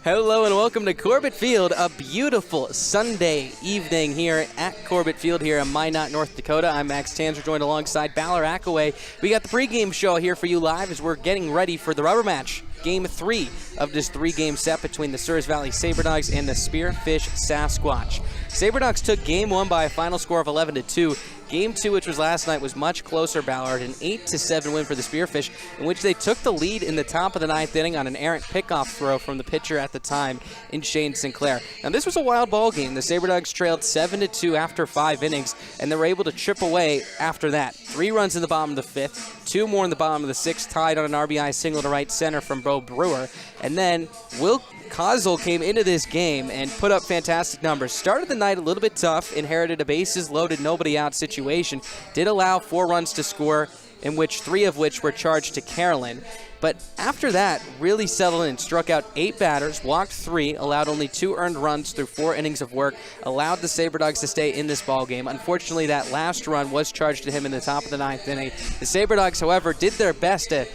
Hello and welcome to Corbett Field, a beautiful Sunday evening here at Corbett Field here in Minot, North Dakota. I'm Max Tanzer, joined alongside Ballard Ackaway. We got the pregame show here for you live as we're getting ready for the rubber match. Game 3 of this 3-game set between the Souris Valley Saber Dogs and the Spearfish Sasquatch. Saber Dogs took Game 1 by a final score of 11-2. Game 2, which was last night, was much closer, Ballard, an 8-7 win for the Spearfish, in which they took the lead in the top of the 9th inning on an errant pickoff throw from the pitcher at the time in Shane Sinclair. Now, this was a wild ball game. The Saber Dogs trailed 7-2 after 5 innings, and they were able to chip away after that. 3 runs in the bottom of the 5th, 2 more in the bottom of the 6th, tied on an RBI single to right center from Bo Brewer, and then Will Kozel came into this game and put up fantastic numbers. Started the night a little bit tough, inherited a bases loaded, nobody out situation. Did allow 4 runs to score, in which 3 of which were charged to Carolyn. But after that, really settled in, struck out 8 batters, walked 3, allowed only 2 earned runs through 4 innings of work, allowed the Saber Dogs to stay in this ball game. Unfortunately, that last run was charged to him in the top of the 9th inning. The Saber Dogs, however, did their best to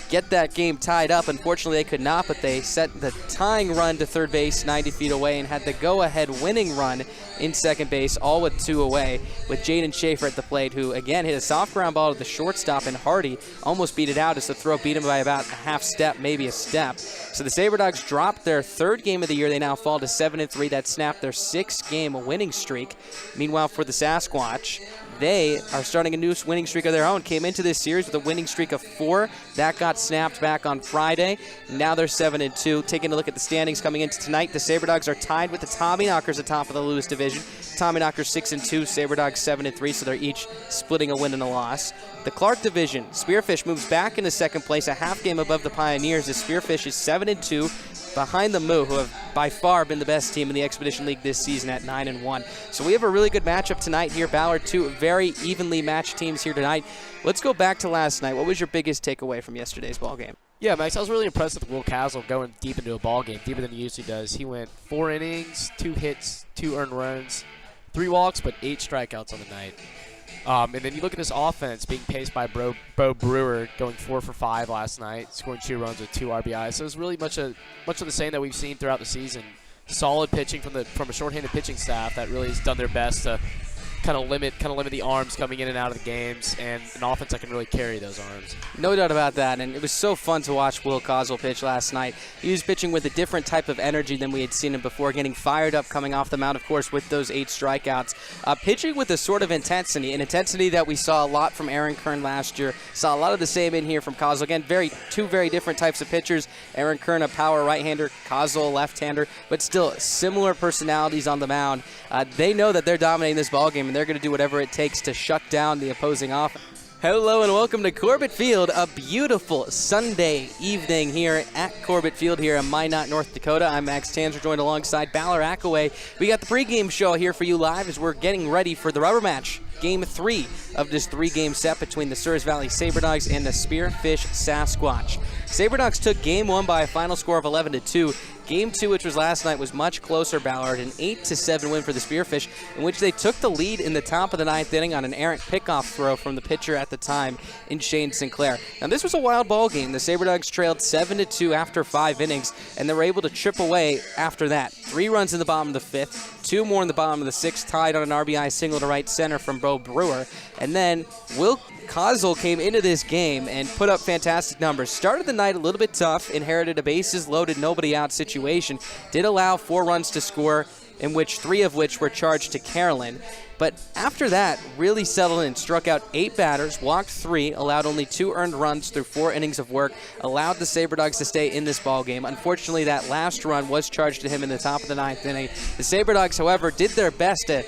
get that game tied up. Unfortunately, they could not, but they set the tying run to third base 90 feet away and had the go-ahead winning run in second base, all with 2 away, with Jaden Schaefer at the plate, who, again, hit a soft ground ball to the shortstop, and Hardy almost beat it out as the throw beat him by about a half step, maybe a step. So the Saber Dogs dropped their 3rd game of the year. They now fall to 7-3. That snapped their 6-game winning streak. Meanwhile, for the Sasquatch, they are starting a new winning streak of their own. Came into this series with a winning streak of 4. That got snapped back on Friday. Now they're 7-2. Taking a look at the standings coming into tonight, the Saber Dogs are tied with the Tommyknockers atop of the Lewis division. Tommyknockers 6-2, Saber Dogs 7-3, so they're each splitting a win and a loss. The Clark division, Spearfish moves back into second place, a half game above the Pioneers. The Spearfish is 7-2. Behind the Moo, who have by far been the best team in the Expedition League this season at 9-1. So we have a really good matchup tonight here. Ballard, 2 very evenly matched teams here tonight. Let's go back to last night. What was your biggest takeaway from yesterday's ball game? Yeah, Max, I was really impressed with Will Kozel going deep into a ball game, deeper than he usually does. He went 4 innings, 2 hits, 2 earned runs, 3 walks, but 8 strikeouts on the night. And then you look at this offense being paced by Bo Brewer, going 4 for 5 last night, scoring 2 runs with 2 RBIs. So it's really much of the same that we've seen throughout the season. Solid pitching from a shorthanded pitching staff that really has done their best to kind of limit the arms coming in and out of the games, and an offense that can really carry those arms. No doubt about that, and it was so fun to watch Will Kozel pitch last night. He was pitching with a different type of energy than we had seen him before, getting fired up coming off the mound, of course, with those 8 strikeouts. Pitching with a sort of intensity, an intensity that we saw a lot from Aaron Kern last year. Saw a lot of the same in here from Kozel. Again, two very different types of pitchers. Aaron Kern, a power right-hander, Kozel, a left-hander, but still similar personalities on the mound. They know that they're dominating this ballgame, and they're going to do whatever it takes to shut down the opposing offense. Hello and welcome to Corbett Field, a beautiful Sunday evening here at Corbett Field here in Minot, North Dakota. I'm Max Tanzer, joined alongside Ballard Ackaway. We got the pregame show here for you live as we're getting ready for the rubber match. Game 3 of this 3-game set between the Souris Valley Saber Dogs and the Spearfish Sasquatch. Saber Dogs took Game 1 by a final score of 11-2. Game 2, which was last night, was much closer, Ballard, an 8-7 win for the Spearfish, in which they took the lead in the top of the 9th inning on an errant pickoff throw from the pitcher at the time in Shane Sinclair. Now, this was a wild ball game. The Saber Dogs trailed 7-2 after 5 innings, and they were able to chip away after that. 3 runs in the bottom of the 5th, 2 more in the bottom of the 6th, tied on an RBI single to right center from Bo Brewer, and then Will Kozel came into this game and put up fantastic numbers. Started the night a little bit tough, inherited a bases loaded, nobody out situation. Did allow 4 runs to score, in which 3 of which were charged to Carolyn. But after that, really settled in, struck out 8 batters, walked 3, allowed only 2 earned runs through 4 innings of work, allowed the Saber Dogs to stay in this ball game. Unfortunately, that last run was charged to him in the top of the 9th inning. The Saber Dogs, however, did their best to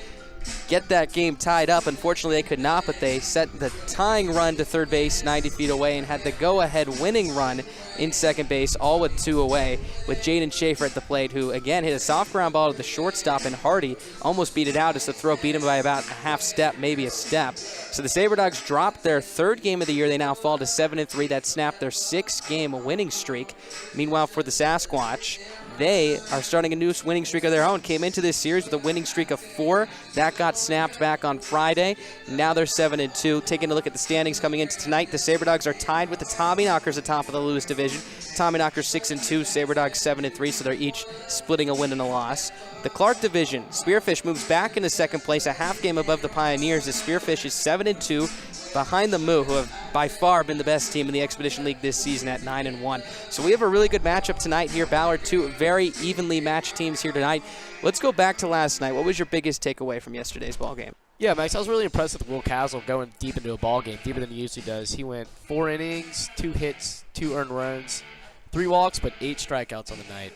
get that game tied up. Unfortunately, they could not, but they set the tying run to third base 90 feet away and had the go-ahead winning run in second base, all with 2 away, with Jaden Schaefer at the plate, who, again, hit a soft ground ball to the shortstop, and Hardy almost beat it out as the throw beat him by about a half step, maybe a step. So the Saber Dogs dropped their 3rd game of the year. They now fall to 7-3. That snapped their 6-game winning streak. Meanwhile, for the Sasquatch, they are starting a new winning streak of their own. Came into this series with a winning streak of 4. That got snapped back on Friday. Now they're 7-2. Taking a look at the standings coming into tonight, the Saber Dogs are tied with the Tommyknockers atop of the Lewis division. Tommyknockers 6-2, Saber Dogs 7-3, so they're each splitting a win and a loss. The Clark division, Spearfish moves back into second place, a half game above the Pioneers, as Spearfish is 7-2. Behind the Moo, who have by far been the best team in the Expedition League this season at 9-1. So we have a really good matchup tonight here. Ballard, 2 very evenly matched teams here tonight. Let's go back to last night. What was your biggest takeaway from yesterday's ball game? Yeah, Max, I was really impressed with Will Castle going deep into a ball game, deeper than he usually does. He went 4 innings, 2 hits, 2 earned runs, 3 walks, but 8 strikeouts on the night.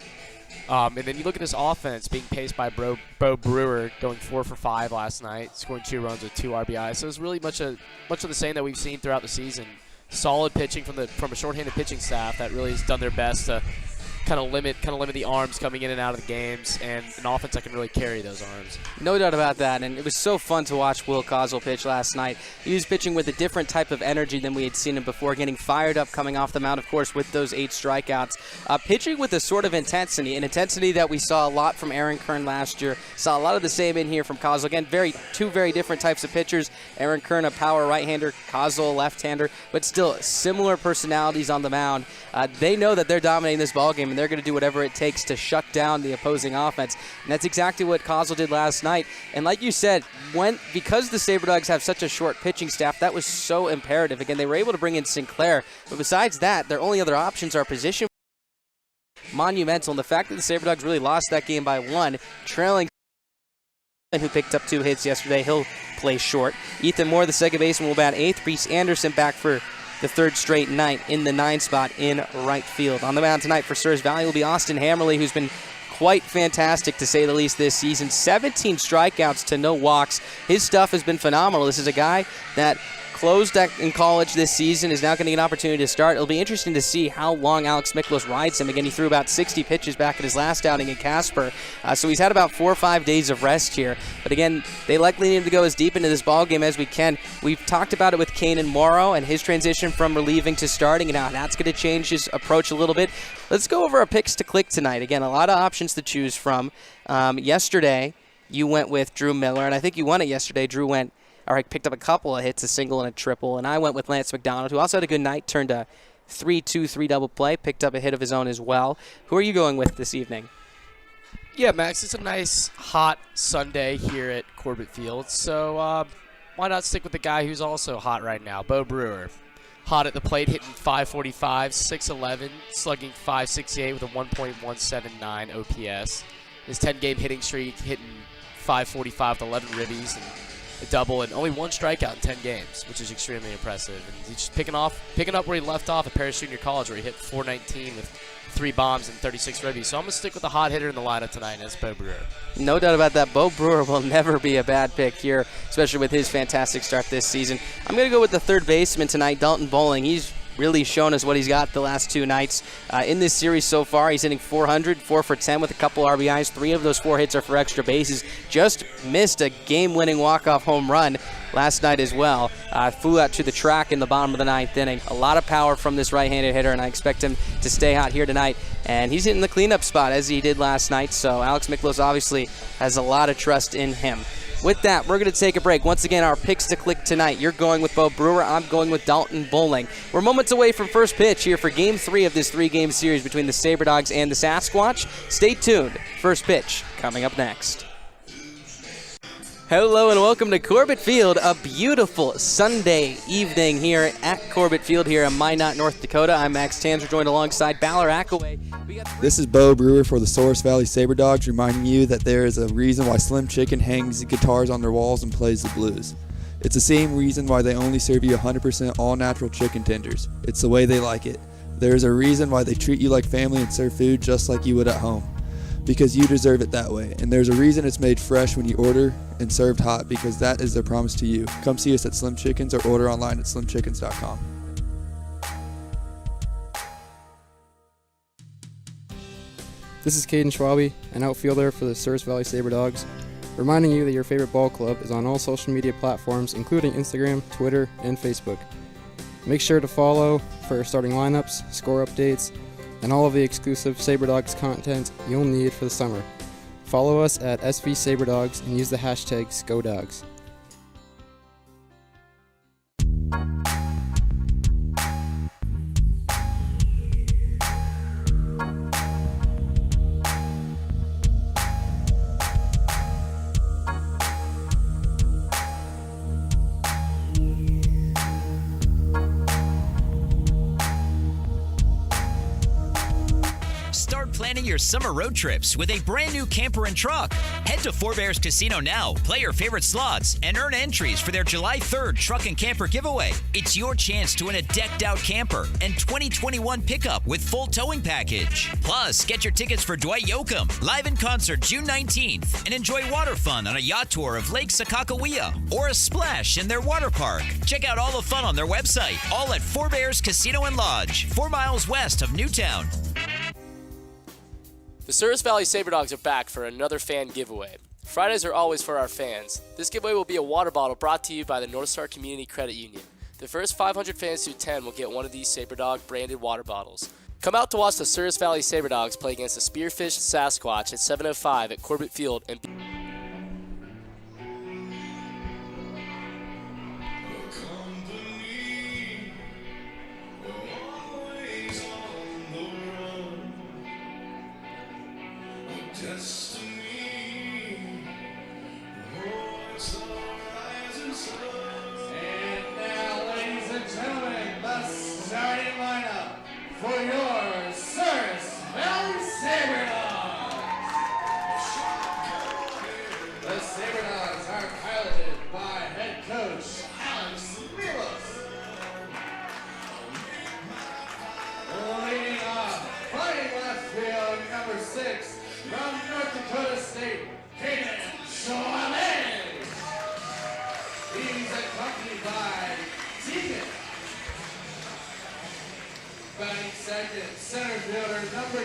And then you look at his offense being paced by Bo Brewer, going 4 for 5 last night, scoring 2 runs with 2 RBIs. So it's really much of the same that we've seen throughout the season. Solid pitching from a shorthanded pitching staff that really has done their best to kind of limit the arms coming in and out of the games, and an offense that can really carry those arms. No doubt about that, and it was so fun to watch Will Cosell pitch last night. He was pitching with a different type of energy than we had seen him before, getting fired up coming off the mound, of course, with those 8 strikeouts. Pitching with a sort of intensity, an intensity that we saw a lot from Aaron Kern last year. Saw a lot of the same in here from Cosell. Again, two very different types of pitchers. Aaron Kern, a power right-hander, Cosell, a left-hander, but still similar personalities on the mound. They know that they're dominating this ballgame, and they're going to do whatever it takes to shut down the opposing offense. And that's exactly what Cosell did last night. And like you said, because the Saber Dogs have such a short pitching staff, that was so imperative. Again, they were able to bring in Sinclair, but besides that, their only other options are position monumental. And the fact that the Saber Dogs really lost that game by 1, trailing who picked up 2 hits yesterday, he'll play short. Ethan Moore, the second baseman, will bat 8th. Reese Anderson back for the 3rd straight night in the 9 spot in right field. On the mound tonight for Souris Valley will be Austin Hammerly, who's been quite fantastic to say the least this season. 17 strikeouts to no walks. His stuff has been phenomenal. This is a guy that closed in college this season, is now going to get an opportunity to start. It'll be interesting to see how long Alex Miklos rides him. Again, he threw about 60 pitches back at his last outing in Casper, so he's had about 4 or 5 days of rest here. But again, they likely need him to go as deep into this ball game as we can. We've talked about it with Kanan Morrow and his transition from relieving to starting, and now that's going to change his approach a little bit. Let's go over our picks to click tonight. Again, a lot of options to choose from. Yesterday, you went with Drew Miller, and I think you won it yesterday. Drew picked up a couple of hits, a single and a triple, and I went with Lance McDonald, who also had a good night, turned a 3-2-3 double play, picked up a hit of his own as well. Who are you going with this evening? Yeah, Max, it's a nice, hot Sunday here at Corbett Field, so why not stick with the guy who's also hot right now, Bo Brewer. Hot at the plate, hitting .545, 6'11", slugging .568 with a 1.179 OPS. His 10-game hitting streak, hitting .545 with 11 ribbies and a double, and only 1 strikeout in 10 games, which is extremely impressive. And he's just picking up where he left off at Paris Junior College, where he hit .419 with 3 bombs and 36 ribbies. So I'm going to stick with the hot hitter in the lineup tonight, and that's Bo Brewer. No doubt about that. Bo Brewer will never be a bad pick here, especially with his fantastic start this season. I'm going to go with the 3rd baseman tonight, Dalton Bowling. He's really shown us what he's got the last 2 nights. In this series so far, he's hitting .400, 4 for 10 with a couple RBIs. 3 of those 4 hits are for extra bases. Just missed a game-winning walk-off home run last night as well. Flew out to the track in the bottom of the 9th inning. A lot of power from this right-handed hitter, and I expect him to stay hot here tonight. And he's hitting the cleanup spot as he did last night, so Alex Miklos obviously has a lot of trust in him. With that, we're going to take a break. Once again, our picks to click tonight. You're going with Bo Brewer. I'm going with Dalton Bowling. We're moments away from first pitch here for Game 3 of this 3-game series between the Saber Dogs and the Sasquatch. Stay tuned. First pitch coming up next. Hello and welcome to Corbett Field, a beautiful Sunday evening here at Corbett Field here in Minot, North Dakota. I'm Max Tanzer, joined alongside Ballard Ackaway. This is Bo Brewer for the Souris Valley Saber Dogs, reminding you that there is a reason why Slim Chicken hangs guitars on their walls and plays the blues. It's the same reason why they only serve you 100% all-natural chicken tenders. It's the way they like it. There's a reason why they treat you like family and serve food just like you would at home. Because you deserve it that way. And there's a reason it's made fresh when you order and served hot, because that is their promise to you. Come see us at Slim Chickens or order online at slimchickens.com. This is Caden Schwabe, an outfielder for the Souris Valley Saber Dogs, reminding you that your favorite ball club is on all social media platforms, including Instagram, Twitter, and Facebook. Make sure to follow for starting lineups, score updates, and all of the exclusive Saber Dogs content you'll need for the summer. Follow us at SV Saber Dogs and use the hashtag SCODogs. Start planning your summer road trips with a brand new camper and truck. Head to Four Bears Casino now, play your favorite slots, and earn entries for their July 3rd truck and camper giveaway. It's your chance to win a decked out camper and 2021 pickup with full towing package. Plus, get your tickets for Dwight Yoakam live in concert June 19th and enjoy water fun on a yacht tour of Lake Sakakawea or a splash in their water park. Check out all the fun on their website, all at Four Bears Casino and Lodge, 4 miles west of Newtown. The Souris Valley Saber Dogs are back for another fan giveaway. Fridays are always for our fans. This giveaway will be a water bottle brought to you by the North Star Community Credit Union. The first 500 fans to attend will get one of these Saber Dog branded water bottles. Come out to watch the Souris Valley Saber Dogs play against the Spearfish Sasquatch at 7:05 at Corbett Field and And now, ladies and gentlemen, the starting lineup for your Souris Valley Saber Dogs. The Saber Dogs are piloted by head coach Alex Milos. Leading off, fighting left field, number 6, from North Dakota State, Caden Schwalbe. He's accompanied by Tegan. Batting second, center fielder number 2,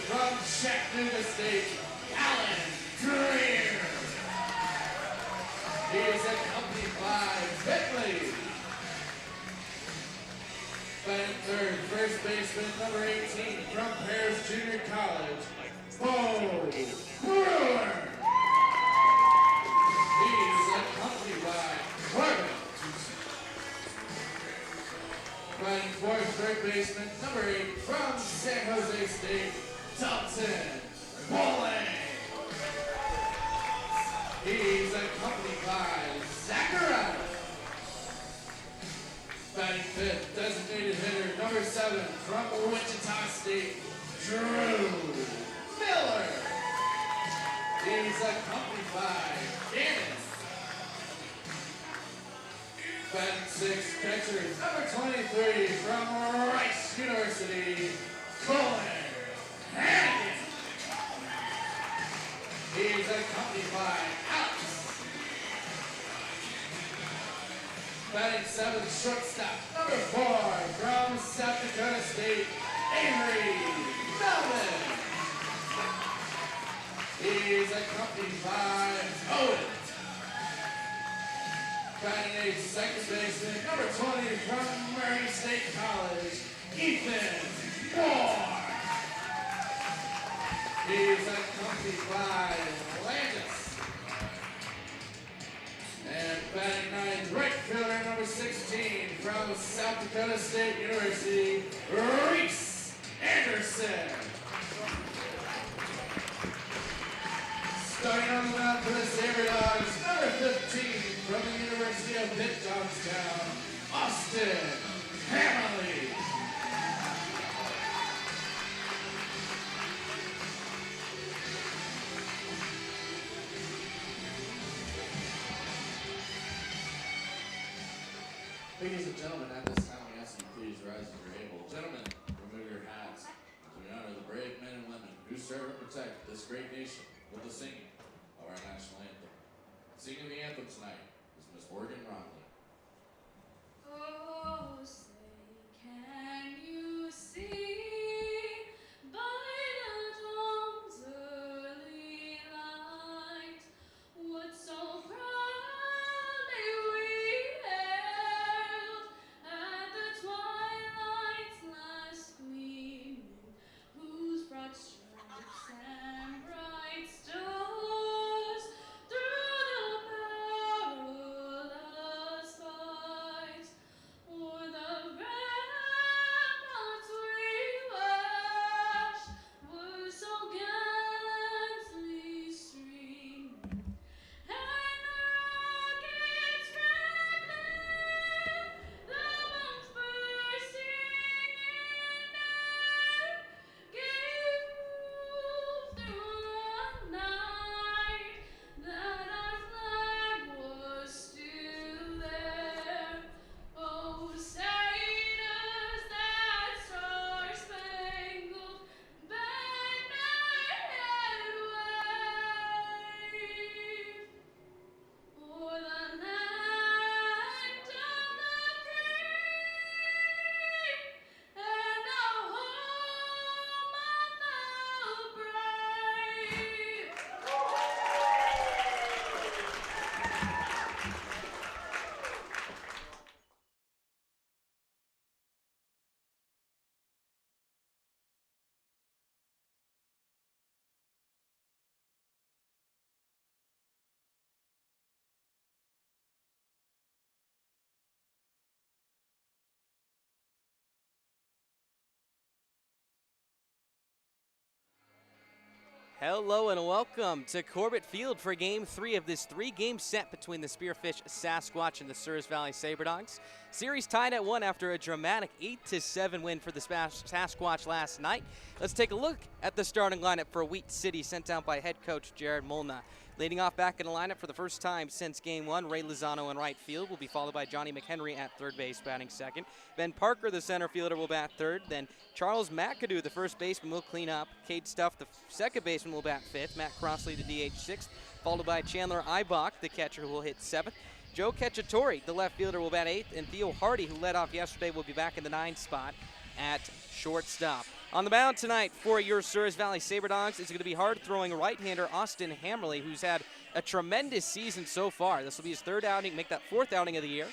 from Chattanooga State, Alan Greer. He is accompanied by Bentley. Batting third, first baseman number 18, from Paris Junior College, Bo Brewer. He's accompanied by Corbin. Batting fourth, third baseman, number 8, from San Jose State, Dalton Bowling. He's accompanied by Zachariah. Batting fifth, designated hitter, number 7, from Wichita State, Drew Miller. He's accompanied by Dennis. Batting sixth, catcher, number 23, from Rice University, Colin Hannigan. He's accompanied by Alex. Batting seventh, shortstop, number 4, from South Dakota State, Avery Melvin. He's accompanied by Owen. Batting eighth, second baseman, number 20, from Murray State College, Ethan Moore. He's accompanied by Landis. And batting ninth, right fielder, number 16, from South Dakota State University, Reese Anderson. Starting on the mound for the Saber Dogs, number 15, from the University of Pitt Johnstown, Austin Hammerly. Ladies and gentlemen, at this time we ask you please rise as you're able. Gentlemen, remove your hats as we honor the brave men and women who serve and protect this great nation with the singing of our national anthem. Singing the anthem tonight is Miss Morgan Ronley. Oh, say, can you see by the dawn's early light what so proudly we hailed at the twilight's last gleaming rockets crackling, the bombs bursting in air, gave proof through the night that our flag was still there. Oh, say does that star-spangled banner yet wave o'er the land of the free and the home of the brave? Hello and welcome to Corbett Field for Game 3 of this 3-game set between the Spearfish, Sasquatch, and the Souris Valley Saber Dogs. Series tied at 1 after a dramatic 8-7 win for the Sasquatch last night. Let's take a look at the starting lineup for Wheat City, sent out by head coach Jared Molna. Leading off back in the lineup for the first time since Game 1, Ray Lozano in right field will be followed by Johnny McHenry at third base, batting second. Ben Parker, the center fielder, will bat third. Then Charles McAdoo, the first baseman, will clean up. Cade Stuff, the second baseman, will bat fifth. Matt Crossley, the DH, sixth, followed by Chandler Eibach, the catcher, who will hit seventh. Joe Cacciatore, the left fielder, will bat eighth. And Theo Hardy, who led off yesterday, will be back in the ninth spot at shortstop. On the mound tonight for your Souris Valley Saber Dogs is going to be hard-throwing right-hander Austin Hammerly, who's had a tremendous season so far. This will be his third outing, make that fourth outing of the year.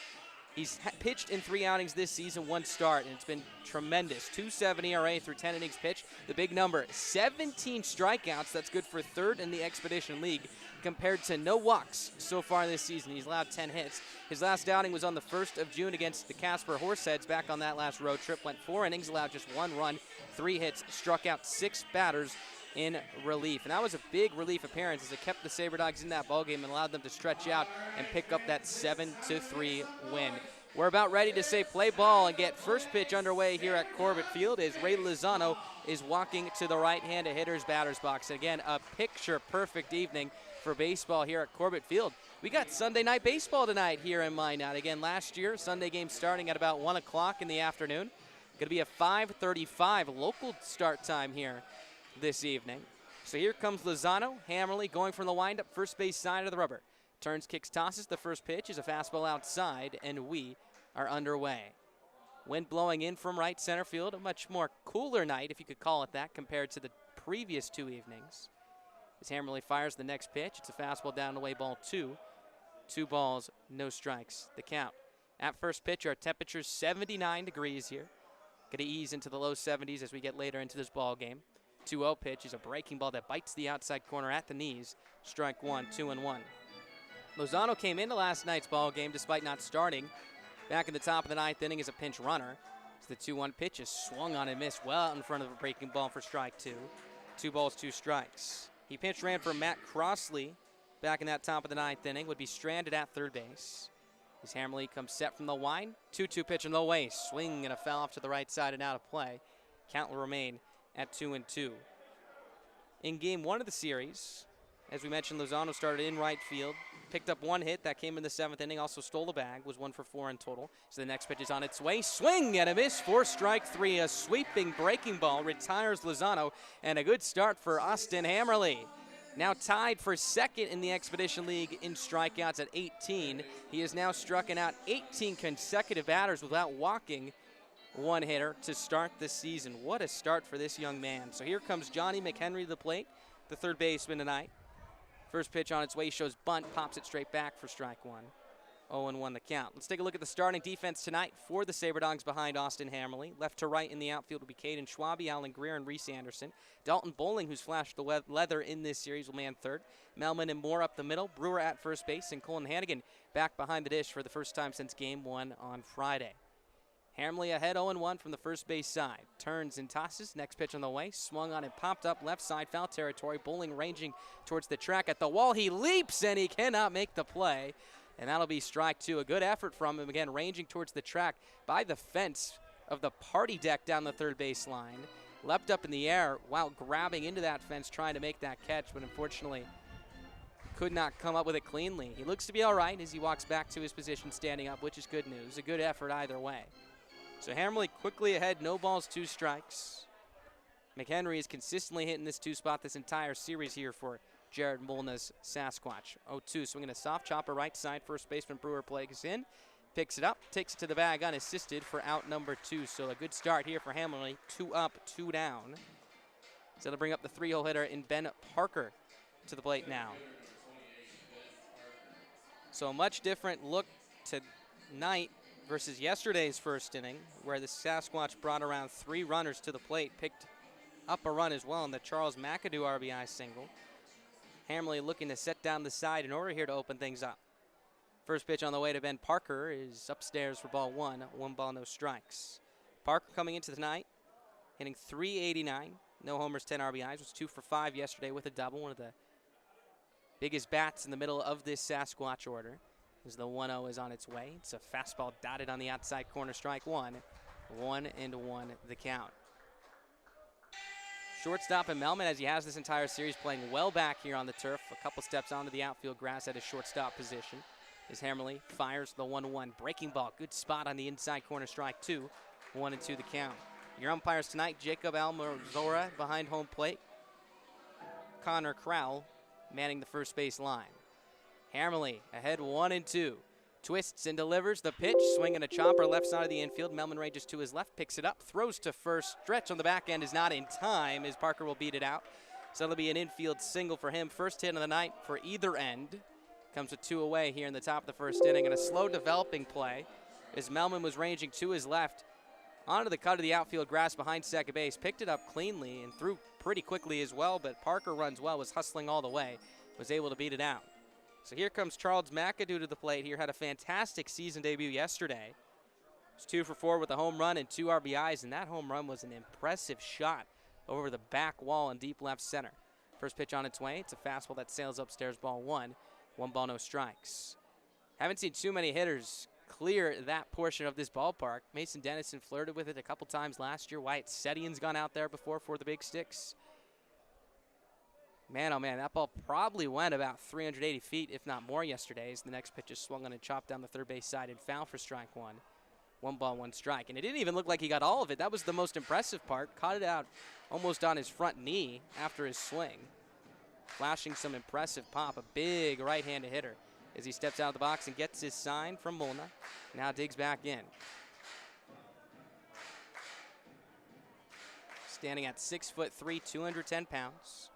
He's pitched in 3 outings this season, 1 start, and it's been tremendous. 2.7 ERA through 10 innings pitched. The big number, 17 strikeouts. That's good for third in the Expedition League, compared to no walks so far this season. He's allowed 10 hits. His last outing was on the 1st of June against the Casper Horseheads back on that last road trip. Went 4 innings, allowed just 1 run, 3 hits, struck out 6 batters in relief. And that was a big relief appearance as it kept the Saber Dogs in that ballgame and allowed them to stretch out and pick up that 7-3 win. We're about ready to say play ball and get first pitch underway here at Corbett Field as Ray Lozano is walking to the right-hand of hitter's batter's box. Again, a picture-perfect evening for baseball here at Corbett Field. We got Sunday night baseball tonight here in Minot. Again, last year, Sunday game starting at about 1 o'clock in the afternoon. Going to be a 5:35 local start time here this evening. So here comes Lozano, Hammerly going from the windup, first base side of the rubber. Turns, kicks, tosses. The first pitch is a fastball outside, and we are underway. Wind blowing in from right center field. A much more cooler night, if you could call it that, compared to the previous 2 evenings. As Hammerly fires the next pitch, it's a fastball down the way, ball 2. 2 balls, no strikes, the count. At first pitch, our temperature's 79 degrees here. Going to ease into the low 70s as we get later into this ball game. 2-0 pitch is a breaking ball that bites the outside corner at the knees. Strike 1, 2-1. Lozano came into last night's ball game despite not starting. Back in the top of the 9th inning as a pinch runner. As the 2-1 pitch is swung on and missed well out in front of a breaking ball for strike 2. 2 balls, 2 strikes. He pinch ran for Matt Crossley back in that top of the 9th inning. Would be stranded at third base. As Hammerly comes set from the wind. 2-2 pitch in the way. Swing and a foul off to the right side and out of play. Count will remain at 2-2. In game 1 of the series, as we mentioned, Lozano started in right field. Picked up 1 hit that came in the 7th inning. Also stole a bag. Was 1 for 4 in total. So the next pitch is on its way. Swing and a miss for strike 3. A sweeping breaking ball retires Lozano. And a good start for Austin Hammerly. Now tied for second in the Expedition League in strikeouts at 18. He has now struck out 18 consecutive batters without walking 1 hitter to start the season. What a start for this young man. So here comes Johnny McHenry to the plate, the third baseman tonight. First pitch on its way shows bunt, pops it straight back for strike 1. 0-1 the count. Let's take a look at the starting defense tonight for the Saber Dogs behind Austin Hammerly. Left to right in the outfield will be Caden Schwabe, Alan Greer, and Reese Anderson. Dalton Bowling, who's flashed the leather in this series, will man third. Melman and Moore up the middle. Brewer at first base, and Colin Hannigan back behind the dish for the first time since Game 1 on Friday. Hamley ahead 0-1 from the first base side. Turns and tosses. Next pitch on the way. Swung on and popped up left side foul territory. Bowling ranging towards the track at the wall. He leaps and he cannot make the play. And that'll be strike two. A good effort from him. Again, ranging towards the track by the fence of the party deck down the third base line. Leapt up in the air while grabbing into that fence trying to make that catch, but unfortunately could not come up with it cleanly. He looks to be all right as he walks back to his position standing up, which is good news. A good effort either way. So Hamley quickly ahead, no balls, 2 strikes. McHenry is consistently hitting this 2 spot this entire series here for Jared Molna's Sasquatch. 0-2, swinging a soft chopper right side. First baseman Brewer plays in, picks it up, takes it to the bag unassisted for out number 2. So a good start here for Hamley. 2 up, 2 down. So they'll bring up the 3-hole hitter in Ben Parker to the plate now. So a much different look tonight versus yesterday's first inning, where the Sasquatch brought around 3 runners to the plate, picked up a run as well in the Charles McAdoo RBI single. Hamley looking to set down the side in order here to open things up. First pitch on the way to Ben Parker is upstairs for ball 1. 1 ball, no strikes. Parker coming into tonight, hitting .389, no homers, 10 RBIs, was 2 for 5 yesterday with a double. One of the biggest bats in the middle of this Sasquatch order. As the 1-0 is on its way. It's a fastball dotted on the outside corner, strike 1. 1-1 the count. Shortstop and Melman, as he has this entire series, playing well back here on the turf. A couple steps onto the outfield grass at his shortstop position. As Hammerly fires the 1-1. Breaking ball, good spot on the inside corner, strike 2. 1-2 the count. Your umpires tonight, Jacob Almazora behind home plate. Connor Crowell manning the first base line. Hammerly ahead 1-2. Twists and delivers the pitch. Swinging a chopper left side of the infield. Melman rages to his left, picks it up, throws to first. Stretch on the back end is not in time as Parker will beat it out. So it'll be an infield single for him. First hit of the night for either end. Comes with 2 away here in the top of the first inning. And a slow developing play as Melman was ranging to his left onto the cut of the outfield grass behind second base. Picked it up cleanly and threw pretty quickly as well, but Parker runs well, was hustling all the way, was able to beat it out. So here comes Charles McAdoo to the plate here. Had a fantastic season debut yesterday. Was 2 for 4 with a home run and 2 RBIs, and that home run was an impressive shot over the back wall in deep left center. First pitch on its way. It's a fastball that sails upstairs, ball 1. 1 ball, no strikes. Haven't seen too many hitters clear that portion of this ballpark. Mason Dennison flirted with it a couple times last year. Wyatt Setian's gone out there before for the big sticks. Man, oh man, that ball probably went about 380 feet, if not more, yesterday as the next pitch is swung on and chopped down the third base side and foul for strike 1. 1 ball, 1 strike. And it didn't even look like he got all of it. That was the most impressive part. Caught it out almost on his front knee after his swing. Flashing some impressive pop. A big right-handed hitter as he steps out of the box and gets his sign from Molna. Now digs back in. Standing at 6'3", 210 pounds.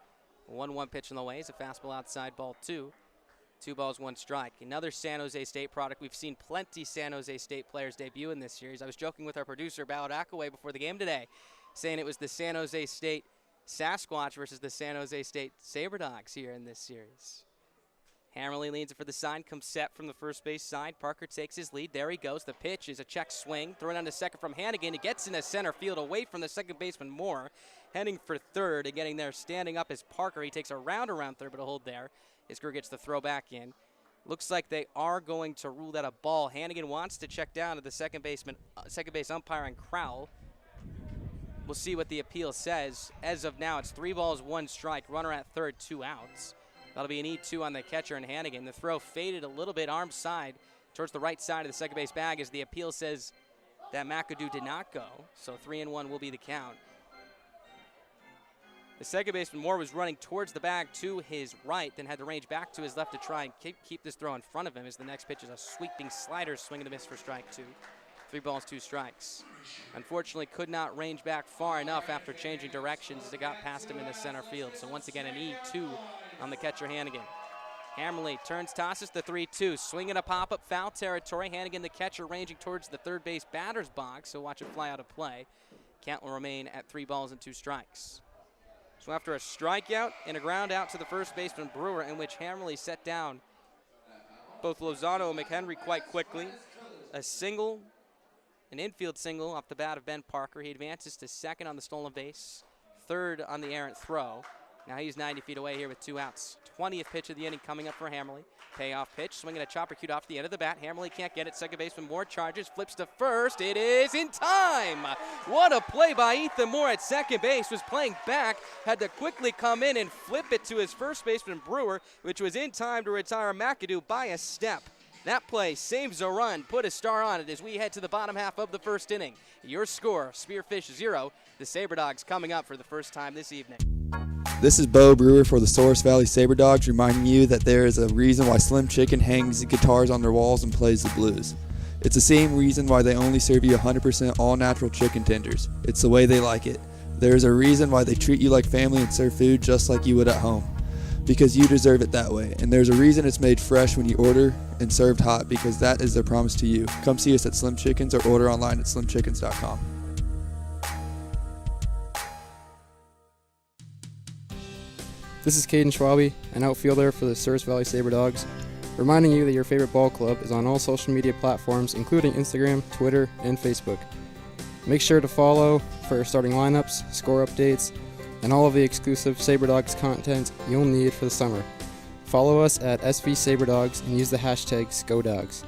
1-1 pitch on the way is a fastball outside, ball 2. 2 balls, 1 strike. Another San Jose State product. We've seen plenty San Jose State players debut in this series. I was joking with our producer, Ballard Akaway, before the game today, saying it was the San Jose State Sasquatch versus the San Jose State Saber Dogs here in this series. Hammerly leads it for the sign, comes set from the first base side. Parker takes his lead. There he goes. The pitch is a check swing. Thrown on to second from Hannigan. It gets into center field away from the second baseman Moore. Heading for third and getting there standing up is Parker. He takes a round around third, but a hold there. Isker gets the throw back in. Looks like they are going to rule that a ball. Hannigan wants to check down to the second base umpire and Crowell. We'll see what the appeal says. As of now, it's 3 balls, 1 strike. Runner at third, 2 outs. That'll be an E2 on the catcher and Hannigan. The throw faded a little bit arm side towards the right side of the second base bag as the appeal says that McAdoo did not go. So 3-1 will be the count. The second baseman Moore was running towards the bag to his right, then had to range back to his left to try and keep this throw in front of him as the next pitch is a sweeping slider, swing and a miss for strike 2. 3 balls, 2 strikes. Unfortunately, could not range back far enough after changing directions as it got past him in the center field. So once again, an E2 on the catcher Hannigan. Hammerly turns, tosses the 3-2. Swinging a pop-up, foul territory. Hannigan, the catcher, ranging towards the third base batter's box, so watch it fly out of play. Count will remain at 3 balls and 2 strikes. So after a strikeout and a ground out to the first baseman Brewer, in which Hammerly set down both Lozano and McHenry quite quickly, a single An infield single off the bat of Ben Parker. He advances to second on the stolen base, third on the errant throw. Now he's 90 feet away here with 2 outs. 20th pitch of the inning coming up for Hammerly. Payoff pitch, swinging a chopper cute off the end of the bat. Hammerly can't get it. Second baseman Moore charges, flips to first. It is in time. What a play by Ethan Moore at second base. Was playing back, had to quickly come in and flip it to his first baseman Brewer, which was in time to retire McAdoo by a step. That play saves a run, put a star on it as we head to the bottom half of the first inning. Your score, Spearfish 0, the Saber Dogs coming up for the first time this evening. This is Bo Brewer for the Souris Valley Saber Dogs, reminding you that there is a reason why Slim Chicken hangs guitars on their walls and plays the blues. It's the same reason why they only serve you 100% all-natural chicken tenders. It's the way they like it. There is a reason why they treat you like family and serve food just like you would at home. Because you deserve it that way. And there's a reason it's made fresh when you order and served hot, because that is their promise to you. Come see us at Slim Chickens or order online at slimchickens.com. This is Caden Schwabe, an outfielder for the Souris Valley Saber Dogs, reminding you that your favorite ball club is on all social media platforms, including Instagram, Twitter, and Facebook. Make sure to follow for starting lineups, score updates, and all of the exclusive Saber Dogs content you'll need for the summer. Follow us at SV Saber Dogs and use the hashtag SCODogs.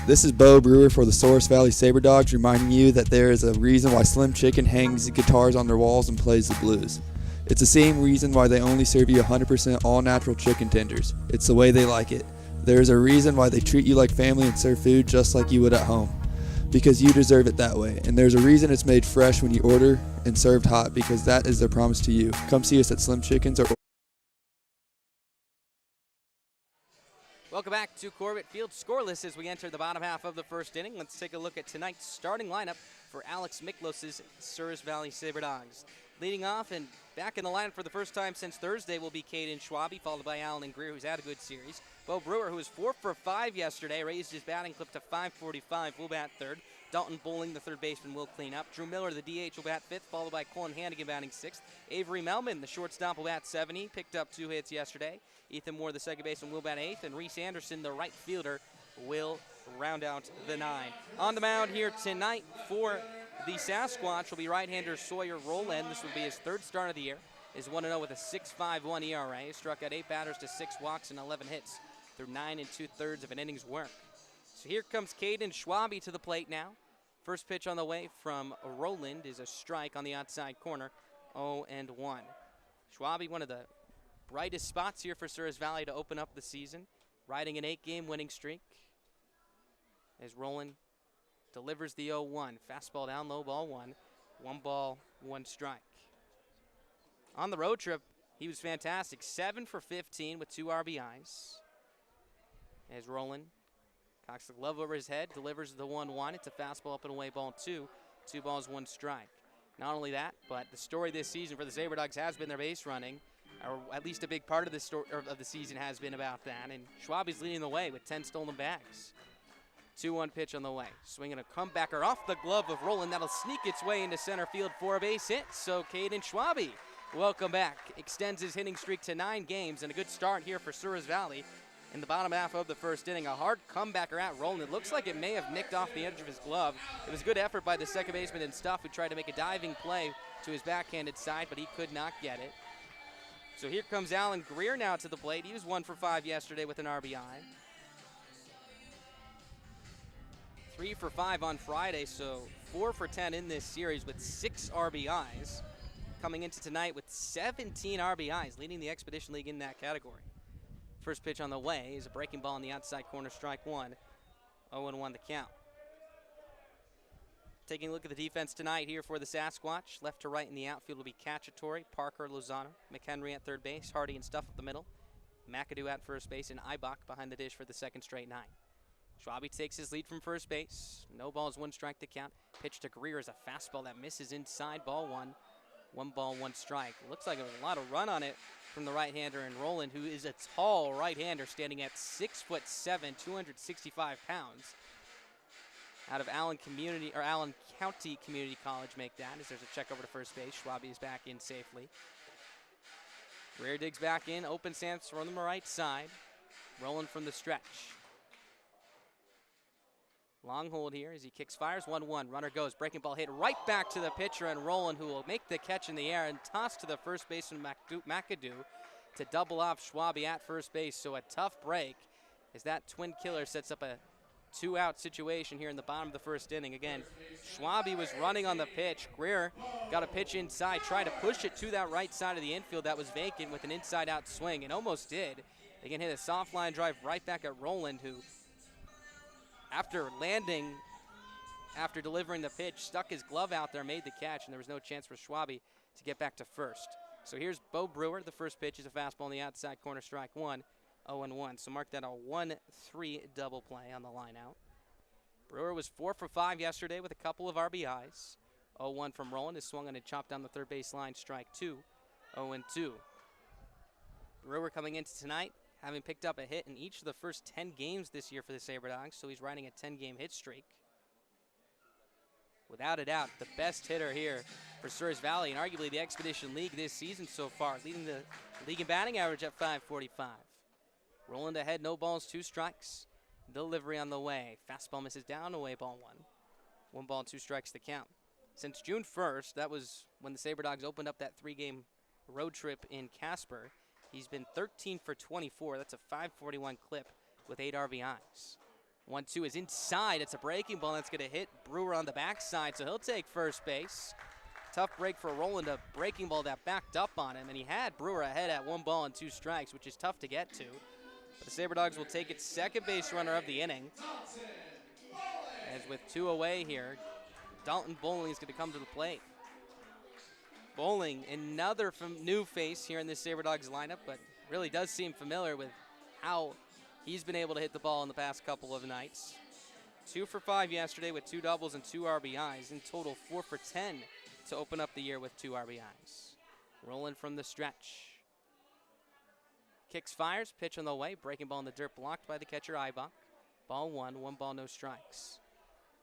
This is Bo Brewer for the Souris Valley Saber Dogs, reminding you that there is a reason why Slim Chicken hangs guitars on their walls and plays the blues. It's the same reason why they only serve you 100% all-natural chicken tenders. It's the way they like it. There is a reason why they treat you like family and serve food just like you would at home. Because you deserve it that way. And there's a reason it's made fresh when you order and served hot, because that is their promise to you. Come see us at Slim Chickens or Welcome back to Corbett Field. Scoreless as we enter the bottom half of the first inning. Let's take a look at tonight's starting lineup for Alex Miklos' Souris Valley Saber Dogs. Leading off and back in the lineup for the first time since Thursday will be Caden Schwabe, followed by Allen and Greer, who's had a good series. Bo Brewer, who was 4 for 5 yesterday, raised his batting clip to .545, will bat third. Dalton Bowling, the third baseman, will clean up. Drew Miller, the DH, will bat fifth, followed by Colin Hannigan batting sixth. Avery Melman, the shortstop, will bat 70, picked up 2 hits yesterday. Ethan Moore, the second baseman, will bat eighth, and Reese Anderson, the right fielder, will round out the 9. On the mound here tonight for the Sasquatch will be right-hander Sawyer Rowland. This will be his third start of the year. Is 1-0 with a 6.51 ERA. He struck out 8 batters to 6 walks and 11 hits through 9 2/3 of an inning's work. So here comes Caden Schwabe to the plate now. First pitch on the way from Rowland is a strike on the outside corner, 0-1. Schwabe, one of the brightest spots here for Souris Valley to open up the season, riding an 8-game winning streak. As Rowland delivers the 0-1. Fastball down, low ball 1. 1 ball, 1 strike. On the road trip, he was fantastic. 7 for 15 with 2 RBIs. As Rowland cocks the glove over his head, delivers the 1-1. It's a fastball up and away, ball 2. 2 balls, 1 strike. Not only that, but the story this season for the Saber Dogs has been their base running, or at least a big part of the story of the season has been about that. And Schwabe's leading the way with 10 stolen bags. 2-1 pitch on the way. Swinging a comebacker off the glove of Rowland. That'll sneak its way into center field for a base hit. So Caden Schwabe, welcome back. Extends his hitting streak to 9 games, and a good start here for Souris Valley in the bottom half of the first inning. A hard comebacker at Rowland. It looks like it may have nicked off the edge of his glove. It was good effort by the second baseman and Stuff, who tried to make a diving play to his backhanded side, but he could not get it. So here comes Allen Greer now to the plate. He was 1 for 5 yesterday with an RBI. 3 for 5 on Friday, so 4 for 10 in this series with 6 RBIs. Coming into tonight with 17 RBIs, leading the Expedition League in that category. First pitch on the way is a breaking ball on the outside corner, strike 1. 0-1 the count. Taking a look at the defense tonight here for the Sasquatch. Left to right in the outfield will be Cacciatore, Parker, Lozano, McHenry at third base, Hardy and Stuff up the middle, McAdoo at first base, and Ibach behind the dish for the second straight 9. Schwabe takes his lead from first base. No balls, 1 strike to count. Pitch to Greer is a fastball that misses inside, ball 1. 1 ball, 1 strike. Looks like there was a lot of run on it from the right-hander and Roland, who is a tall right-hander standing at 6'7", 265 pounds. Out of Allen County Community College make that as there's a check over to first base. Schwabe is back in safely. Greer digs back in, open stance from the right side. Roland from the stretch. Long hold here as he kicks, fires, 1-1. Runner goes, breaking ball hit right back to the pitcher and Roland, who will make the catch in the air and toss to the first baseman McAdoo to double off Schwabe at first base. So a tough break as that twin killer sets up a 2-out situation here in the bottom of the first inning. Again, Schwabe was running on the pitch. Greer got a pitch inside, tried to push it to that right side of the infield that was vacant with an inside-out swing, and almost did. They can hit a soft line drive right back at Roland, who, after delivering the pitch, stuck his glove out there, made the catch, and there was no chance for Schwabe to get back to first. So here's Bo Brewer. The first pitch is a fastball on the outside corner, strike 1, 0-1. So mark that a 1-3 double play on the line out. Brewer was 4 for 5 yesterday with a couple of RBIs. 0-1 from Roland is swung on and chopped down the third base line, strike 2, 0-2. Brewer coming into tonight, having picked up a hit in each of the first 10 games this year for the Sabre Dogs, so he's riding a 10-game hit streak. Without a doubt, the best hitter here for Souris Valley and arguably the Expedition League this season so far, leading the league in batting average at .545. Roland ahead, no balls, 2 strikes. Delivery on the way. Fastball misses down, away, ball 1. 1 ball, 2 strikes to count. Since June 1st, that was when the Sabre Dogs opened up that 3-game road trip in Casper, he's been 13 for 24. That's a .541 clip with 8 RBIs. 1-2 is inside. It's a breaking ball that's going to hit Brewer on the backside, so he'll take first base. Tough break for Roland, a breaking ball that backed up on him, and he had Brewer ahead at 1 ball and 2 strikes, which is tough to get to. But the Sabre Dogs will take its second base runner of the inning. As with 2 away here, Dalton Bowling is going to come to the plate. Bowling, another new face here in this Sabre Dogs lineup, but really does seem familiar with how he's been able to hit the ball in the past couple of nights. 2 for 5 yesterday with 2 doubles and 2 RBIs. In total, 4 for 10 to open up the year with 2 RBIs. Roland from the stretch. Kicks, fires, pitch on the way. Breaking ball in the dirt, blocked by the catcher, Ibach. Ball 1, 1 ball, no strikes.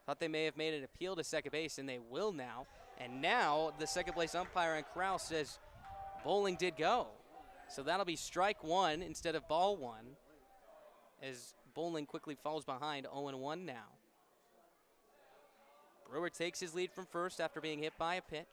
Thought they may have made an appeal to second base, and they will now. And now the second place umpire in corral says Bowling did go. So that'll be strike 1 instead of ball 1, as Bowling quickly falls behind, 0-1 now. Brewer takes his lead from first after being hit by a pitch.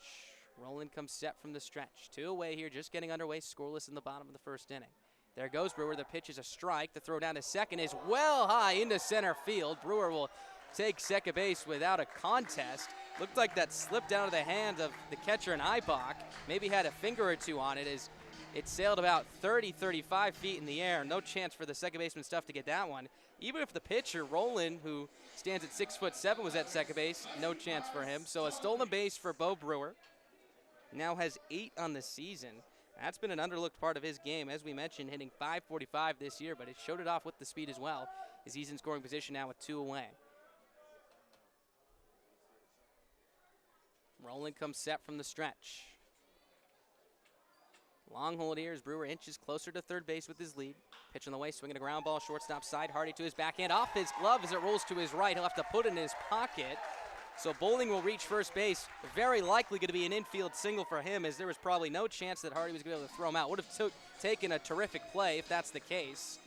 Roland comes set from the stretch. 2 away here, just getting underway, scoreless in the bottom of the first inning. There goes Brewer. The pitch is a strike. The throw down to second is well high into center field. Brewer will take second base without a contest. Looked like that slipped out of the hand of the catcher in Ibach. Maybe had a finger or 2 on it as it sailed about 30, 35 feet in the air. No chance for the second baseman stuff to get that one. Even if the pitcher, Roland, who stands at 6'7", was at second base, no chance for him. So a stolen base for Bo Brewer. Now has 8 on the season. That's been an underlooked part of his game, as we mentioned, hitting .545 this year, but it showed it off with the speed as well, as he's in scoring position now with 2 away. Roland comes set from the stretch. Long hold here as Brewer inches closer to third base with his lead. Pitch on the way, swinging a ground ball, shortstop side. Hardy to his backhand, off his glove as it rolls to his right. He'll have to put it in his pocket. So Bowling will reach first base. Very likely going to be an infield single for him, as there was probably no chance that Hardy was going to be able to throw him out. Would have taken a terrific play if that's the case.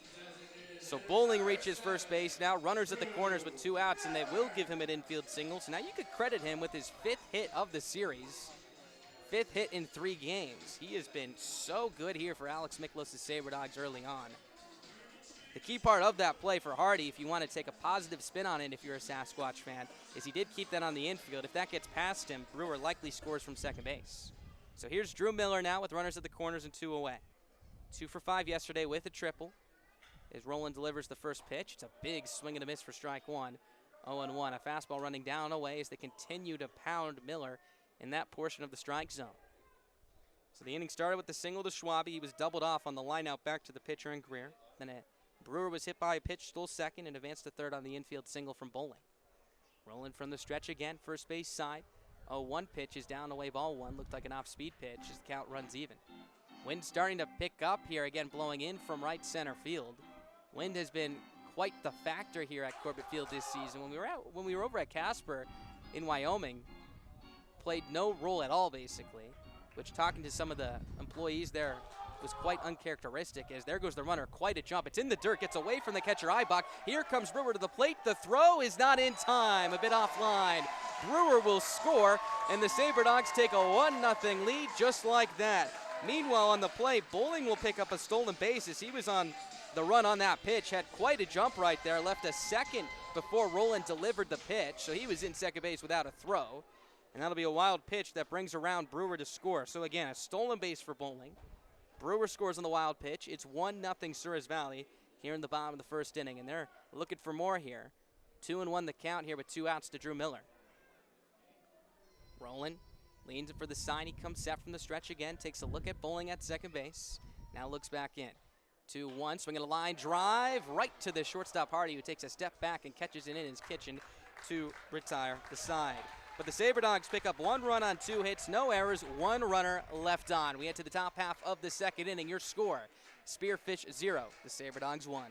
So Bowling reaches first base. Now runners at the corners with 2 outs, and they will give him an infield single. So now you could credit him with his 5th hit of the series. 5th hit in 3 games. He has been so good here for Alex Miklos' Sabre Dogs early on. The key part of that play for Hardy, if you want to take a positive spin on it if you're a Sasquatch fan, is he did keep that on the infield. If that gets past him, Brewer likely scores from second base. So here's Drew Miller now with runners at the corners and 2 away. 2 for 5 yesterday with a triple. As Roland delivers the first pitch, it's a big swing and a miss for strike 1. 0-1, a fastball running down away as they continue to pound Miller in that portion of the strike zone. So the inning started with the single to Schwabe. He was doubled off on the line out back to the pitcher and Greer. Then a Brewer was hit by a pitch, stole second, and advanced to third on the infield single from Bowling. Rolling from the stretch again, first base side. 0-1 pitch is down away, ball one. Looked like an off-speed pitch as the count runs even. Wind starting to pick up here again, blowing in from right center field. Wind has been quite the factor here at Corbett Field this season. When we were over at Casper in Wyoming, played no role at all basically, which talking to some of the employees there was quite uncharacteristic, as there goes the runner, quite a jump. It's in the dirt, gets away from the catcher Eibach. Here comes Brewer to the plate. The throw is not in time, a bit offline. Brewer will score, and the Saber Dogs take a 1-0 lead just like that. Meanwhile, on the plate, Bowling will pick up a stolen base as he was on the run on that pitch, had quite a jump right there, left a second before Roland delivered the pitch, so he was in second base without a throw. And that'll be a wild pitch that brings around Brewer to score. So again, a stolen base for Bowling. Brewer scores on the wild pitch. It's 1-0 Souris Valley here in the bottom of the first inning, and they're looking for more here. 2-1 the count here with 2 outs to Drew Miller. Roland leans it for the sign. He comes set from the stretch again, takes a look at Bowling at second base. Now looks back in. 2-1, swinging a line drive right to the shortstop Hardy, who takes a step back and catches it in his kitchen to retire the side. But the Saber Dogs pick up 1 run on 2 hits, no errors, 1 runner left on. We head to the top half of the second inning. Your score, Spearfish 0, the Saber Dogs 1.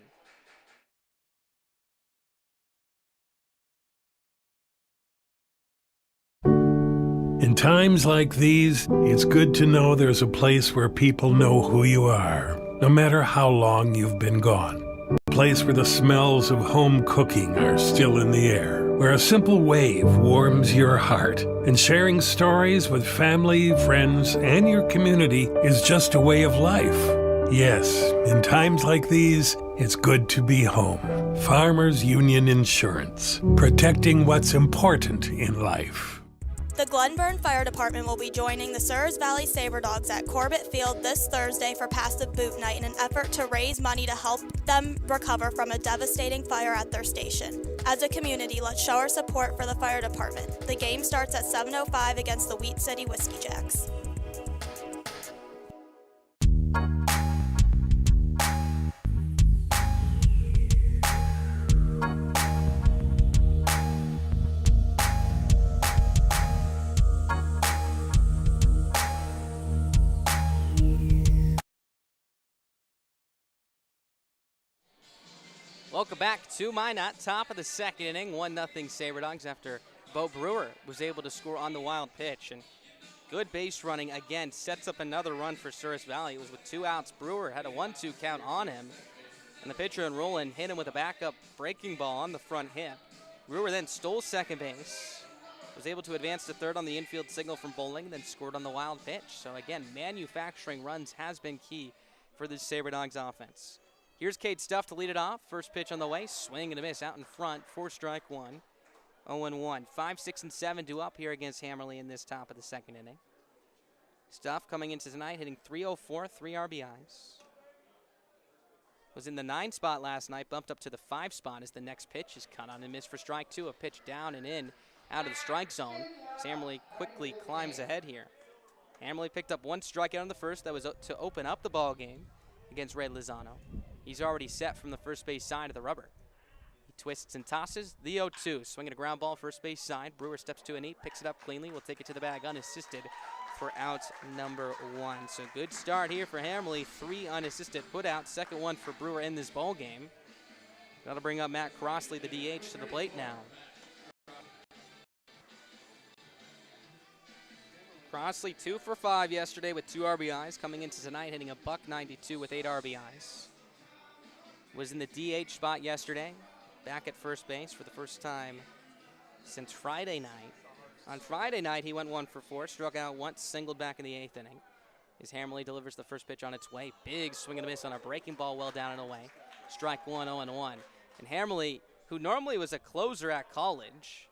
In times like these, it's good to know there's a place where people know who you are, no matter how long you've been gone. A place where the smells of home cooking are still in the air, where a simple wave warms your heart, and sharing stories with family, friends, and your community is just a way of life. Yes, in times like these, it's good to be home. Farmers Union Insurance, protecting what's important in life. The Glenburn Fire Department will be joining the Souris Valley Saber Dogs at Corbett Field this Thursday for Pass the Boot Night in an effort to raise money to help them recover from a devastating fire at their station. As a community, let's show our support for the fire department. The game starts at 7:05 against the Wheat City Whiskey Jacks. Welcome back to Minot, top of the second inning, 1-0 Saber Dogs after Bo Brewer was able to score on the wild pitch. And good base running again sets up another run for Souris Valley. It was with 2 outs. Brewer had a 1-2 count on him, and the pitcher and Roland hit him with a backup breaking ball on the front hip. Brewer then stole second base, was able to advance to third on the infield signal from Bowling, then scored on the wild pitch. So again, manufacturing runs has been key for the Saber Dogs offense. Here's Cade Stuff to lead it off. First pitch on the way, swing and a miss out in front, 4-1, 0-1. 5, 6, and 7 due up here against Hammerly in this top of the second inning. Stuff coming into tonight, hitting .304, 3 RBIs. Was in the 9 spot last night, bumped up to the 5 spot as the next pitch is cut on and missed for strike 2. A pitch down and in, out of the strike zone. As Hammerly quickly climbs ahead here. Hammerly picked up 1 strikeout in the first that was to open up the ball game against Ray Lozano. He's already set from the first base side of the rubber. He twists and tosses the 0-2. Swinging a ground ball first base side. Brewer steps to a knee, picks it up cleanly. Will take it to the bag unassisted for out number 1. So good start here for Hammerly. 3 unassisted put out. Second one for Brewer in this ball game. That'll bring up Matt Crossley, the DH, to the plate now. Crossley 2 for 5 yesterday with 2 RBIs. Coming into tonight hitting a .192 with 8 RBIs. Was in the DH spot yesterday, back at first base for the first time since Friday night. On Friday night, he went 1 for 4, struck out once, singled back in the 8th inning. As Hammerly delivers the first pitch on its way. Big swing and a miss on a breaking ball well down and away. Strike 1, 0-1. And Hammerly, who normally was a closer at college,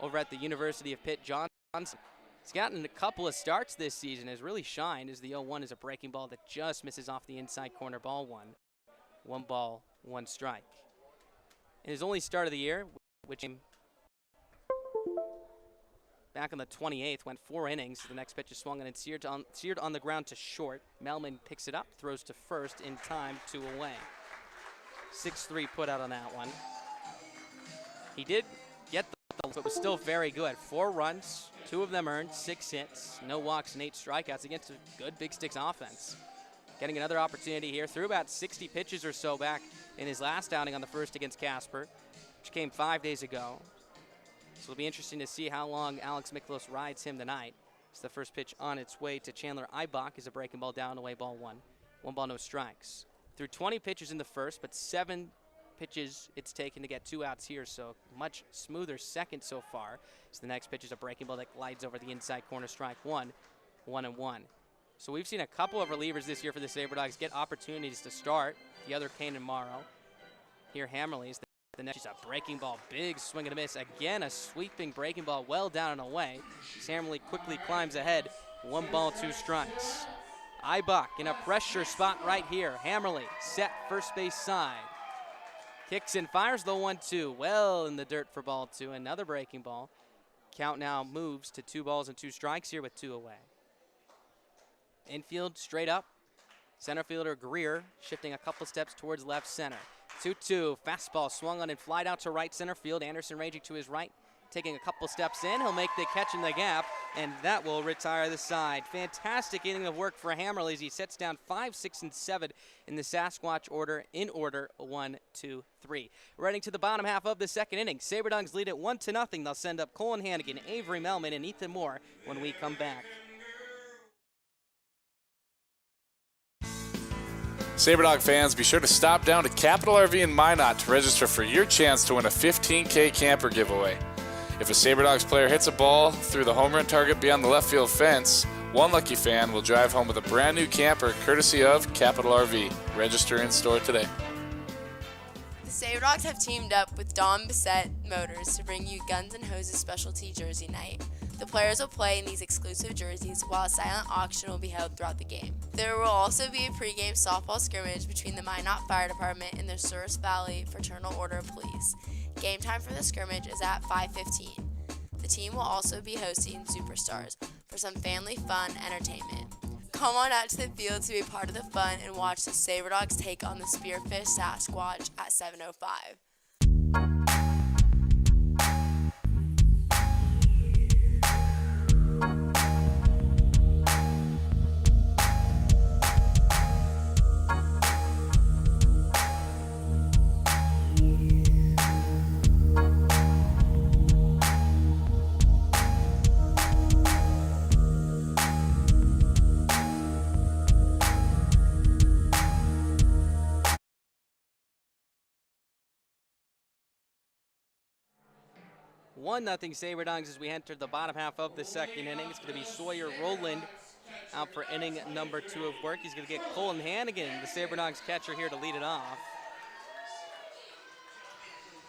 over at the University of Pitt Johnson, he's gotten a couple of starts this season, has really shined as the 0-1 is a breaking ball that just misses off the inside corner, ball 1. 1 ball, 1 strike. In his only start of the year, which came back on the 28th, went 4 innings. The next pitch is swung and seared on the ground to short. Melman picks it up, throws to first in time, 2 away. 6-3 put out on that one. He did get the but was still very good. 4 runs, 2 of them earned, 6 hits, no walks and 8 strikeouts against a good Big Sticks offense. Getting another opportunity here. Threw about 60 pitches or so back in his last outing on the first against Casper, which came 5 days ago. So it'll be interesting to see how long Alex Miklos rides him tonight. It's the first pitch on its way to Chandler Eibach is a breaking ball down, away ball 1. 1 ball, no strikes. Threw 20 pitches in the first, but 7 pitches it's taken to get 2 outs here, so much smoother second so far. So the next pitch is a breaking ball that glides over the inside corner, strike 1, 1-1. So we've seen a couple of relievers this year for the Sabre Dogs get opportunities to start. The other, Kanan Morrow. Here, Hammerly's the next is a breaking ball, big swing and a miss. Again, a sweeping breaking ball well down and away. Hammerly quickly climbs ahead. 1 ball, 2 strikes. Eibach in a pressure spot right here. Hammerly set first base side. Kicks and fires the 1-2. Well in the dirt for ball 2. Another breaking ball. Count now moves to 2 balls and 2 strikes here with 2 away. Infield straight up. Center fielder Greer shifting a couple steps towards left center. 2-2. Fastball swung on and flied out to right center field. Anderson ranging to his right, taking a couple steps in. He'll make the catch in the gap, and that will retire the side. Fantastic inning of work for Hammerly as he sets down 5, 6, and 7 in the Sasquatch order, in order 1, 2, 3. Running to the bottom half of the second inning. Sabre Dogs lead it 1-0. They'll send up Colin Hannigan, Avery Melman, and Ethan Moore when we come back. Sabre Dog fans, be sure to stop down to Capital RV in Minot to register for your chance to win a $15K camper giveaway. If a Sabre Dogs player hits a ball through the home run target beyond the left field fence, one lucky fan will drive home with a brand new camper courtesy of Capital RV. Register in store today. The Sabre Dogs have teamed up with Don Bissett Motors to bring you Guns N' Hoses specialty jersey night. The players will play in these exclusive jerseys while a silent auction will be held throughout the game. There will also be a pregame softball scrimmage between the Minot Fire Department and the Souris Valley Fraternal Order of Police. Game time for the scrimmage is at 5:15. The team will also be hosting Superstars for some family fun entertainment. Come on out to the field to be part of the fun and watch the Sabre Dogs take on the Spearfish Sasquatch at 7:05. One nothing Sabre Dogs as we enter the bottom half of the second inning. It's going to be Sawyer Rowland out for inning number 2 of work. He's going to get Colin Hannigan, the Sabre Dogs catcher, here to lead it off.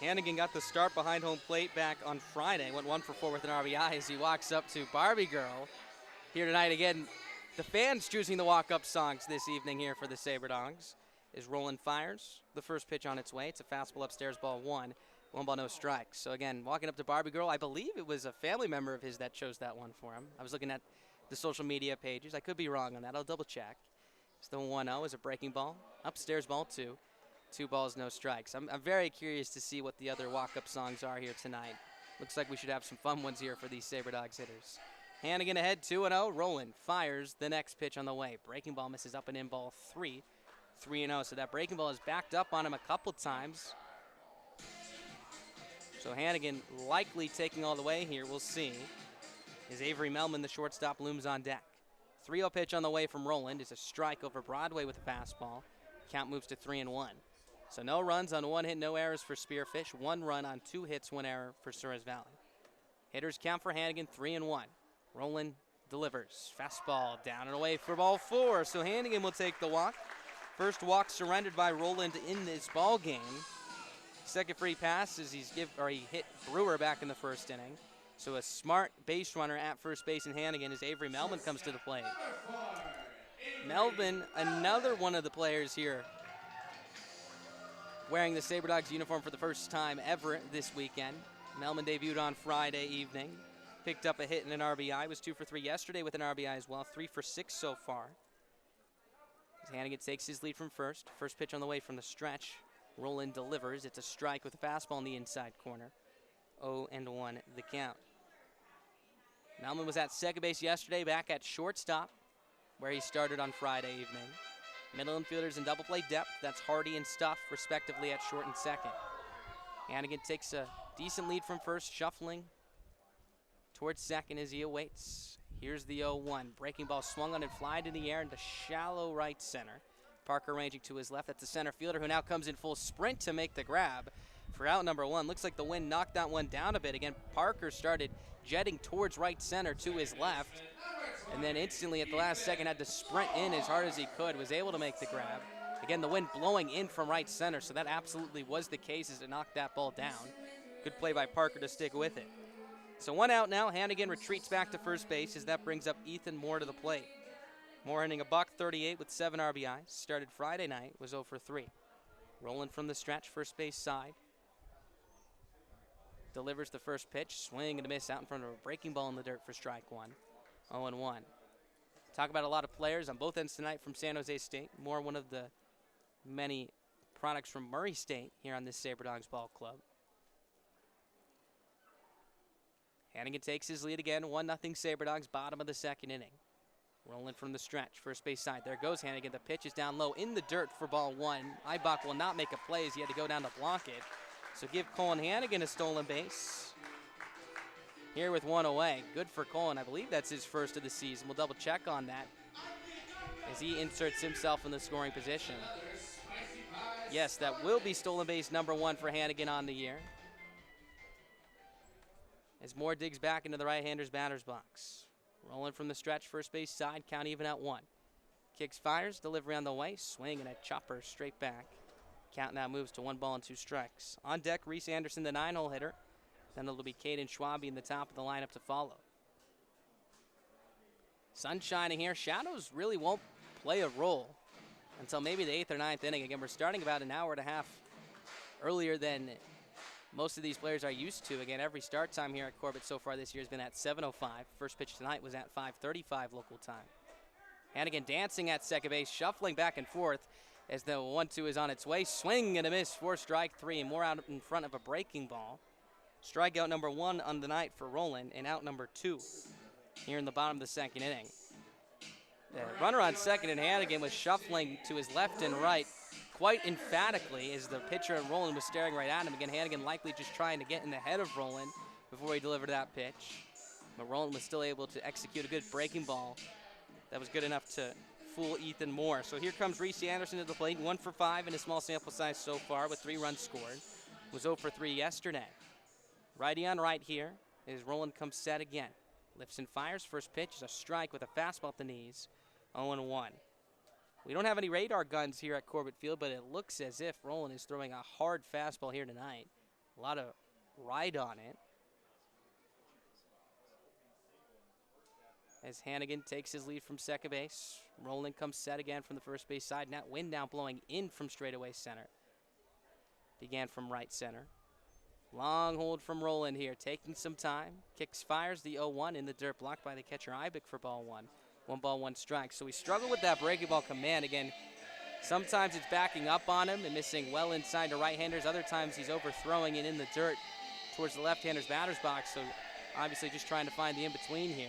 Hannigan got the start behind home plate back on Friday. Went 1 for 4 with an RBI as he walks up to Barbie Girl here tonight. Again, the fans choosing the walk-up songs this evening here for the Sabre Dogs. As Rowland fires the first pitch on its way. It's a fastball upstairs, ball 1. 1 ball, no strikes. So again, walking up to Barbie Girl, I believe it was a family member of his that chose that one for him. I was looking at the social media pages. I could be wrong on that. I'll double check. It's the 1-0 is a breaking ball. Upstairs, ball 2. 2 balls, no strikes. I'm very curious to see what the other walk-up songs are here tonight. Looks like we should have some fun ones here for these Sabre Dogs hitters. Hannigan ahead, 2-0. Rowland fires the next pitch on the way. Breaking ball misses up and in, ball 3. 3-0. So that breaking ball is backed up on him a couple times. So Hannigan likely taking all the way here. We'll see. As Avery Melman, the shortstop, looms on deck. 3-0 pitch on the way from Rowland is a strike over Broadway with a fastball. Count moves to 3-1. So no runs on 1 hit, no errors for Spearfish. 1 run on 2 hits, 1 error for Souris Valley. Hitters count for Hannigan 3-1. Rowland delivers. Fastball down and away for ball 4. So Hannigan will take the walk. First walk surrendered by Rowland in this ball game. Second free pass as he hit Brewer back in the first inning. So a smart base runner at first base in Hannigan as Avery Melman comes to the plate. Melvin, another one of the players here wearing the Sabre Dogs uniform for the first time ever this weekend. Melman debuted on Friday evening. Picked up a hit and an RBI. Was 2 for 3 yesterday with an RBI as well. 3 for 6 so far. As Hannigan takes his lead from first. First pitch on the way from the stretch. Roland delivers. It's a strike with a fastball in the inside corner. 0-1 the count. Melman was at second base yesterday, back at shortstop, where he started on Friday evening. Middle infielders in double play depth. That's Hardy and Stuff, respectively, at short and second. Hannigan takes a decent lead from first, shuffling towards second as he awaits. Here's the 0-1. Breaking ball swung on and flied in the air into shallow right center. Parker ranging to his left. That's the center fielder who now comes in full sprint to make the grab for out number one. Looks like the wind knocked that one down a bit. Again, Parker started jetting towards right center to his left, and then instantly at the last second had to sprint in as hard as he could, was able to make the grab. Again, the wind blowing in from right center, so that absolutely was the case as it knocked that ball down. Good play by Parker to stick with it. So one out now. Hannigan retreats back to first base as that brings up Ethan Moore to the plate. Moore hitting a .138 with 7 RBIs. Started Friday night, was 0 for 3. Rolling from the stretch, first base side. Delivers the first pitch, swing and a miss out in front of a breaking ball in the dirt for strike one. 0-1. Talk about a lot of players on both ends tonight from San Jose State. Moore, one of the many products from Murray State here on this Saber Dogs ball club. Hannigan takes his lead again, 1-0 Saber Dogs, bottom of the second inning. Rolling from the stretch, first base side. There goes Hannigan. The pitch is down low in the dirt for ball one. Eibach will not make a play as he had to go down to block it. So give Colin Hannigan a stolen base here with one away. Good for Colin. I believe that's his first of the season. We'll double check on that as he inserts himself in the scoring position. Yes, that will be stolen base number 1 for Hannigan on the year. As Moore digs back into the right-hander's batter's box. Rolling from the stretch, first base side, count even at 1. Kicks, fires, delivery on the way, swing and a chopper straight back. Count now moves to 1 ball and 2 strikes. On deck, Reese Anderson, the 9-hole hitter. Then it'll be Caden Schwabe in the top of the lineup to follow. Sun shining here. Shadows really won't play a role until maybe the 8th or 9th inning. Again, we're starting about an hour and a half earlier than most of these players are used to. Again, every start time here at Corbett so far this year has been at 7:05. First pitch tonight was at 5:35 local time. Hannigan dancing at second base, shuffling back and forth as the 1-2 is on its way. Swing and a miss for strike 3. More out in front of a breaking ball. Strikeout number 1 on the night for Roland, and out number 2 here in the bottom of the second inning. The runner on second, and Hannigan was shuffling to his left and right quite emphatically as the pitcher and Roland was staring right at him. Again, Hannigan likely just trying to get in the head of Roland before he delivered that pitch. But Roland was still able to execute a good breaking ball that was good enough to fool Ethan Moore. So here comes Reese Anderson to the plate, 1 for 5 in a small sample size so far with 3 runs scored. Was 0 for 3 yesterday. Righty on right here as Roland comes set again. Lifts and fires. First pitch is a strike with a fastball at the knees. 0-1. We don't have any radar guns here at Corbett Field, but it looks as if Roland is throwing a hard fastball here tonight. A lot of ride on it. As Hannigan takes his lead from second base. Roland comes set again from the first base side. Now wind now blowing in from straightaway center. Began from right center. Long hold from Roland here, taking some time. Kicks, fires the 0-1 in the dirt, blocked by the catcher Eibach for ball 1. 1 ball, 1 strike. So we struggle with that breaking ball command. Again, sometimes it's backing up on him and missing well inside to right-handers. Other times he's overthrowing it in the dirt towards the left-hander's batter's box. So obviously just trying to find the in-between here.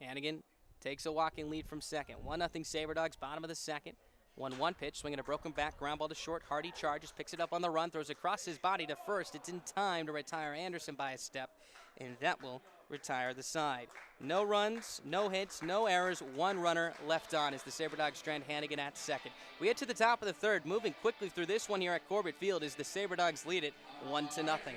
Hannigan takes a walking lead from second. 1-0 Saber Dogs, bottom of the second. 1-1 pitch, swinging a broken back, ground ball to short. Hardy charges, picks it up on the run, throws across his body to first. It's in time to retire Anderson by a step, and that will retire the side. No runs, no hits, no errors, 1 runner left on as the Saber Dogs strand Hannigan at second. We head to the top of the third, moving quickly through this one here at Corbett Field as the Saber Dogs lead it 1-0.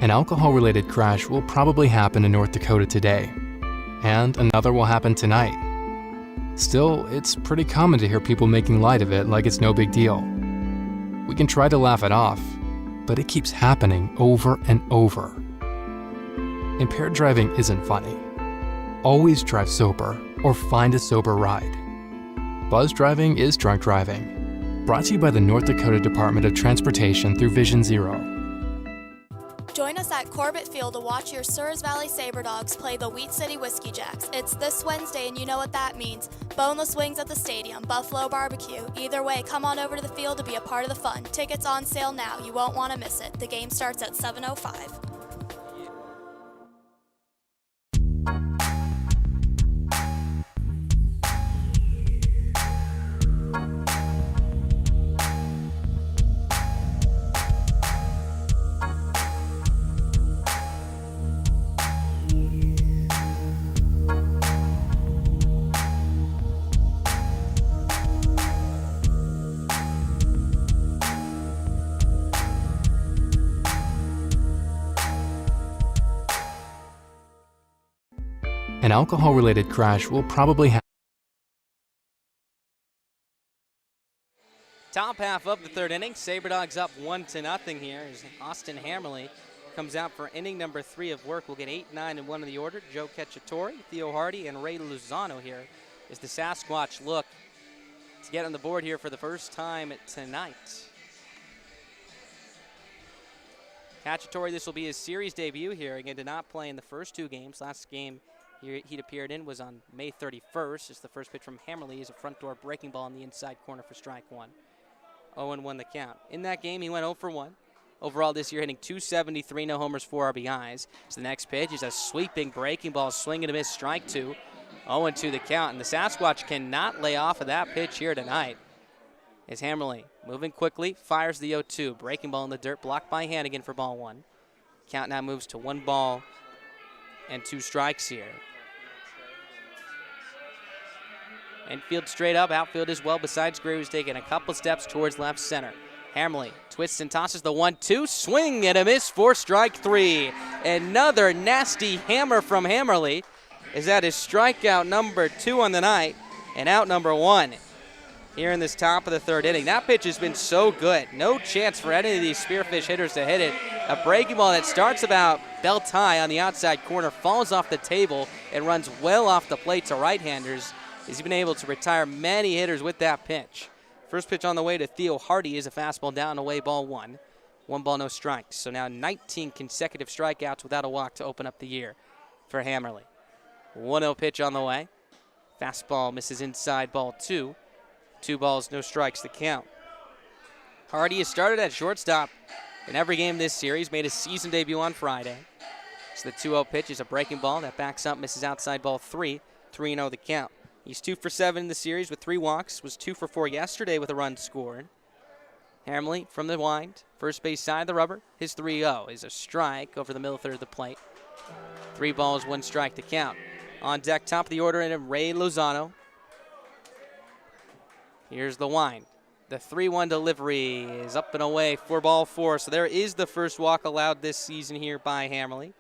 An alcohol-related crash will probably happen in North Dakota today, and another will happen tonight. Still, it's pretty common to hear people making light of it like it's no big deal. We can try to laugh it off, but it keeps happening over and over. Impaired driving isn't funny. Always drive sober or find a sober ride. Buzz driving is drunk driving. Brought to you by the North Dakota Department of Transportation through Vision Zero. Join us at Corbett Field to watch your Souris Valley Saber Dogs play the Wheat City Whiskey Jacks. It's this Wednesday, and you know what that means. Boneless wings at the stadium, buffalo barbecue. Either way, come on over to the field to be a part of the fun. Tickets on sale now. You won't want to miss it. The game starts at 7:05. An alcohol-related crash will probably happen. Top half of the third inning, Saber Dogs up 1-0 here as Austin Hammerly comes out for inning number 3 of work. We'll get 8, 9, and 1 in the order. Joe Cacciatore, Theo Hardy, and Ray Lozano here as the Sasquatch look to get on the board here for the first time tonight. Cacciatore, this will be his series debut here. Again, did not play in the first 2 games. Last game he'd appeared in was on May 31st. It's the first pitch from Hammerly is a front door breaking ball in the inside corner for strike 1. 0-1 the count. In that game, he went 0 for 1. Overall this year, hitting .273, no homers, 4 RBIs. So the next pitch is a sweeping breaking ball, swing and a miss, strike 2. 0-2 the count, and the Sasquatch cannot lay off of that pitch here tonight. As Hammerly moving quickly, fires the 0-2. Breaking ball in the dirt, blocked by Hannigan for ball 1. Count now moves to 1 ball and 2 strikes here. Infield straight up, outfield as well, besides Gray, who's taking a couple steps towards left center. Hammerly twists and tosses the 1-2, swing and a miss for strike 3. Another nasty hammer from Hammerly is that his strikeout number 2 on the night and out number 1 here in this top of the third inning. That pitch has been so good. No chance for any of these Spearfish hitters to hit it. A breaking ball that starts about belt high on the outside corner, falls off the table, and runs well off the plate to right-handers. He's been able to retire many hitters with that pitch. First pitch on the way to Theo Hardy is a fastball down away, ball 1. 1 ball, no strikes. So now 19 consecutive strikeouts without a walk to open up the year for Hammerly. 1-0 pitch on the way. Fastball misses inside, ball 2. 2 balls, no strikes, the count. Hardy has started at shortstop in every game this series, made his season debut on Friday. So the 2-0 pitch is a breaking ball that backs up, misses outside, ball 3. 3-0 the count. He's 2 for 7 in the series with 3 walks, was 2 for 4 yesterday with a run scored. Hammerly from the wind, first base side of the rubber. His 3-0 is a strike over the middle third of the plate. 3 balls, 1 strike to count. On deck, top of the order, and Ray Lozano. Here's the wind. The 3-1 delivery is up and away for ball 4. So there is the first walk allowed this season here by Hammerly.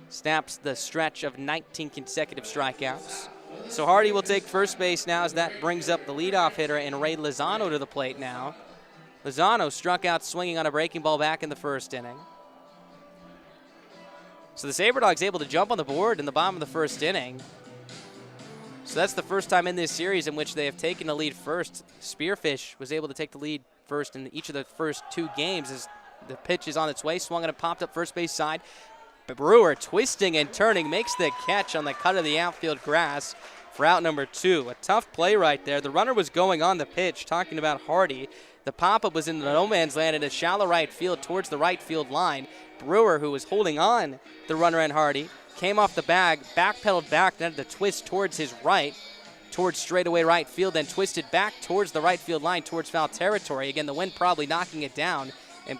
Snaps the stretch of 19 consecutive strikeouts. So Hardy will take first base now as that brings up the leadoff hitter and Ray Lozano to the plate now. Lozano struck out swinging on a breaking ball back in the first inning. So the Saber Dogs able to jump on the board in the bottom of the first inning. So that's the first time in this series in which they have taken the lead first. Spearfish was able to take the lead first in each of the first 2 games as the pitch is on its way. Swung and it popped up first base side. Brewer twisting and turning, makes the catch on the cut of the outfield grass for out number 2. A tough play right there. The runner was going on the pitch, talking about Hardy. The pop-up was in the no man's land in a shallow right field towards the right field line. Brewer, who was holding on the runner and Hardy, came off the bag, backpedaled back, then the twist towards his right, towards straightaway right field, then twisted back towards the right field line, towards foul territory. Again, the wind probably knocking it down and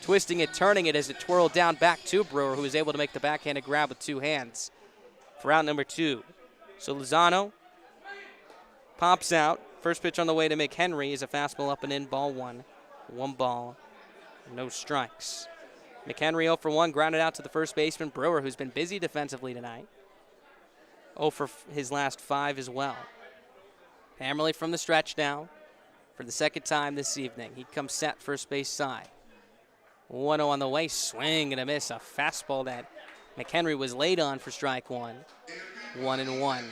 twisting it, turning it as it twirled down back to Brewer, who was able to make the backhanded grab with 2 hands for out number 2. So Lozano pops out. First pitch on the way to McHenry is a fastball up and in, ball 1. 1 ball, no strikes. McHenry 0 for 1, grounded out to the first baseman, Brewer, who's been busy defensively tonight. 0 for his last 5 as well. Hammerly from the stretch now for the second time this evening. He comes set first base side. 1-0 on the way, swing and a miss. A fastball that McHenry was late on for strike 1. 1-1.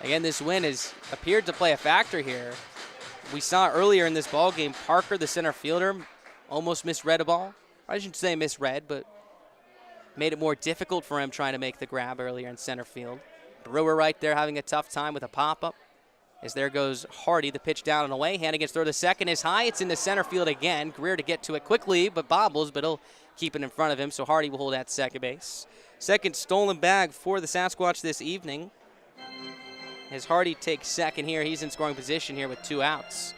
Again, this win has appeared to play a factor here. We saw earlier in this ball game, Parker, the center fielder, almost misread a ball. I shouldn't say misread, but made it more difficult for him trying to make the grab earlier in center field. Brewer right there having a tough time with a pop-up. As there goes Hardy, the pitch down and away. Hannigan's throw to second is high. It's in the center field again. Greer to get to it quickly, but bobbles, but he'll keep it in front of him, so Hardy will hold at second base. Second stolen bag for the Sasquatch this evening. As Hardy takes second here, he's in scoring position here with 2 outs.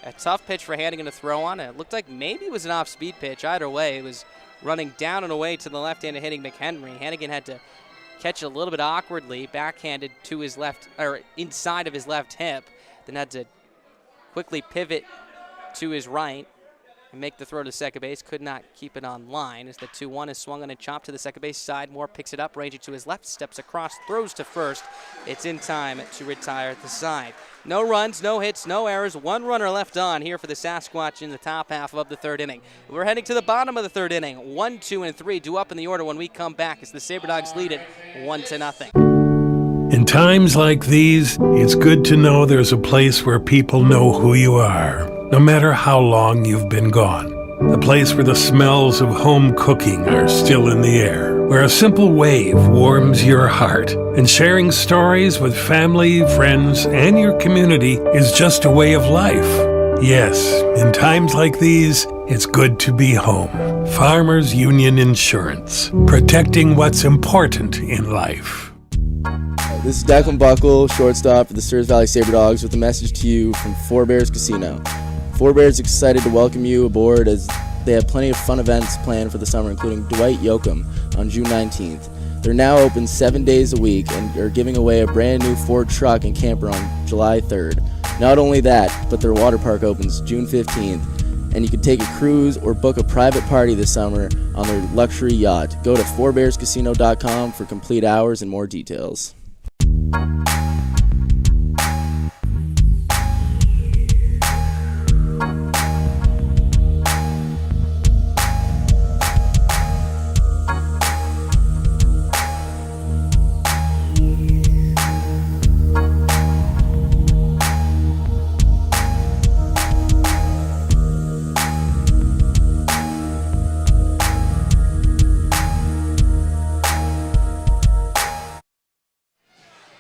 A tough pitch for Hannigan to throw on. It looked like maybe it was an off-speed pitch. Either way, it was running down and away to the left-handed hitting McHenry. Hannigan had to catch it a little bit awkwardly, backhanded to his left, or inside of his left hip, then had to quickly pivot to his right and make the throw to second base. Could not keep it on line as the 2-1 is swung on and chopped to the second base side. Moore picks it up, ranging to his left, steps across, throws to first. It's in time to retire at the side. No runs, no hits, no errors. 1 runner left on here for the Sasquatch in the top half of the 3rd inning. We're heading to the bottom of the 3rd inning. 1, 2, and 3 due up in the order when we come back as the Saber Dogs lead it 1-0. In times like these, it's good to know there's a place where people know who you are, no matter how long you've been gone. A place where the smells of home cooking are still in the air, where a simple wave warms your heart, and sharing stories with family, friends, and your community is just a way of life. Yes, in times like these, it's good to be home. Farmers Union Insurance, protecting what's important in life. This is Declan Buckle, shortstop for the Souris Valley Saber Dogs, with a message to you from Four Bears Casino. Four Bears is excited to welcome you aboard as they have plenty of fun events planned for the summer, including Dwight Yoakam on June 19th. They're now open 7 days a week and are giving away a brand new Ford truck and camper on July 3rd. Not only that, but their water park opens June 15th, and you can take a cruise or book a private party this summer on their luxury yacht. Go to fourbearscasino.com for complete hours and more details.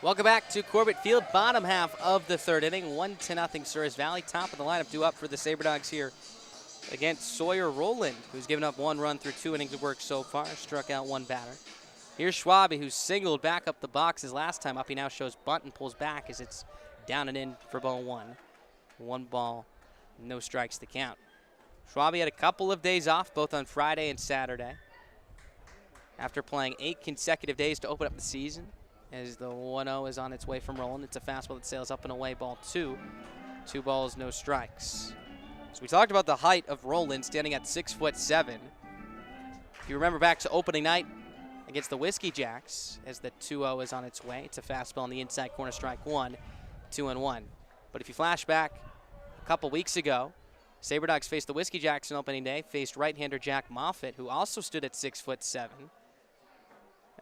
Welcome back to Corbett Field, bottom half of the 3rd inning, 1-0 Souris Valley. Top of the lineup due up for the Saber Dogs here against Sawyer Rowland, who's given up 1 run through 2 innings of work so far, struck out 1 batter. Here's Schwabe, who singled back up the box his last time up. He now shows bunt and pulls back as it's down and in for ball 1. 1 ball, no strikes to count. Schwabe had a couple of days off, both on Friday and Saturday, after playing 8 consecutive days to open up the season. As the 1-0 is on its way from Rowland. It's a fastball that sails up and away, ball 2. 2 balls, no strikes. So we talked about the height of Rowland, standing at 6'7". If you remember back to opening night against the Whiskey Jacks, as the 2-0 is on its way. It's a fastball on the inside corner, strike 1, 2-1. But if you flash back a couple weeks ago, Saber Dogs faced the Whiskey Jacks on opening day, faced right-hander Jack Moffitt, who also stood at 6'7".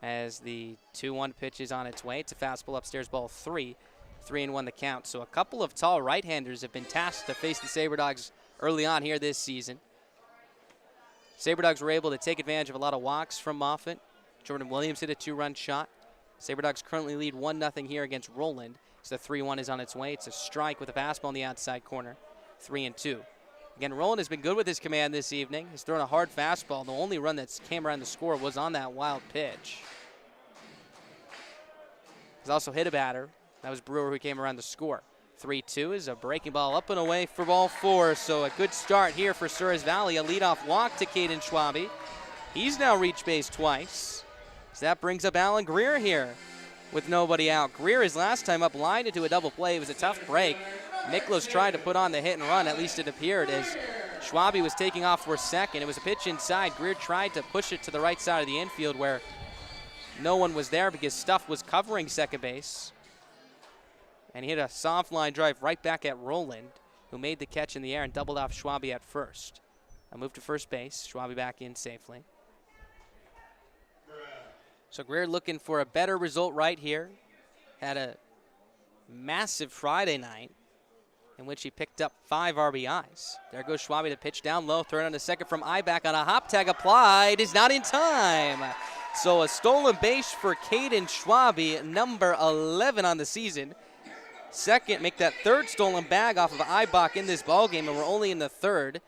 As the 2-1 pitch is on its way. It's a fastball upstairs, ball 3. 3-1 the count. So a couple of tall right-handers have been tasked to face the Saber Dogs early on here this season. Saber Dogs were able to take advantage of a lot of walks from Moffitt. Jordan Williams hit a 2-run shot. Saber Dogs currently lead 1-0 here against Rowland. So the 3-1 is on its way. It's a strike with a fastball on the outside corner. 3-2. Again, Rowland has been good with his command this evening. He's thrown a hard fastball. The only run that's came around the score was on that wild pitch. He's also hit a batter. That was Brewer who came around the score. 3-2 is a breaking ball up and away for ball 4. So a good start here for Souris Valley. A leadoff walk to Caden Schwabe. He's now reached base twice. So that brings up Alan Greer here with nobody out. Greer, his last time up, lined into a double play. It was a tough break. Miklos tried to put on the hit and run, at least it appeared, as Schwabe was taking off for second. It was a pitch inside. Greer tried to push it to the right side of the infield where no one was there because Stuff was covering second base. And he hit a soft line drive right back at Rowland, who made the catch in the air and doubled off Schwabe at first. A move to first base. Schwabe back in safely. So Greer looking for a better result right here. Had a massive Friday night in which he picked up 5 RBIs. There goes Schwabe to pitch down low, throw it on the second from Ibach on a hop tag applied. Is not in time. So a stolen base for Caden Schwabe, number 11 on the season. Second, make that third stolen bag off of Ibach in this ballgame, and we're only in the third.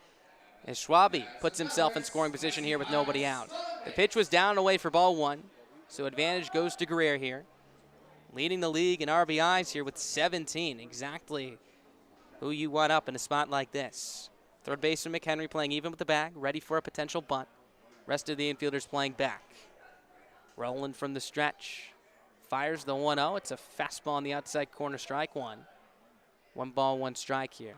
As Schwabe puts himself in scoring position here with nobody out. The pitch was down and away for ball 1, so advantage goes to Greer here. Leading the league in RBIs here with 17, exactly who you want up in a spot like this. Third baseman McHenry playing even with the bag, ready for a potential bunt. Rest of the infielders playing back. Rolling from the stretch. Fires the 1-0. It's a fastball on the outside corner, strike 1. 1 ball, 1 strike here.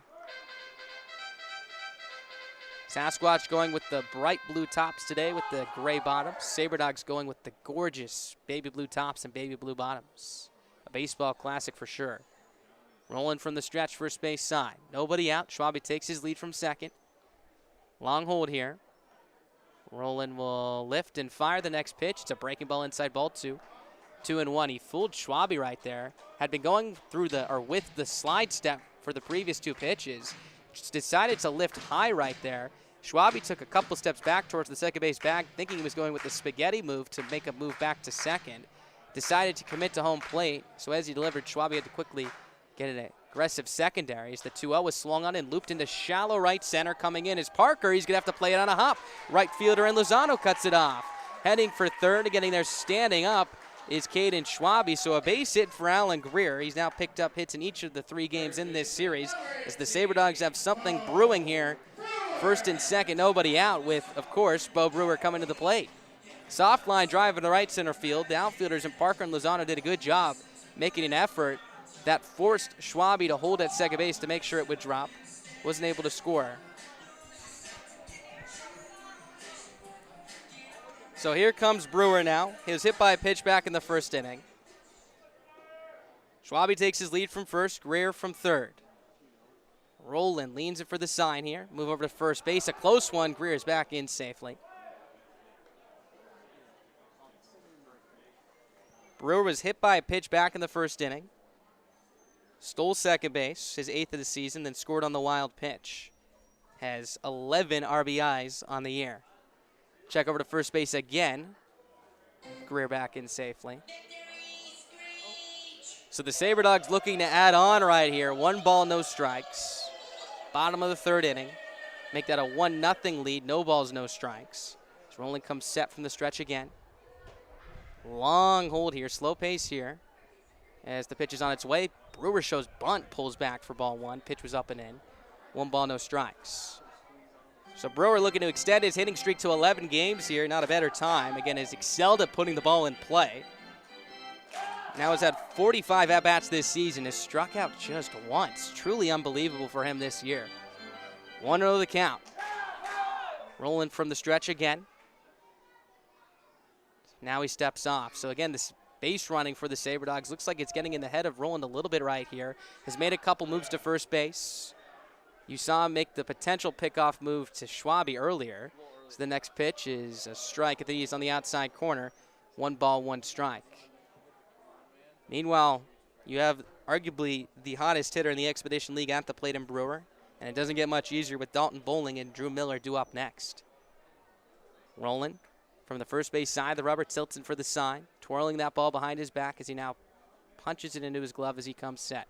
Sasquatch going with the bright blue tops today with the gray bottoms. Saber Dogs going with the gorgeous baby blue tops and baby blue bottoms. A baseball classic for sure. Rolling from the stretch, first base side. Nobody out. Schwabe takes his lead from second. Long hold here. Roland will lift and fire the next pitch. It's a breaking ball inside ball 2. 2-1. He fooled Schwabe right there. Had been going through with the slide step for the previous 2 pitches. Just decided to lift high right there. Schwabe took a couple steps back towards the second base bag, thinking he was going with the spaghetti move to make a move back to second. Decided to commit to home plate, so as he delivered, Schwabe had to quickly get an aggressive secondary. As the 2-0 was swung on and looped into shallow right center. Coming in is Parker. He's going to have to play it on a hop. Right fielder and Lozano cuts it off. Heading for third, getting there standing up is Caden Schwabe. So a base hit for Alan Greer. He's now picked up hits in each of the 3 games in this series as the Saber Dogs have something brewing here. First and second, nobody out with, of course, Bo Brewer coming to the plate. Soft line drive in the right center field. The outfielders and Parker and Lozano did a good job making an effort that forced Schwabe to hold at second base to make sure it would drop. Wasn't able to score. So here comes Brewer now. He was hit by a pitch back in the first inning. Schwabe takes his lead from first, Greer from third. Roland leans it for the sign here. Move over to first base. A close one. Greer is back in safely. Brewer was hit by a pitch back in the first inning. Stole second base, his 8th of the season, then scored on the wild pitch. Has 11 RBIs on the year. Check over to first base again. Greer back in safely. So the Saber Dogs looking to add on right here. 1 ball, no strikes. Bottom of the third inning. Make that a 1-0 lead. No balls, no strikes. So Roland comes set from the stretch again. Long hold here, slow pace here. As the pitch is on its way, Brewer shows bunt, pulls back for ball 1. Pitch was up and in. 1 ball, no strikes. So Brewer looking to extend his hitting streak to 11 games here. Not a better time. Again, has excelled at putting the ball in play. Now has had 45 at-bats this season. Has struck out just once. Truly unbelievable for him this year. 1-0 the count. Rolling from the stretch again. Now he steps off. So again, this base running for the Saber Dogs looks like it's getting in the head of Roland a little bit right here. Has made a couple moves to first base. You saw him make the potential pickoff move to Schwabe earlier. So the next pitch is a strike. I think he's on the outside corner. 1 ball, 1 strike. Meanwhile, you have arguably the hottest hitter in the Expedition League at the plate in Brewer. And it doesn't get much easier with Dalton Bowling and Drew Miller due up next. Roland from the first base side. The rubber tilts in for the sign. Twirling that ball behind his back as he now punches it into his glove as he comes set.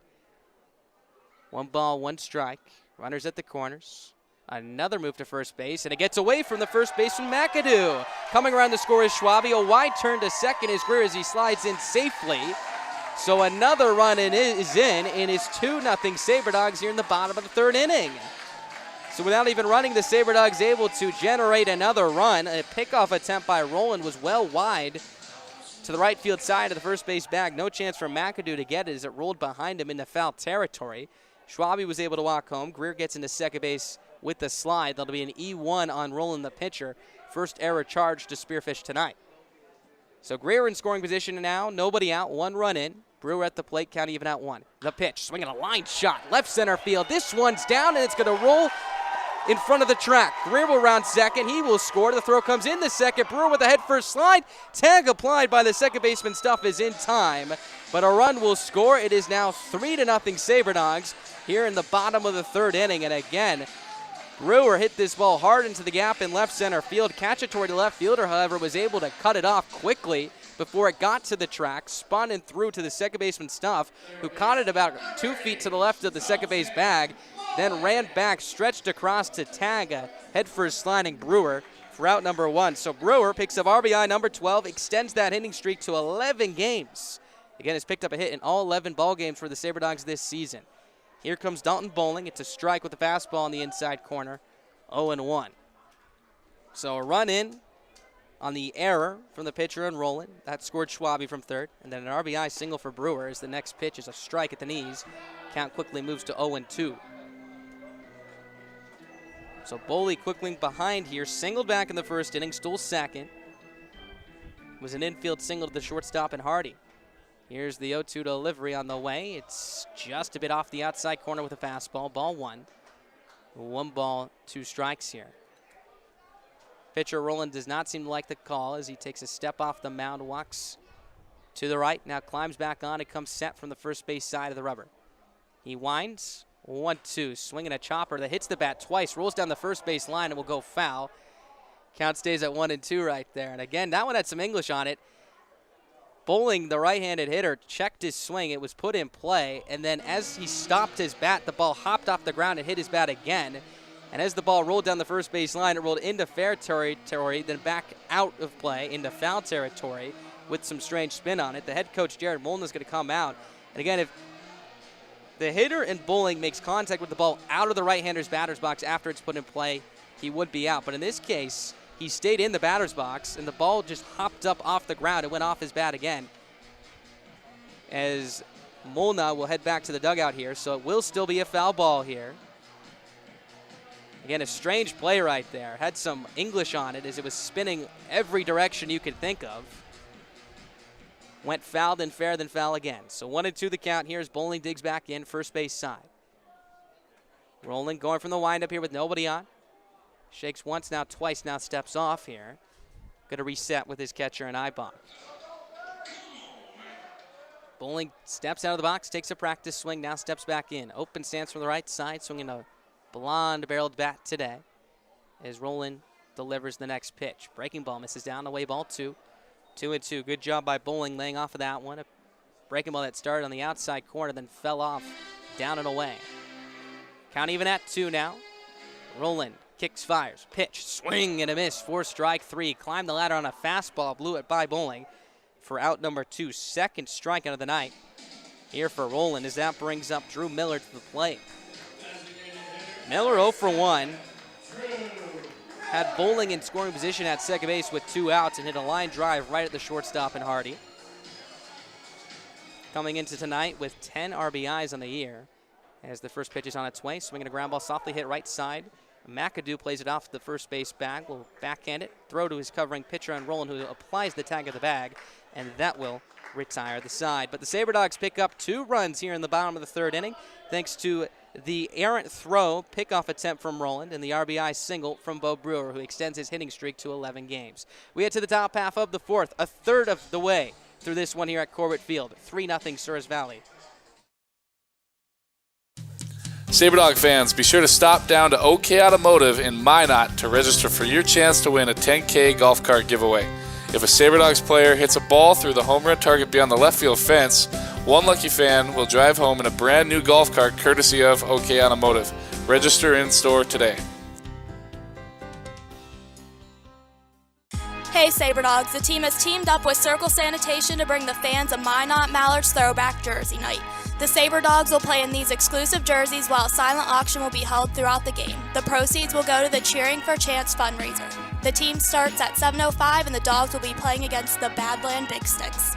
1 ball, 1 strike. Runners at the corners. Another move to first base, and it gets away from the first baseman, McAdoo. Coming around to score is Schwabe. A wide turn to second is Greer as he slides in safely. So another run is in, and it's 2-0 Saber Dogs here in the bottom of the third inning. So without even running, the Saber Dogs able to generate another run. A pickoff attempt by Roland was well wide to the right field side of the first base bag. No chance for McAdoo to get it as it rolled behind him into foul territory. Schwabe was able to walk home. Greer gets into second base with the slide. That'll be an E1 on Roland the pitcher. First error charged to Spearfish tonight. So Greer in scoring position now. Nobody out. 1 run in. Brewer at the plate. Count even at 1. The pitch. Swinging a line shot. Left center field. This one's down, and it's going to roll in front of the track. Greer will round second. He will score. The throw comes in the second. Brewer with a head first slide. Tag applied by the second baseman. Stuff is in time, but a run will score. It is now 3-0 Saber Dogs here in the bottom of the third inning. And again, Brewer hit this ball hard into the gap in left center field. Cacciatore, the left fielder, however, was able to cut it off quickly before it got to the track, spun and threw to the second baseman Stuff, who caught it about 2 feet to the left of the second base bag, then ran back, stretched across to tag a headfirst sliding Brewer for out number 1. So Brewer picks up RBI number 12, extends that hitting streak to 11 games. Again, has picked up a hit in all 11 ball games for the Saber Dogs this season. Here comes Dalton Bowling. It's a strike with a fastball in the inside corner, 0-1. So a run in on the error from the pitcher and Roland. That scored Schwabe from third. And then an RBI single for Brewer as the next pitch is a strike at the knees. Count quickly moves to 0-2. So Boley quickly behind here, singled back in the first inning, stole second. Was an infield single to the shortstop and Hardy. Here's the 0-2 delivery on the way. It's just a bit off the outside corner with a fastball. Ball 1. 1 ball, 2 strikes here. Pitcher Roland does not seem to like the call as he takes a step off the mound, walks to the right, now climbs back on and comes set from the first base side of the rubber. He winds, 1-2, swinging a chopper that hits the bat twice, rolls down the first base line and will go foul. Count stays at 1-2 right there. And again, that one had some English on it. Bowling, the right-handed hitter, checked his swing. It was put in play, and then as he stopped his bat, the ball hopped off the ground and hit his bat again. And as the ball rolled down the first base line, it rolled into fair territory, then back out of play into foul territory with some strange spin on it. The head coach, Jared Molden, is going to come out. And again, if the hitter in Bowling makes contact with the ball out of the right-hander's batter's box after it's put in play, he would be out. But in this case, he stayed in the batter's box, and the ball just hopped up off the ground. It went off his bat again. As Molna will head back to the dugout here, so it will still be a foul ball here. Again, a strange play right there. Had some English on it as it was spinning every direction you could think of. Went foul, then fair, then foul again. So 1-2 the count here as Bowling digs back in, first base side. Rolling, going from the windup here with nobody on. Shakes once, now twice, now steps off here. Going to reset with his catcher and Ibach. Bowling steps out of the box, takes a practice swing, now steps back in. Open stance from the right side, swinging a blonde-barreled bat today as Roland delivers the next pitch. Breaking ball misses down, away ball 2. 2-2. Good job by Bowling laying off of that one. A breaking ball that started on the outside corner, then fell off down and away. Count even at 2 now. Roland kicks, fires, pitch, swing and a miss. 4 strike 3. Climbed the ladder on a fastball, blew it by Bowling for out number 2. Second strikeout of the night here for Roland as that brings up Drew Miller to the plate. Miller 0 for 1. Had Bowling in scoring position at second base with 2 outs and hit a line drive right at the shortstop and Hardy. Coming into tonight with 10 RBIs on the year as the first pitch is on its way. Swinging a ground ball softly hit right side. McAdoo plays it off the first base bag. Will backhand it, throw to his covering pitcher on Roland, who applies the tag of the bag, and that will retire the side. But the Saber Dogs pick up 2 runs here in the bottom of the third inning, thanks to the errant throw, pickoff attempt from Roland, and the RBI single from Bo Brewer, who extends his hitting streak to 11 games. We head to the top half of the fourth, a third of the way through this one here at Corbett Field. 3-0 Souris Valley. Saber Dog fans, be sure to stop down to OK Automotive in Minot to register for your chance to win a 10K golf cart giveaway. If a Saber Dogs player hits a ball through the home run target beyond the left field fence, one lucky fan will drive home in a brand new golf cart courtesy of OK Automotive. Register in store today. Hey Saber Dogs, the team has teamed up with Circle Sanitation to bring the fans a Minot Mallards Throwback Jersey Night. The Saber Dogs will play in these exclusive jerseys while a silent auction will be held throughout the game. The proceeds will go to the Cheering for Chance fundraiser. The team starts at 7:05 and the Dogs will be playing against the Badland Big Sticks.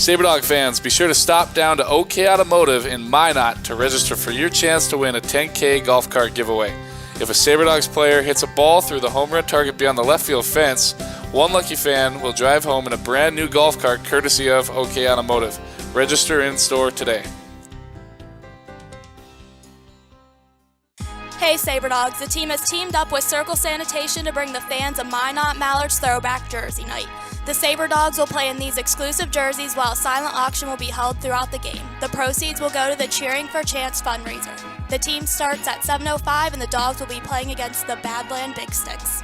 SaberDog fans, be sure to stop down to OK Automotive in Minot to register for your chance to win a 10K golf cart giveaway. If a SaberDogs player hits a ball through the home run target beyond the left field fence, one lucky fan will drive home in a brand new golf cart courtesy of OK Automotive. Register in store today. Hey Saber Dogs, the team has teamed up with Circle Sanitation to bring the fans a Minot Mallards throwback jersey night. The Saber Dogs will play in these exclusive jerseys while a silent auction will be held throughout the game. The proceeds will go to the Cheering for Chance fundraiser. The team starts at 7:05 and the Dogs will be playing against the Badland Big Sticks.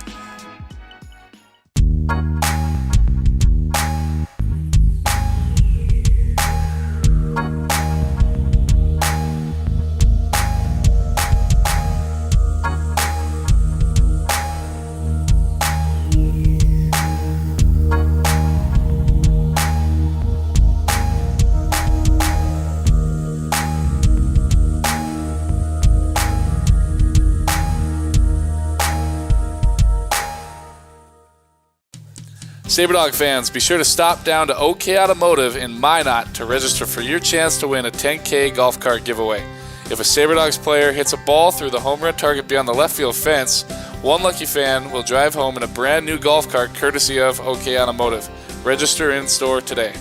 SaberDog fans, be sure to stop down to OK Automotive in Minot to register for your chance to win a 10K golf cart giveaway. If a SaberDogs player hits a ball through the home run target beyond the left field fence, one lucky fan will drive home in a brand new golf cart courtesy of OK Automotive. Register in store today.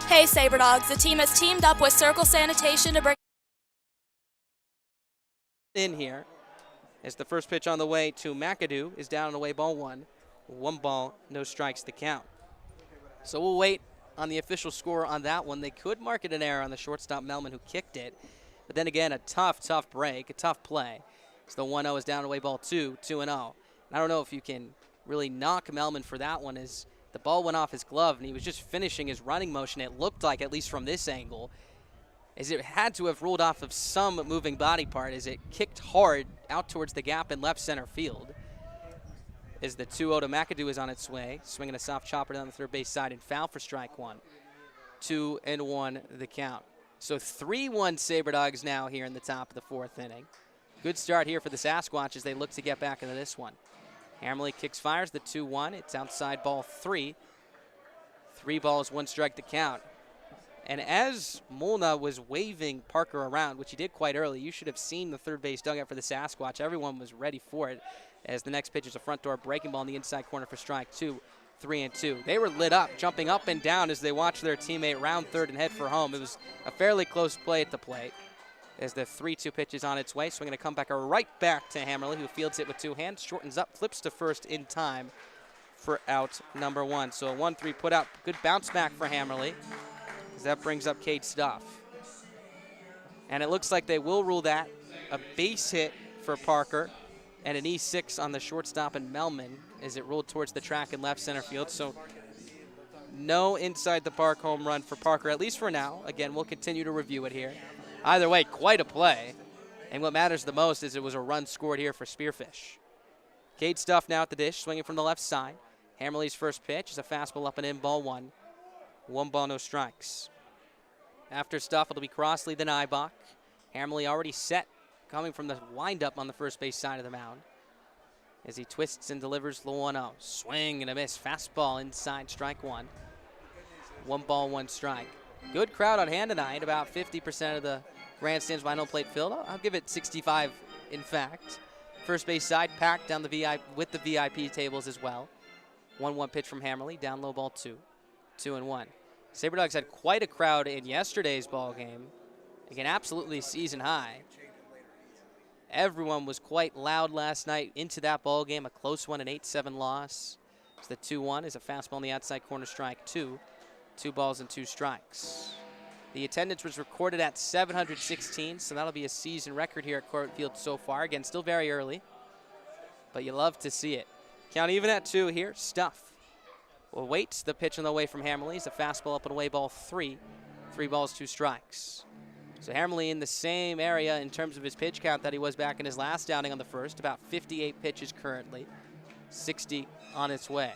Hey Saber Dogs, the team has teamed up with Circle Sanitation to bring in here as the first pitch on the way to McAdoo is down and away, ball one. 1 ball, no strikes to count. So we'll wait on the official score on that one. They could mark it an error on the shortstop Melman who kicked it. But then again, a tough break, a tough play. So the 1-0 is down and away, ball 2, 2-0. I don't know if you can really knock Melman for that one as the ball went off his glove and he was just finishing his running motion. It looked like, at least from this angle, as it had to have rolled off of some moving body part as it kicked hard out towards the gap in left center field. As the 2-0 to McAdoo is on its way, swinging a soft chopper down the third base side and foul for strike one. 2-1 the count. So 3-1 Saber Dogs now here in the top of the fourth inning. Good start here for the Sasquatch as they look to get back into this one. Hammerly kicks, fires the 2-1. It's outside, ball 3. 3 balls, 1 strike to count. And as Molna was waving Parker around, which he did quite early, you should have seen the third base dugout for the Sasquatch. Everyone was ready for it as the next pitch is a front door breaking ball in the inside corner for strike 2, 3-2. They were lit up, jumping up and down as they watched their teammate round third and head for home. It was a fairly close play at the plate as the 3-2 pitch is on its way. Swinging a comebacker right back to Hammerly, who fields it with 2 hands, shortens up, flips to first in time for out number 1. So a 1-3 put out. Good bounce back for Hammerly. That brings up Cade Stuff. And it looks like they will rule that a base hit for Parker and an E6 on the shortstop and Melman as it rolled towards the track in left center field. So no inside the park home run for Parker, at least for now. Again, we'll continue to review it here. Either way, quite a play. And what matters the most is it was a run scored here for Spearfish. Cade Stuff now at the dish, swinging from the left side. Hammerly's first pitch is a fastball up and in, ball 1. 1 ball, no strikes. After Stuff, it'll be Crossley, then Ibach. Hammerly already set, coming from the windup on the first base side of the mound. As he twists and delivers the 1-0. Swing and a miss. Fastball inside, strike 1. 1 ball, 1 strike. Good crowd on hand tonight. About 50% of the grandstands vinyl plate filled. I'll give it 65, in fact. First base side packed down the VIP with the VIP tables as well. 1-1 pitch from Hammerly, down low, ball 2. 2-1. Saber Dogs had quite a crowd in yesterday's ball game. Again, absolutely season high. Everyone was quite loud last night into that ball game. A close one, an 8-7 loss. So the 2-1 is a fastball in the outside corner, strike 2. 2 balls and 2 strikes. The attendance was recorded at 716, so that'll be a season record here at Corbett Field so far. Again, still very early, but you love to see it. Count even at 2 here. Stuff. Well, waits the pitch on the way from Hammerly. It's a fastball up and away, ball 3. 3 balls, 2 strikes. So Hammerly in the same area in terms of his pitch count that he was back in his last outing on the first. About 58 pitches currently. 60 on its way.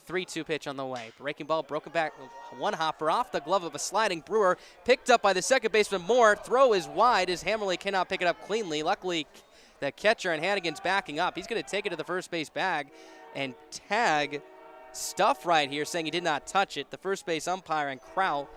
3-2 pitch on the way. Breaking ball, broken back. 1 hopper off the glove of a sliding Brewer. Picked up by the second baseman Moore. Throw is wide as Hammerly cannot pick it up cleanly. Luckily, the catcher and Hannigan's backing up. He's going to take it to the first base bag and tag Stuff right here saying he did not touch it. The first base umpire and Crow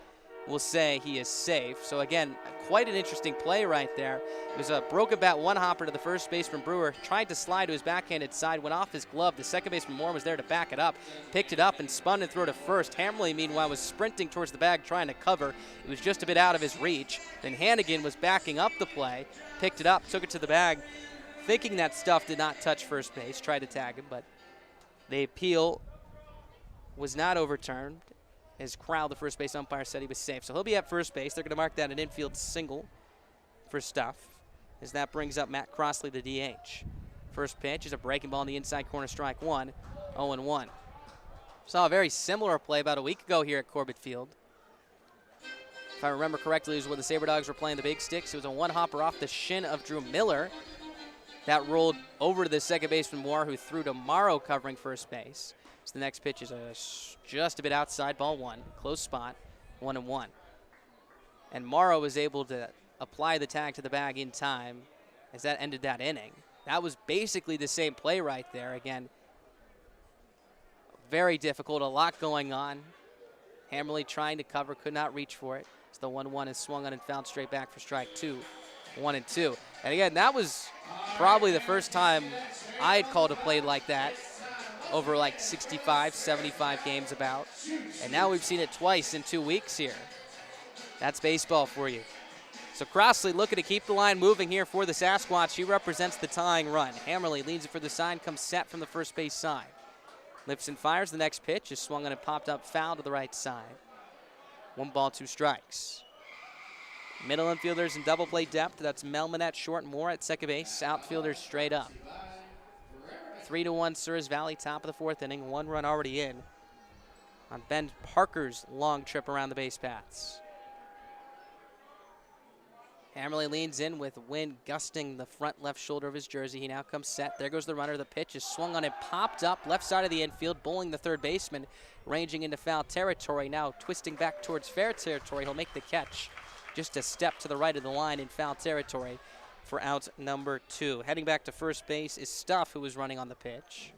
will say he is safe. So again, quite an interesting play right there. It was a broken bat one hopper to the first baseman Brewer, tried to slide to his backhanded side, went off his glove. The second baseman Moore was there to back it up, picked it up and spun and threw it to first. Hammerly, meanwhile, was sprinting towards the bag trying to cover. It was just a bit out of his reach. Then Hannigan was backing up the play, picked it up, took it to the bag, thinking that Stuff did not touch first base, tried to tag him, but the appeal was not overturned. As Crowell, the first base umpire, said he was safe. So he'll be at first base. They're going to mark that an infield single for Stuff, as that brings up Matt Crossley, the DH. First pitch is a breaking ball in the inside corner, strike one, 0-1. Saw a very similar play about a week ago here at Corbett Field. If I remember correctly, it was when the Saber Dogs were playing the Big Sticks. It was a one-hopper off the shin of Drew Miller that rolled over to the second baseman Moore, who threw to Morrow covering first base. So the next pitch is just a bit outside, ball one, close spot, 1-1. And Morrow was able to apply the tag to the bag in time as that ended that inning. That was basically the same play right there. Again, very difficult, a lot going on. Hammerly trying to cover, could not reach for it. So the 1-1 is swung on and fouled straight back for strike two, 1-2. And again, that was probably the first time I had called a play like that over like 65, 75 games about. And now we've seen it twice in 2 weeks here. That's baseball for you. So Crossley looking to keep the line moving here for the Sasquatch. He represents the tying run. Hammerly leads it for the sign, comes set from the first base side. Lifts and fires. The next pitch is swung on and popped up, foul to the right side. 1 ball, 2 strikes. Middle infielders in double play depth. That's Melman at short, Moore at second base. Outfielders straight up. 3-1 Souris Valley, top of the 4th inning. 1 run already in on Ben Parker's long trip around the base paths. Hammerly leans in with wind gusting the front left shoulder of his jersey. He now comes set. There goes the runner. The pitch is swung on and popped up left side of the infield, bowling the third baseman, ranging into foul territory. Now twisting back towards fair territory. He'll make the catch just a step to the right of the line in foul territory for out number 2. Heading back to first base is Stuff, who was running on the pitch.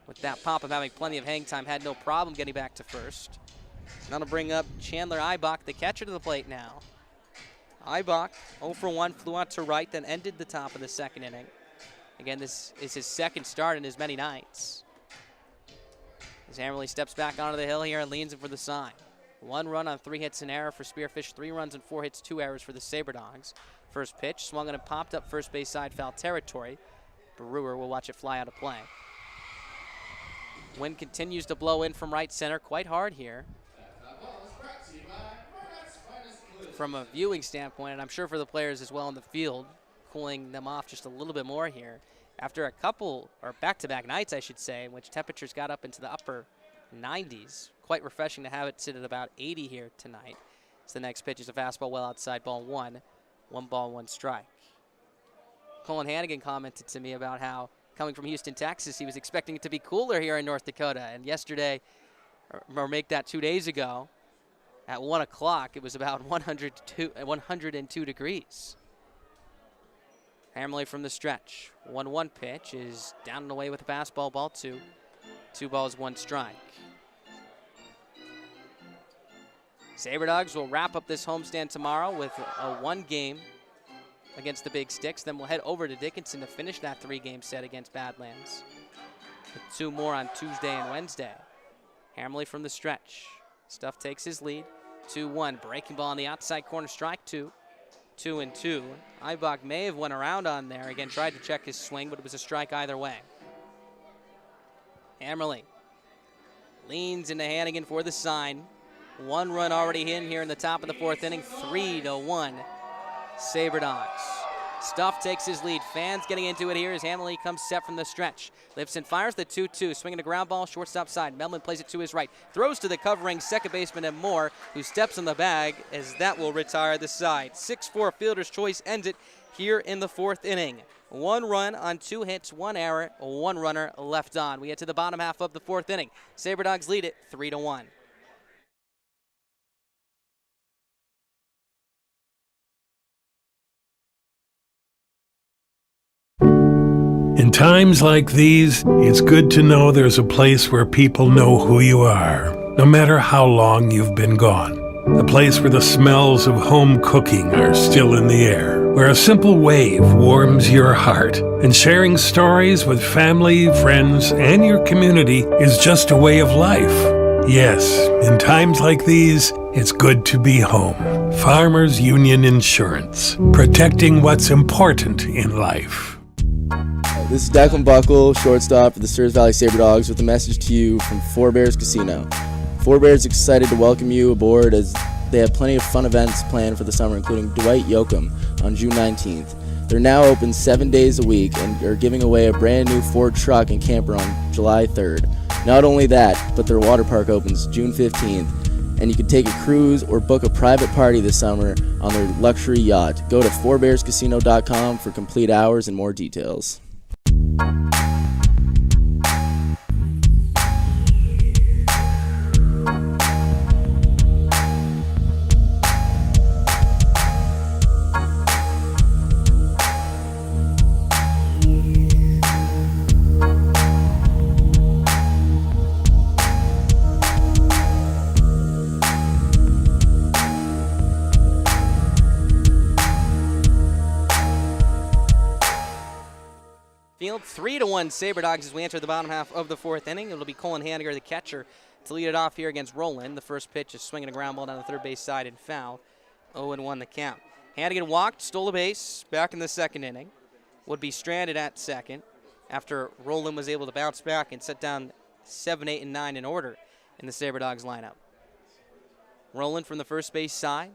With that pop of having plenty of hang time, had no problem getting back to first. That'll bring up Chandler Eibach, the catcher, to the plate now. Eibach, 0 for 1, flew out to right, then ended the top of the 2nd inning. Again, this is his 2nd start in as many nights. As Hammerly steps back onto the hill here and leans in for the sign. 1 run on 3 hits and error for Spearfish, 3 runs and 4 hits, 2 errors for the Saber Dogs. First pitch, swung on and popped up first base side, foul territory. Brewer will watch it fly out of play. Wind continues to blow in from right center, quite hard here. From a viewing standpoint, and I'm sure for the players as well in the field, cooling them off just a little bit more here. After a couple, or back-to-back nights, I should say, in which temperatures got up into the upper 90s. Quite refreshing to have it sit at about 80 here tonight. So the next pitch is a fastball well outside, ball 1. 1 ball, 1 strike. Colin Hannigan commented to me about how, coming from Houston, Texas, he was expecting it to be cooler here in North Dakota. And yesterday, or make that 2 days ago, at 1 o'clock, it was about 102 degrees. Hammerly from the stretch. 1-1 pitch is down and away with a fastball, ball 2. 2 balls, 1 strike. Saber Dogs will wrap up this homestand tomorrow with a 1 game against the Big Sticks. Then we'll head over to Dickinson to finish that 3-game set against Badlands. With 2 more on Tuesday and Wednesday. Hammerly from the stretch. Stuff takes his lead. 2-1. Breaking ball on the outside corner, strike 2. 2-2. Eibach may have went around on there. Again, tried to check his swing, but it was a strike either way. Hammerly leans into Hannigan for the sign. 1 run already in here in the top of the 4th inning. 3-1 Saber Dogs. Stuff takes his lead. Fans getting into it here as Hammerly comes set from the stretch. Lifts and fires the 2-2. Swinging a ground ball, shortstop side. Melman plays it to his right. Throws to the covering second baseman and Moore, who steps on the bag as that will retire the side. 6-4 fielder's choice ends it here in the 4th inning. 1 run on 2 hits, 1 error, 1 runner left on. We get to the bottom half of the 4th inning. Saber Dogs lead it 3-1. In In times like these, it's good to know there's a place where people know who you are, no matter how long you've been gone. A place where the smells of home cooking are still in the air, where a simple wave warms your heart, and sharing stories with family, friends, and your community is just a way of life. Yes, in times like these, it's good to be home. Farmers Union Insurance, protecting what's important in life. This is Declan Buckle, shortstop for the Souris Valley Saber Dogs, with a message to you from Four Bears Casino. Four Bears is excited to welcome you aboard as they have plenty of fun events planned for the summer, including Dwight Yoakam on June 19th. They're now open 7 days a week and are giving away a brand new Ford truck and camper on July 3rd. Not only that, but their water park opens June 15th, and you can take a cruise or book a private party this summer on their luxury yacht. Go to fourbearscasino.com for complete hours and more details. Field 3-1 Saber Dogs as we enter the bottom half of the fourth inning. It'll be Colin Hanniger, the catcher, to lead it off here against Roland. The first pitch is swinging a ground ball down the third base side and foul. 0-1 the count. Hannigan walked, stole a base back in the second inning. Would be stranded at second after Roland was able to bounce back and set down 7, 8, and 9 in order in the Saber Dogs lineup. Roland from the first base side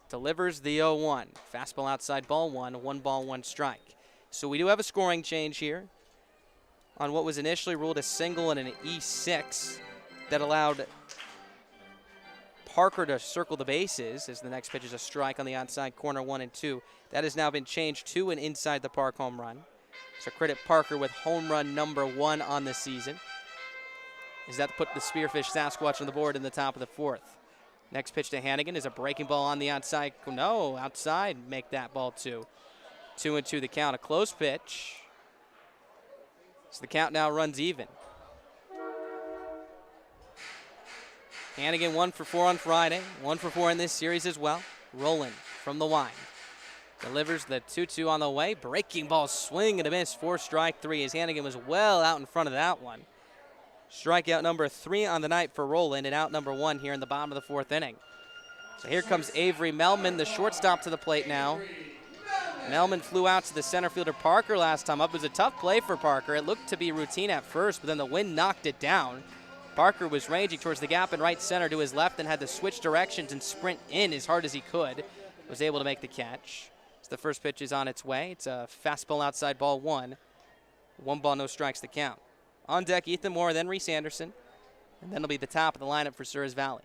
delivers the 0-1. Fastball outside, ball one, 1 ball, 1 strike. So we do have a scoring change here on what was initially ruled a single and an E6 that allowed Parker to circle the bases as the next pitch is a strike on the outside corner, 1 and 2. That has now been changed to an inside the park home run. So credit Parker with home run number 1 on the season. Is that to put the Spearfish Sasquatch on the board in the top of the fourth. Next pitch to Hannigan is a breaking ball on the outside. No, outside, make that ball 2. 2-2 the count, a close pitch. So the count now runs even. Hannigan 1 for 4 on Friday, 1 for 4 in this series as well. Roland from the wind. Delivers the 2-2 on the way. Breaking ball, swing and a miss, 4 strike 3 as Hannigan was well out in front of that one. Strikeout number 3 on the night for Roland and out number 1 here in the bottom of the fourth inning. So here comes Avery Melman, the shortstop, to the plate now. Melman flew out to the center fielder Parker last time up. It was a tough play for Parker. It looked to be routine at first, but then the wind knocked it down. Parker was ranging towards the gap in right center to his left and had to switch directions and sprint in as hard as he could. Was able to make the catch. So the first pitch is on its way. It's a fastball outside, ball 1. 1 ball, no strikes to count. On deck, Ethan Moore, then Reese Anderson. And then it'll be the top of the lineup for Souris Valley.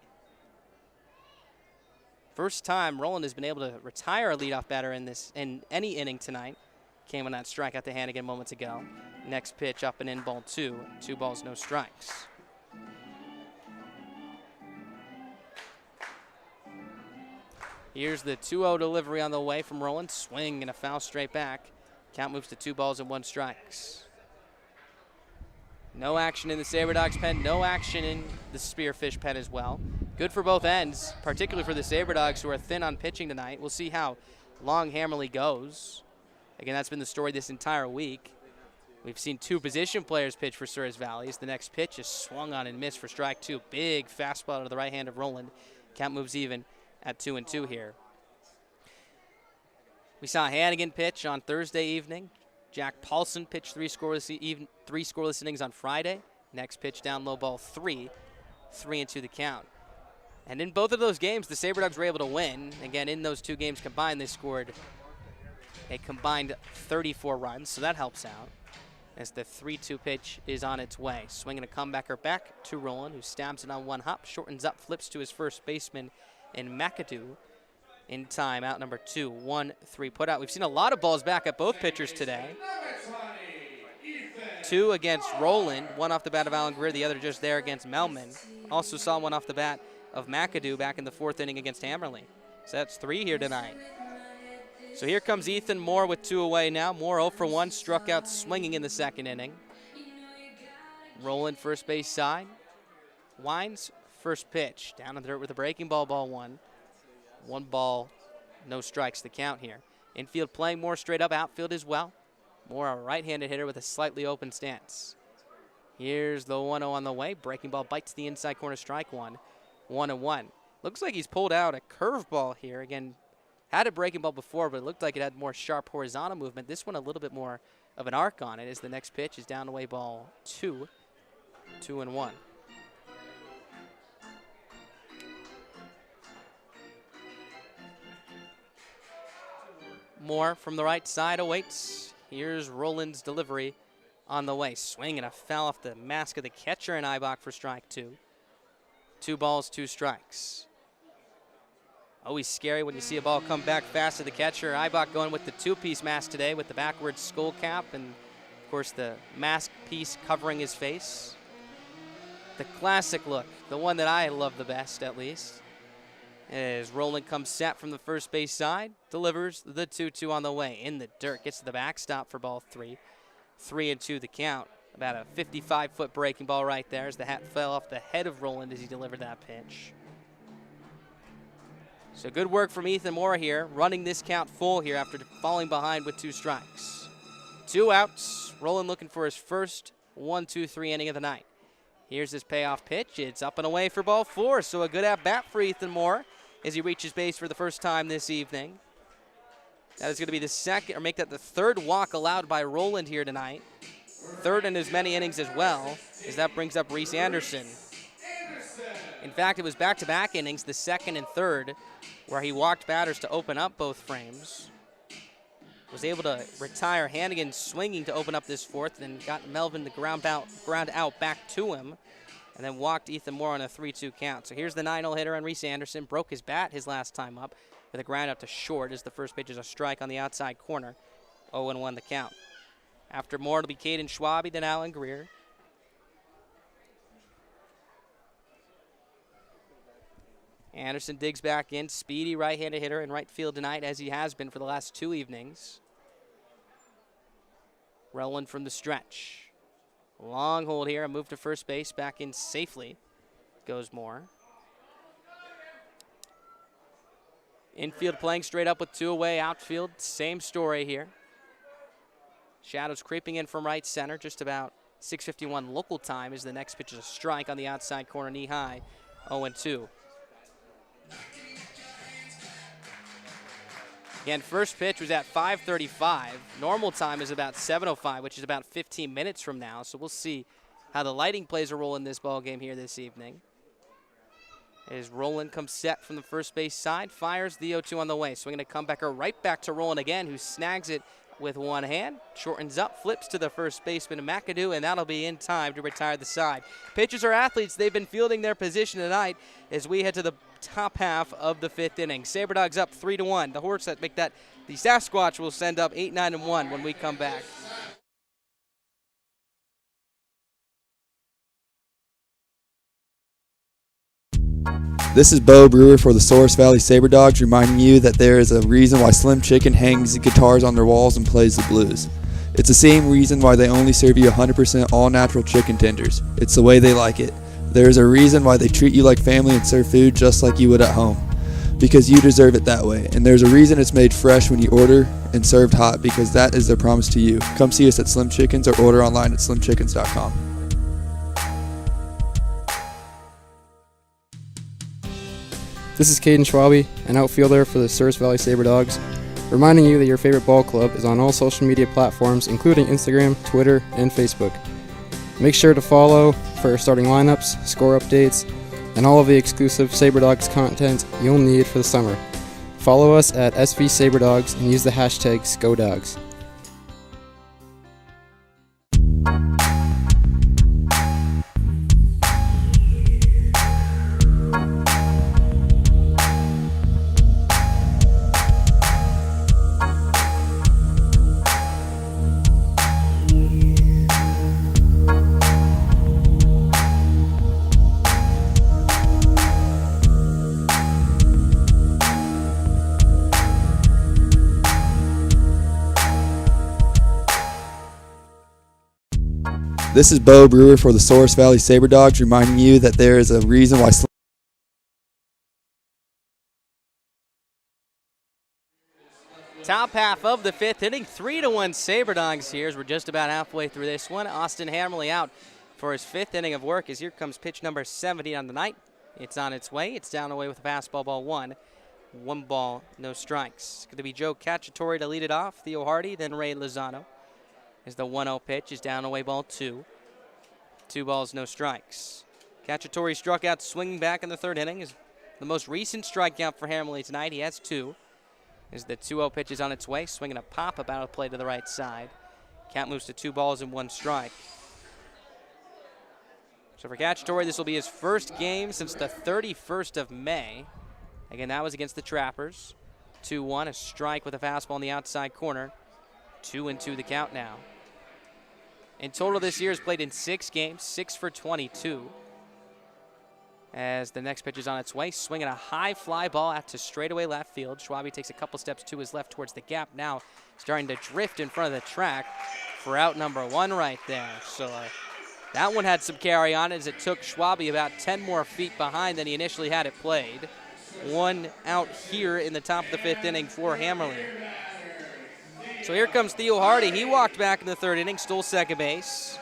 First time Roland has been able to retire a leadoff batter in any inning tonight. Came on that strikeout to Hannigan moments ago. Next pitch up and in, ball 2. 2 balls, no strikes. Here's the 2-0 delivery on the way from Roland. Swing and a foul straight back. Count moves to 2 balls and 1 strikes. No action in the Saber Dogs pen, no action in the Spearfish pen as well. Good for both ends, particularly for the Saber Dogs, who are thin on pitching tonight. We'll see how long Hammerly goes. Again, that's been the story this entire week. We've seen 2 position players pitch for Souris Valley. The next pitch is swung on and missed for strike 2. Big fastball to the right hand of Roland. Count moves even at 2-2 here. We saw Hannigan pitch on Thursday evening. Jack Paulson pitched 3 scoreless innings on Friday. Next pitch down low, ball 3. 3-2 the count. And in both of those games, the Saber Dogs were able to win. Again, in those 2 games combined, they scored a combined 34 runs, so that helps out. As the 3-2 pitch is on its way. Swinging a comebacker back to Roland, who stabs it on 1 hop, shortens up, flips to his first baseman in McAdoo. In time, out number 2, 1-3 put out. We've seen a lot of balls back at both pitchers today. 2 against Roland, 1 off the bat of Alan Greer, the other just there against Melman. Also saw 1 off the bat of McAdoo back in the 4th inning against Hammerly. So that's 3 here tonight. So here comes Ethan Moore with 2 away now. Moore 0 for 1, struck out swinging in the second inning. Rolling first base side. Wines first pitch. Down in the dirt with a breaking ball, ball 1. 1 ball, no strikes to count here. Infield playing Moore straight up, outfield as well. Moore a right-handed hitter with a slightly open stance. Here's the 1-0 on the way. Breaking ball bites the inside corner, strike 1. 1-1. Looks like he's pulled out a curveball here. Again, had a breaking ball before, but it looked like it had more sharp horizontal movement. This one a little bit more of an arc on it as the next pitch is down the way, ball 2. 2-1. Moore from the right side awaits. Here's Roland's delivery on the way. Swing and a foul off the mask of the catcher, and Ibach for strike 2. 2 balls, 2 strikes. Always scary when you see a ball come back fast to the catcher. Ibach going with the 2-piece mask today with the backwards skull cap and, of course, the mask piece covering his face. The classic look, the one that I love the best, at least. As Roland comes set from the first base side, delivers the 2-2 on the way. In the dirt, gets to the backstop for ball 3. 3-2 the count. About a 55-foot breaking ball right there as the hat fell off the head of Roland as he delivered that pitch. So good work from Ethan Moore here, running this count full here after falling behind with 2 strikes. 2 outs. Roland looking for his first 1-2-3 inning of the night. Here's his payoff pitch. It's up and away for ball 4, so a good at-bat for Ethan Moore as he reaches base for the first time this evening. That is going to be the second, or make that the 3rd walk allowed by Roland here tonight. 3rd in as many innings as well, as that brings up Reese Anderson. In fact, it was back-to-back innings, the 2nd and 3rd, where he walked batters to open up both frames. Was able to retire Hannigan swinging to open up this 4th, and got Melvin the ground out back to him, and then walked Ethan Moore on a 3-2 count. So here's the 9-0 hitter on Reese Anderson. Broke his bat his last time up with a ground out to short as the first pitch is a strike on the outside corner. 0-1 the count. After Moore, it'll be Caden Schwabe, then Alan Greer. Anderson digs back in. Speedy right-handed hitter in right field tonight, as he has been for the last 2 evenings. Roland from the stretch. Long hold here, a move to first base, back in safely goes Moore. Infield playing straight up with 2 away, outfield, same story here. Shadows creeping in from right center, just about 6:51 local time as the next pitch is a strike on the outside corner, knee high, 0-2. Again, first pitch was at 5:35. Normal time is about 7:05, which is about 15 minutes from now. So we'll see how the lighting plays a role in this ball game here this evening. As Roland comes set from the first base side, fires the 0-2 on the way. Swinging a comebacker right back to Roland again, who snags it with one hand, shortens up, flips to the first baseman, McAdoo, and that'll be in time to retire the side. Pitchers are athletes. They've been fielding their position tonight as we head to the top half of the 5th inning. Saber Dogs up 3-1. The horse that make that, the Sasquatch will send up 8-9-1 when we come back. This is Bo Brewer for the Souris Valley Saber Dogs, reminding you that there is a reason why Slim Chicken hangs guitars on their walls and plays the blues. It's the same reason why they only serve you 100% all-natural chicken tenders. It's the way they like it. There is a reason why they treat you like family and serve food just like you would at home. Because you deserve it that way. And there's a reason it's made fresh when you order and served hot, because that is their promise to you. Come see us at Slim Chickens or order online at slimchickens.com. This is Caden Schwabe, an outfielder for the Souris Valley Saber Dogs, reminding you that your favorite ball club is on all social media platforms, including Instagram, Twitter, and Facebook. Make sure to follow for starting lineups, score updates, and all of the exclusive Saber Dogs content you'll need for the summer. Follow us at SV Saber Dogs and use the hashtag SCODogs. This is Bo Brewer for the Souris Valley Saber Dogs, reminding you that there is a reason why Top half of the fifth inning, 3-1 Saber Dogs here as we're just about halfway through this one. Austin Hammerly out for his fifth inning of work as here comes pitch number 70 on the night. It's on its way. It's down away with a fastball, ball one. 1 ball, no strikes. It's going to be Joe Cacciatore to lead it off, Theo Hardy, then Ray Lozano. As the 1-0 pitch is down away, ball 2. 2 balls, no strikes. Cacciatore struck out swinging back in the third inning. Is the most recent strikeout for Hammerly tonight. He has 2. As the 2-0 pitch is on its way, swinging a pop-up out of play to the right side. Count moves to 2 balls and 1 strike. So for Cacciatore, this will be his first game since the 31st of May. Again, that was against the Trappers. 2-1, a strike with a fastball on the outside corner. 2-2 the count now. In total this year, he's played in 6 games, 6 for 22. As the next pitch is on its way, swinging a high fly ball out to straightaway left field. Schwabe takes a couple steps to his left towards the gap. Now starting to drift in front of the track for out number 1 right there. So that one had some carry on it as it took Schwabe about 10 more feet behind than he initially had it played. 1 out here in the top of the 5th inning for Hammerly. So here comes Theo Hardy. He walked back in the 3rd inning, stole second base.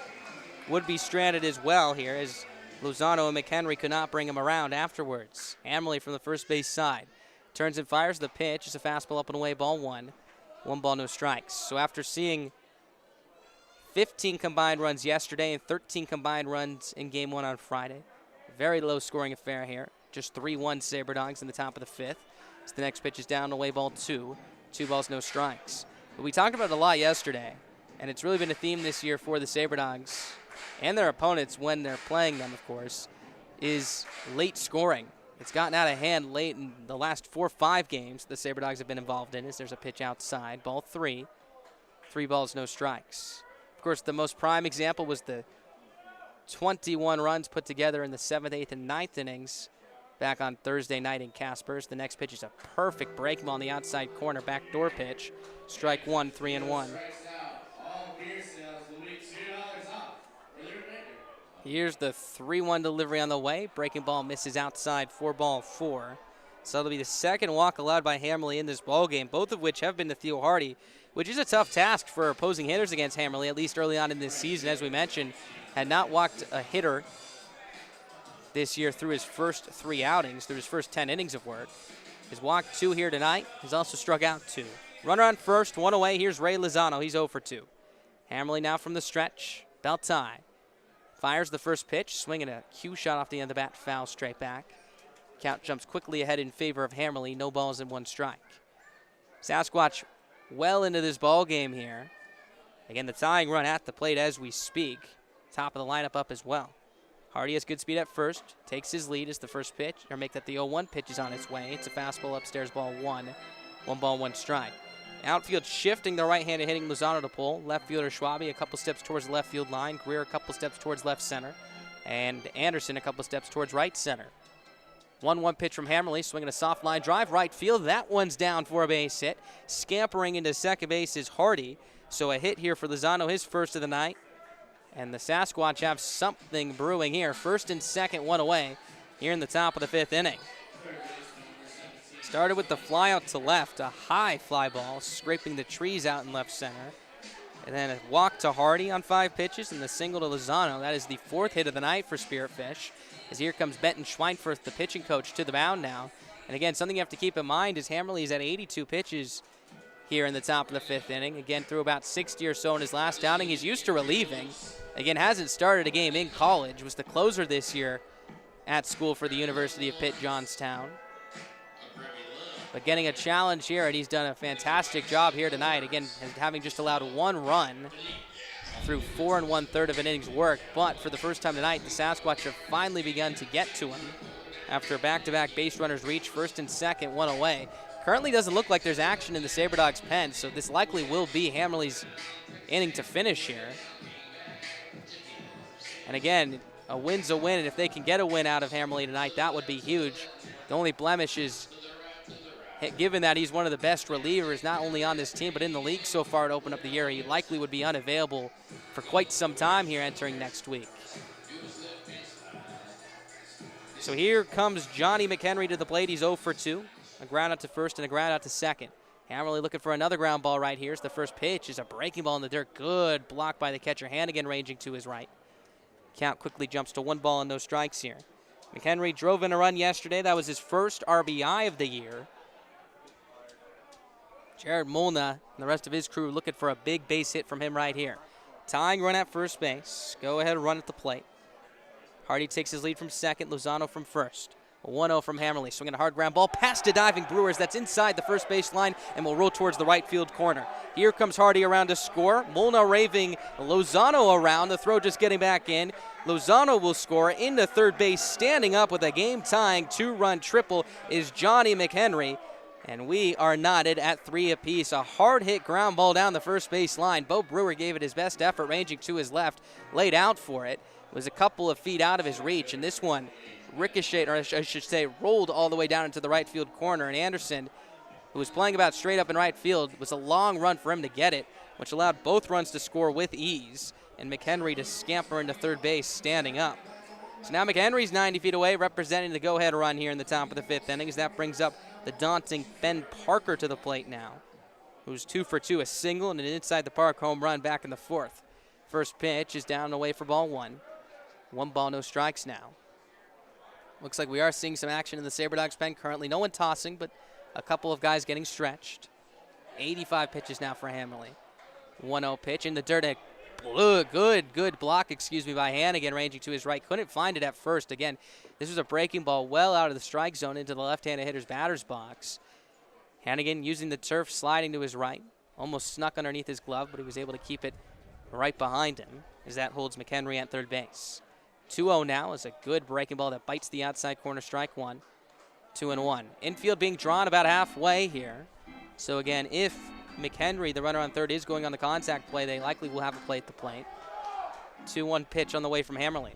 Would be stranded as well here as Lozano and McHenry could not bring him around afterwards. Hammerly from the first base side. Turns and fires the pitch. It's a fastball up and away, ball 1. 1 ball, no strikes. So after seeing 15 combined runs yesterday and 13 combined runs in game 1 on Friday, very low scoring affair here. Just 3-1 Saber Dogs in the top of the 5th. So the next pitch is down away, ball 2. 2 balls, no strikes. But we talked about it a lot yesterday, and it's really been a theme this year for the Saber Dogs and their opponents when they're playing them, of course, is late scoring. It's gotten out of hand late in the last 4 or 5 games the Saber Dogs have been involved in as there's a pitch outside, ball 3. 3 balls, no strikes. Of course, the most prime example was the 21 runs put together in the 7th, 8th, and 9th innings back on Thursday night in Caspers. The next pitch is a perfect break ball on the outside corner, backdoor pitch. Strike 1, 3-1. Here's the 3-1 delivery on the way. Breaking ball misses outside, 4 ball, 4. So it'll be the second walk allowed by Hammerly in this ball game, both of which have been to Theo Hardy, which is a tough task for opposing hitters against Hammerly, at least early on in this season. As we mentioned, had not walked a hitter this year through his first 3 outings, through his first 10 innings of work. He's walked 2 here tonight. He's also struck out 2. Runner on first, 1 away. Here's Ray Lozano. He's 0 for 2. Hammerly now from the stretch. Belt tie. Fires the first pitch, swinging a cue shot off the end of the bat, foul straight back. Count jumps quickly ahead in favor of Hammerly. No balls and 1 strike. Sasquatch well into this ball game here. Again, the tying run at the plate as we speak. Top of the lineup up as well. Hardy has good speed at first. Takes his lead as the first pitch, or make that the 0-1 pitch is on its way. It's a fastball upstairs, ball 1. 1 ball, 1 strike. Outfield shifting the right-handed hitting Lozano to pull. Left fielder Schwabe a couple steps towards the left field line. Greer a couple steps towards left center. And Anderson a couple steps towards right center. 1-1 pitch from Hammerly, swinging a soft line drive. Right field, that one's down for a base hit. Scampering into second base is Hardy. So a hit here for Lozano, his first of the night. And the Sasquatch have something brewing here. First and second, 1 away here in the top of the 5th inning. Started with the fly out to left, a high fly ball, scraping the trees out in left center. And then a walk to Hardy on 5 pitches and the single to Lozano. That is the 4th hit of the night for Spearfish. As here comes Benton Schweinfurth, the pitching coach, to the mound now. And again, something you have to keep in mind is Hammerly is at 82 pitches here in the top of the 5th inning. Again, threw about 60 or so in his last outing. He's used to relieving. Again, hasn't started a game in college. Was the closer this year at school for the University of Pitt Johnstown. But getting a challenge here, and he's done a fantastic job here tonight. Again, having just allowed 1 run through 4 1/3 of an inning's work. But for the first time tonight, the Sasquatch have finally begun to get to him after back-to-back base runners reach first and second, 1 away. Currently doesn't look like there's action in the Saber Dogs pen, so this likely will be Hammerly's inning to finish here. And again, a win's a win, and if they can get a win out of Hammerly tonight, that would be huge. The only blemish is given that he's one of the best relievers, not only on this team, but in the league so far to open up the year, he likely would be unavailable for quite some time here entering next week. So here comes Johnny McHenry to the plate. He's 0 for 2. A ground out to first and a ground out to second. Hammerly looking for another ground ball right here. It's the first pitch. Is a breaking ball in the dirt. Good block by the catcher. Hannigan ranging to his right. Count quickly jumps to 1 ball and no strikes here. McHenry drove in a run yesterday. That was his first RBI of the year. Jared Molna and the rest of his crew looking for a big base hit from him right here. Tying run at first base. Go ahead run at the plate. Hardy takes his lead from second. Lozano from first. A 1-0 from Hammerly. Swinging a hard ground ball past a diving Brewers. That's inside the first base line and will roll towards the right field corner. Here comes Hardy around to score. Molna raving Lozano around. The throw just getting back in. Lozano will score into third base. Standing up with a game-tying 2-run triple is Johnny McHenry. And we are knotted at 3 apiece. A hard-hit ground ball down the first base line. Bo Brewer gave it his best effort, ranging to his left. Laid out for it. Was a couple of feet out of his reach. And this one ricocheted, or I should say, rolled all the way down into the right field corner. And Anderson, who was playing about straight up in right field, was a long run for him to get it, which allowed both runs to score with ease. And McHenry to scamper into third base standing up. So now McHenry's 90 feet away, representing the go-ahead run here in the top of the 5th inning. As that brings up the daunting Ben Parker to the plate now, who's 2 for 2, a single and an inside the park home run back in the 4th. First pitch is down and away for ball 1. 1 ball, no strikes now. Looks like we are seeing some action in the Saber Dogs pen currently. No one tossing, but a couple of guys getting stretched. 85 pitches now for Hammerly. 1-0 pitch in the dirt. Good block, by Hannigan, ranging to his right. Couldn't find it at first. Again, this was a breaking ball well out of the strike zone into the left-handed hitter's batter's box. Hannigan using the turf, sliding to his right. Almost snuck underneath his glove, but he was able to keep it right behind him as that holds McHenry at third base. 2-0 now is a good breaking ball that bites the outside corner, strike 1. 2-1. Infield being drawn about halfway here. So again, if McHenry, the runner on third, is going on the contact play, they likely will have a play at the plate. 2-1 pitch on the way from Hammerly.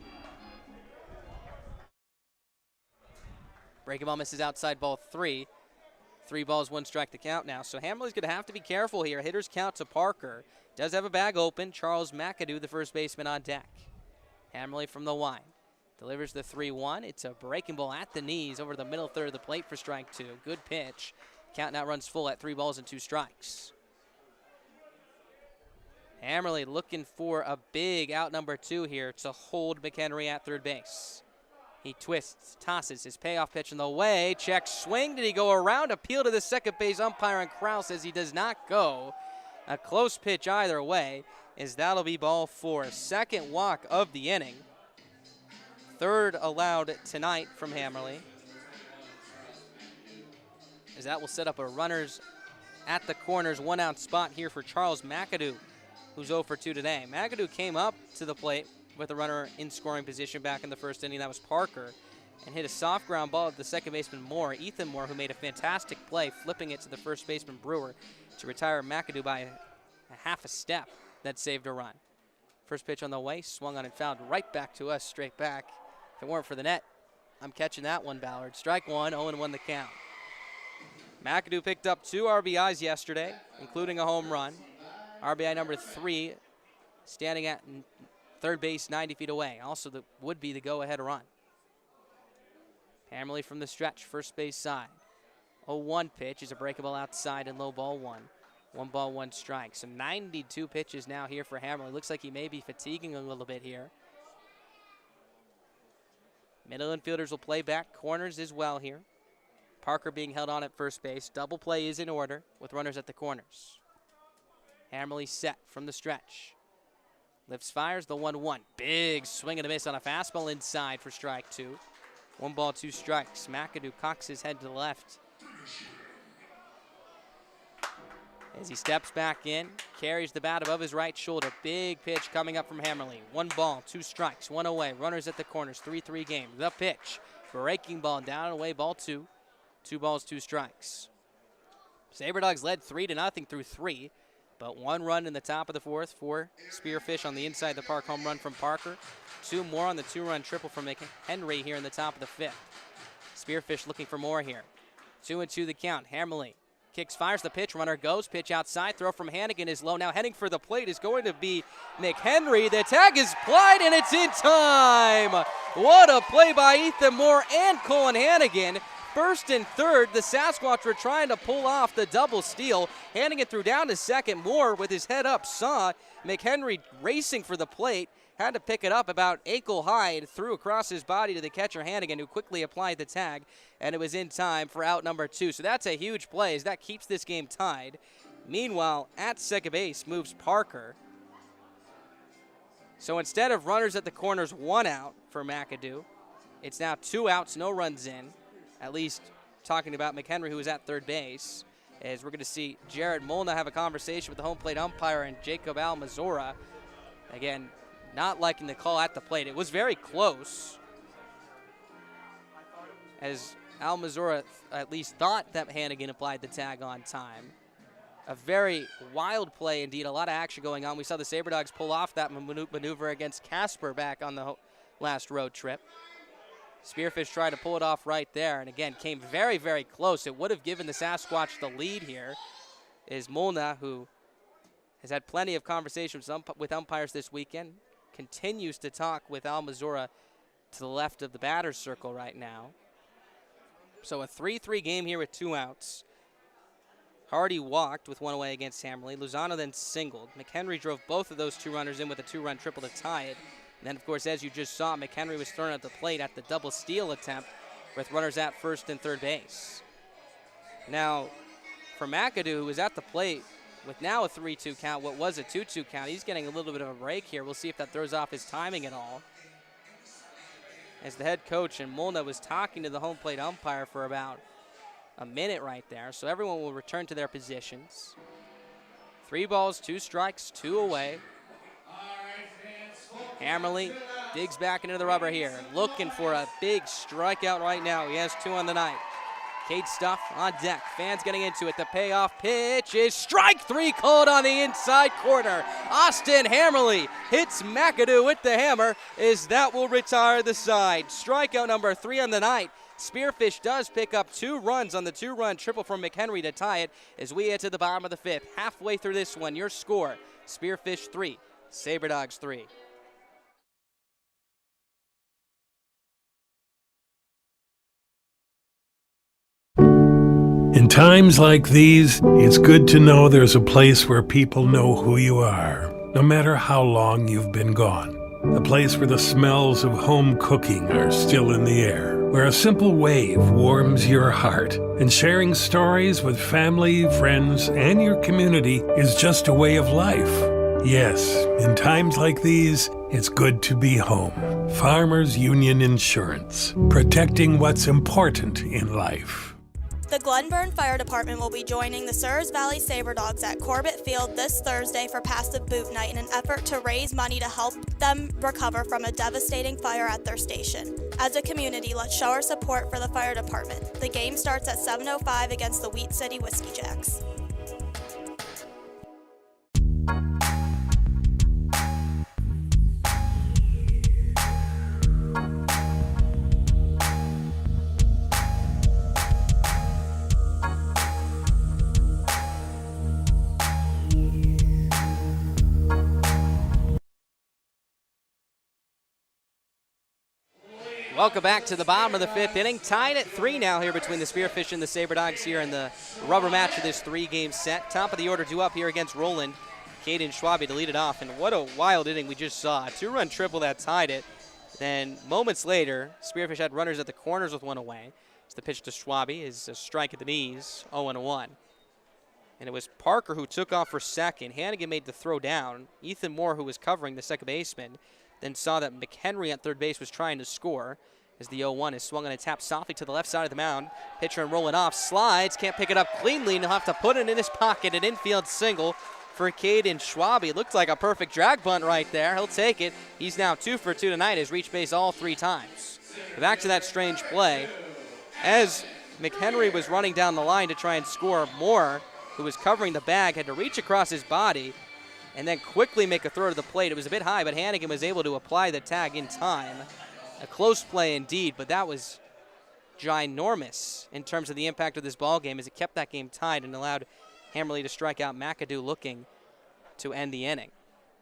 Breaking ball misses outside ball 3. 3 balls, 1 strike to count now. So Hammerly's going to have to be careful here. Hitters count to Parker. Does have a bag open. Charles McAdoo, the first baseman, on deck. Hammerly from the wide. Delivers the 3-1. It's a breaking ball at the knees over the middle third of the plate for strike 2. Good pitch. Count now runs full at 3 balls and 2 strikes. Hammerly looking for a big out number 2 here to hold McHenry at third base. He twists, tosses his payoff pitch in the way. Check swing. Did he go around? Appeal to the second base umpire, and Krause says he does not go. A close pitch either way, as that'll be ball 4. Second walk of the inning. Third allowed tonight from Hammerly, as that will set up a runners at the corners 1-out spot here for Charles McAdoo, who's 0 for 2 today. McAdoo came up to the plate with a runner in scoring position back in the first inning. That was Parker, and hit a soft ground ball at the second baseman Moore, Ethan Moore, who made a fantastic play, flipping it to the first baseman Brewer to retire McAdoo by a half a step. That saved a run. First pitch on the way, swung on and fouled right back to us, straight back. If it weren't for the net, I'm catching that one, Ballard. Strike 1, 0-1 the count. McAdoo picked up 2 RBIs yesterday, including a home run. RBI number 3, standing at third base 90 feet away. Also would be the go-ahead run. Hammerly from the stretch, first base side. 0-1 pitch is a breakable outside and low ball 1. 1 ball, 1 strike. So 92 pitches now here for Hammerly. Looks like he may be fatiguing a little bit here. Middle infielders will play back, corners as well here. Parker being held on at first base. Double play is in order with runners at the corners. Hammerly set from the stretch. Lifts, fires the 1-1. Big swing and a miss on a fastball inside for strike 2. 1 ball, 2 strikes. McAdoo cocks his head to the left as he steps back in, carries the bat above his right shoulder. Big pitch coming up from Hammerly. 1 ball, 2 strikes, 1 away. Runners at the corners, 3-3 game. The pitch, breaking ball down and away, ball 2. 2 balls, 2 strikes. Saber Dogs led 3-0 through 3, but 1 run in the top of the 4th for Spearfish on the inside the park home run from Parker. 2 more on the 2-run triple from McHenry here in the top of the 5th. Spearfish looking for more here. 2-2 the count. Hammerly kicks, fires the pitch. Runner goes. Pitch outside. Throw from Hannigan is low. Now heading for the plate is going to be McHenry. The tag is plied, and it's in time. What a play by Ethan Moore and Colin Hannigan. First and third, the Sasquatch were trying to pull off the double steal. Hannigan threw down to second. Moore with his head up saw McHenry racing for the plate. Had to pick it up about ankle high and threw across his body to the catcher Hannigan, who quickly applied the tag, and it was in time for out number 2. So that's a huge play as that keeps this game tied. Meanwhile, at second base moves Parker. So instead of runners at the corners, 1 out for McAdoo. It's now 2 outs, no runs in. At least talking about McHenry, who is at third base, as we're going to see Jared Molna have a conversation with the home plate umpire and Jacob Almazora. Again, not liking the call at the plate. It was very close, as Almazora at least thought that Hannigan applied the tag on time. A very wild play indeed, a lot of action going on. We saw the Saber Dogs pull off that maneuver against Casper back on the last road trip. Spearfish tried to pull it off right there, and again, came very, very close. It would have given the Sasquatch the lead here. Is Molna, who has had plenty of conversations with umpires this weekend, continues to talk with Almazora to the left of the batter's circle right now. So a 3-3 game here with 2 outs. Hardy walked with 1 away against Hammerly. Lozano then singled. McHenry drove both of those 2 runners in with a 2-run triple to tie it. And then, of course, as you just saw, McHenry was thrown at the plate at the double steal attempt with runners at first and third base. Now, for McAdoo, who was at the plate with now a 3-2 count, what was a 2-2 count, he's getting a little bit of a break here. We'll see if that throws off his timing at all. As the head coach and Molna was talking to the home plate umpire for about a minute right there. So everyone will return to their positions. 3 balls, 2 strikes, 2 away. Hammerly digs back into the rubber here, looking for a big strikeout right now. He has 2 on the night. Cade Stuff on deck. Fans getting into it. The payoff pitch is strike 3 called on the inside corner. Austin Hammerly hits McAdoo with the hammer as that will retire the side. Strikeout number 3 on the night. Spearfish does pick up 2 runs on the 2-run triple from McHenry to tie it as we head to the bottom of the 5th. Halfway through this one, your score, Spearfish 3, Saber Dogs 3. In times like these, it's good to know there's a place where people know who you are, no matter how long you've been gone. A place where the smells of home cooking are still in the air, where a simple wave warms your heart, and sharing stories with family, friends, and your community is just a way of life. Yes, in times like these, it's good to be home. Farmers Union Insurance, protecting what's important in life. The Glenburn Fire Department will be joining the Souris Valley Saber Dogs at Corbett Field this Thursday for Past the Boot Night in an effort to raise money to help them recover from a devastating fire at their station. As a community, let's show our support for the fire department. The game starts at 7:05 against the Wheat City Whiskey Jacks. Welcome back to the bottom of the 5th inning. Tied at 3 now here between the Spearfish and the Saber Dogs here in the rubber match of this 3-game set. Top of the order due up here against Roland. Caden Schwabe to lead it off. And what a wild inning we just saw. A 2-run triple that tied it. Then moments later, Spearfish had runners at the corners with 1 away. It's the pitch to Schwabe is a strike at the knees, 0-1. And it was Parker who took off for second. Hannigan made the throw down. Ethan Moore, who was covering the second baseman, then saw that McHenry at third base was trying to score as the 0-1 is swung on a tap softly to the left side of the mound. Pitcher and rolling off, slides, can't pick it up cleanly, and he'll have to put it in his pocket. An infield single for Caden Schwabe. Looked like a perfect drag bunt right there. He'll take it. He's now 2 for 2 tonight, has reached base all 3 times. Back to that strange play. As McHenry was running down the line to try and score, Moore, who was covering the bag, had to reach across his body and then quickly make a throw to the plate. It was a bit high, but Hannigan was able to apply the tag in time. A close play indeed, but that was ginormous in terms of the impact of this ball game, as it kept that game tied and allowed Hammerly to strike out McAdoo looking to end the inning.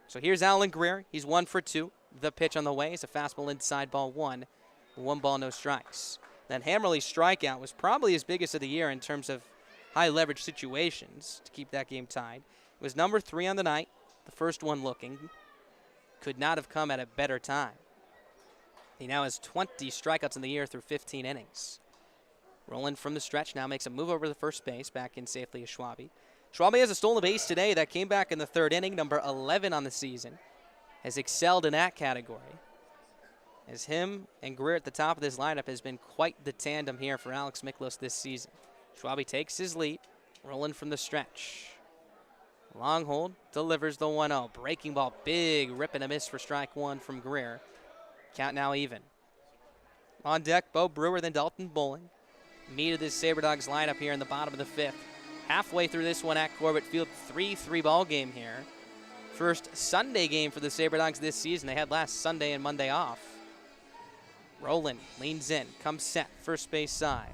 So here's Alan Greer. He's 1 for 2. The pitch on the way is a fastball inside, ball 1. 1 ball, no strikes. That Hammerly's strikeout was probably his biggest of the year in terms of high leverage situations to keep that game tied. It was number 3 on the night, the first one looking. Could not have come at a better time. He now has 20 strikeouts in the year through 15 innings. Rolling from the stretch now makes a move over to the first base, back in safely as Schwabe. Schwabe has a stolen base today that came back in the 3rd inning, number 11 on the season. Has excelled in that category. As him and Greer at the top of this lineup has been quite the tandem here for Alex Miklos this season. Schwabe takes his lead, rolling from the stretch. Long hold, delivers the 1-0. Breaking ball, big rip and a miss for strike 1 from Greer. Count now even. On deck, Bo Brewer, then Dalton Bowling. Meat of this Saber Dogs lineup here in the bottom of the 5th. Halfway through this one at Corbett Field, 3-3 ball game here. First Sunday game for the Saber Dogs this season. They had last Sunday and Monday off. Roland leans in, comes set, first base side.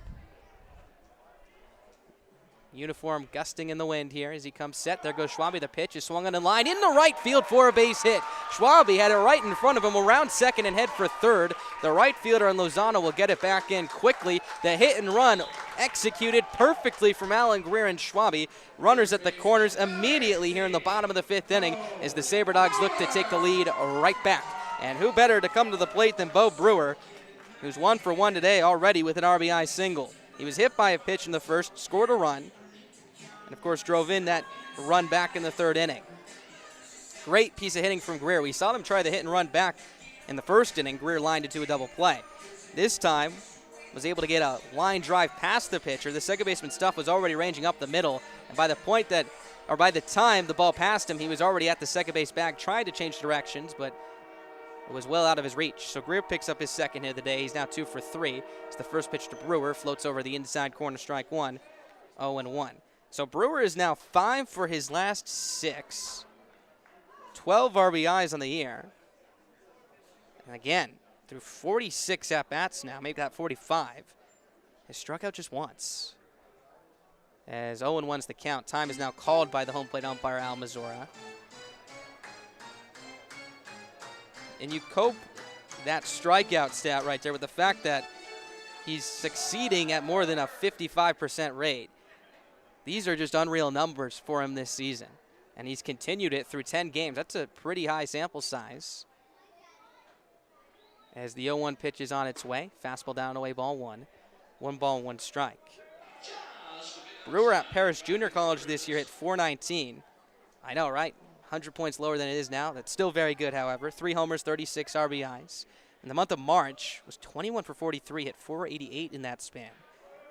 Uniform gusting in the wind here as he comes set. There goes Schwabe. The pitch is swung on in line in the right field for a base hit. Schwabe had it right in front of him, around second and head for third. The right fielder and Lozano will get it back in quickly. The hit and run executed perfectly from Alan Greer and Schwabe. Runners at the corners immediately here in the bottom of the 5th inning as the Saber Dogs look to take the lead right back. And who better to come to the plate than Bo Brewer, who's 1 for 1 today already with an RBI single. He was hit by a pitch in the first, scored a run, and of course drove in that run back in the 3rd inning. Great piece of hitting from Greer. We saw him try the hit and run back in the 1st inning. Greer lined it to a double play. This time was able to get a line drive past the pitcher. The second baseman Stuff was already ranging up the middle, and by the time the ball passed him, he was already at the second base bag, trying to change directions, but it was well out of his reach. So Greer picks up his second hit of the day. He's now 2 for 3. It's the first pitch to Brewer, floats over the inside corner, strike 1, 0-1. So Brewer is now 5 for his last 6, 12 RBIs on the year. And again, through 46 at-bats now, maybe that 45, has struck out just once. As 0-1's the count. Time is now called by the home plate umpire, Al Mazzora. And you cope that strikeout stat right there with the fact that he's succeeding at more than a 55% rate. These are just unreal numbers for him this season. And he's continued it through 10 games. That's a pretty high sample size. As the 0-1 pitch is on its way. Fastball down away, ball 1. 1 ball, 1 strike. Brewer at Paris Junior College this year hit .419. I know, right? 100 points lower than it is now. That's still very good, however. 3 homers, 36 RBIs. In the month of March, was 21 for 43, hit .488 in that span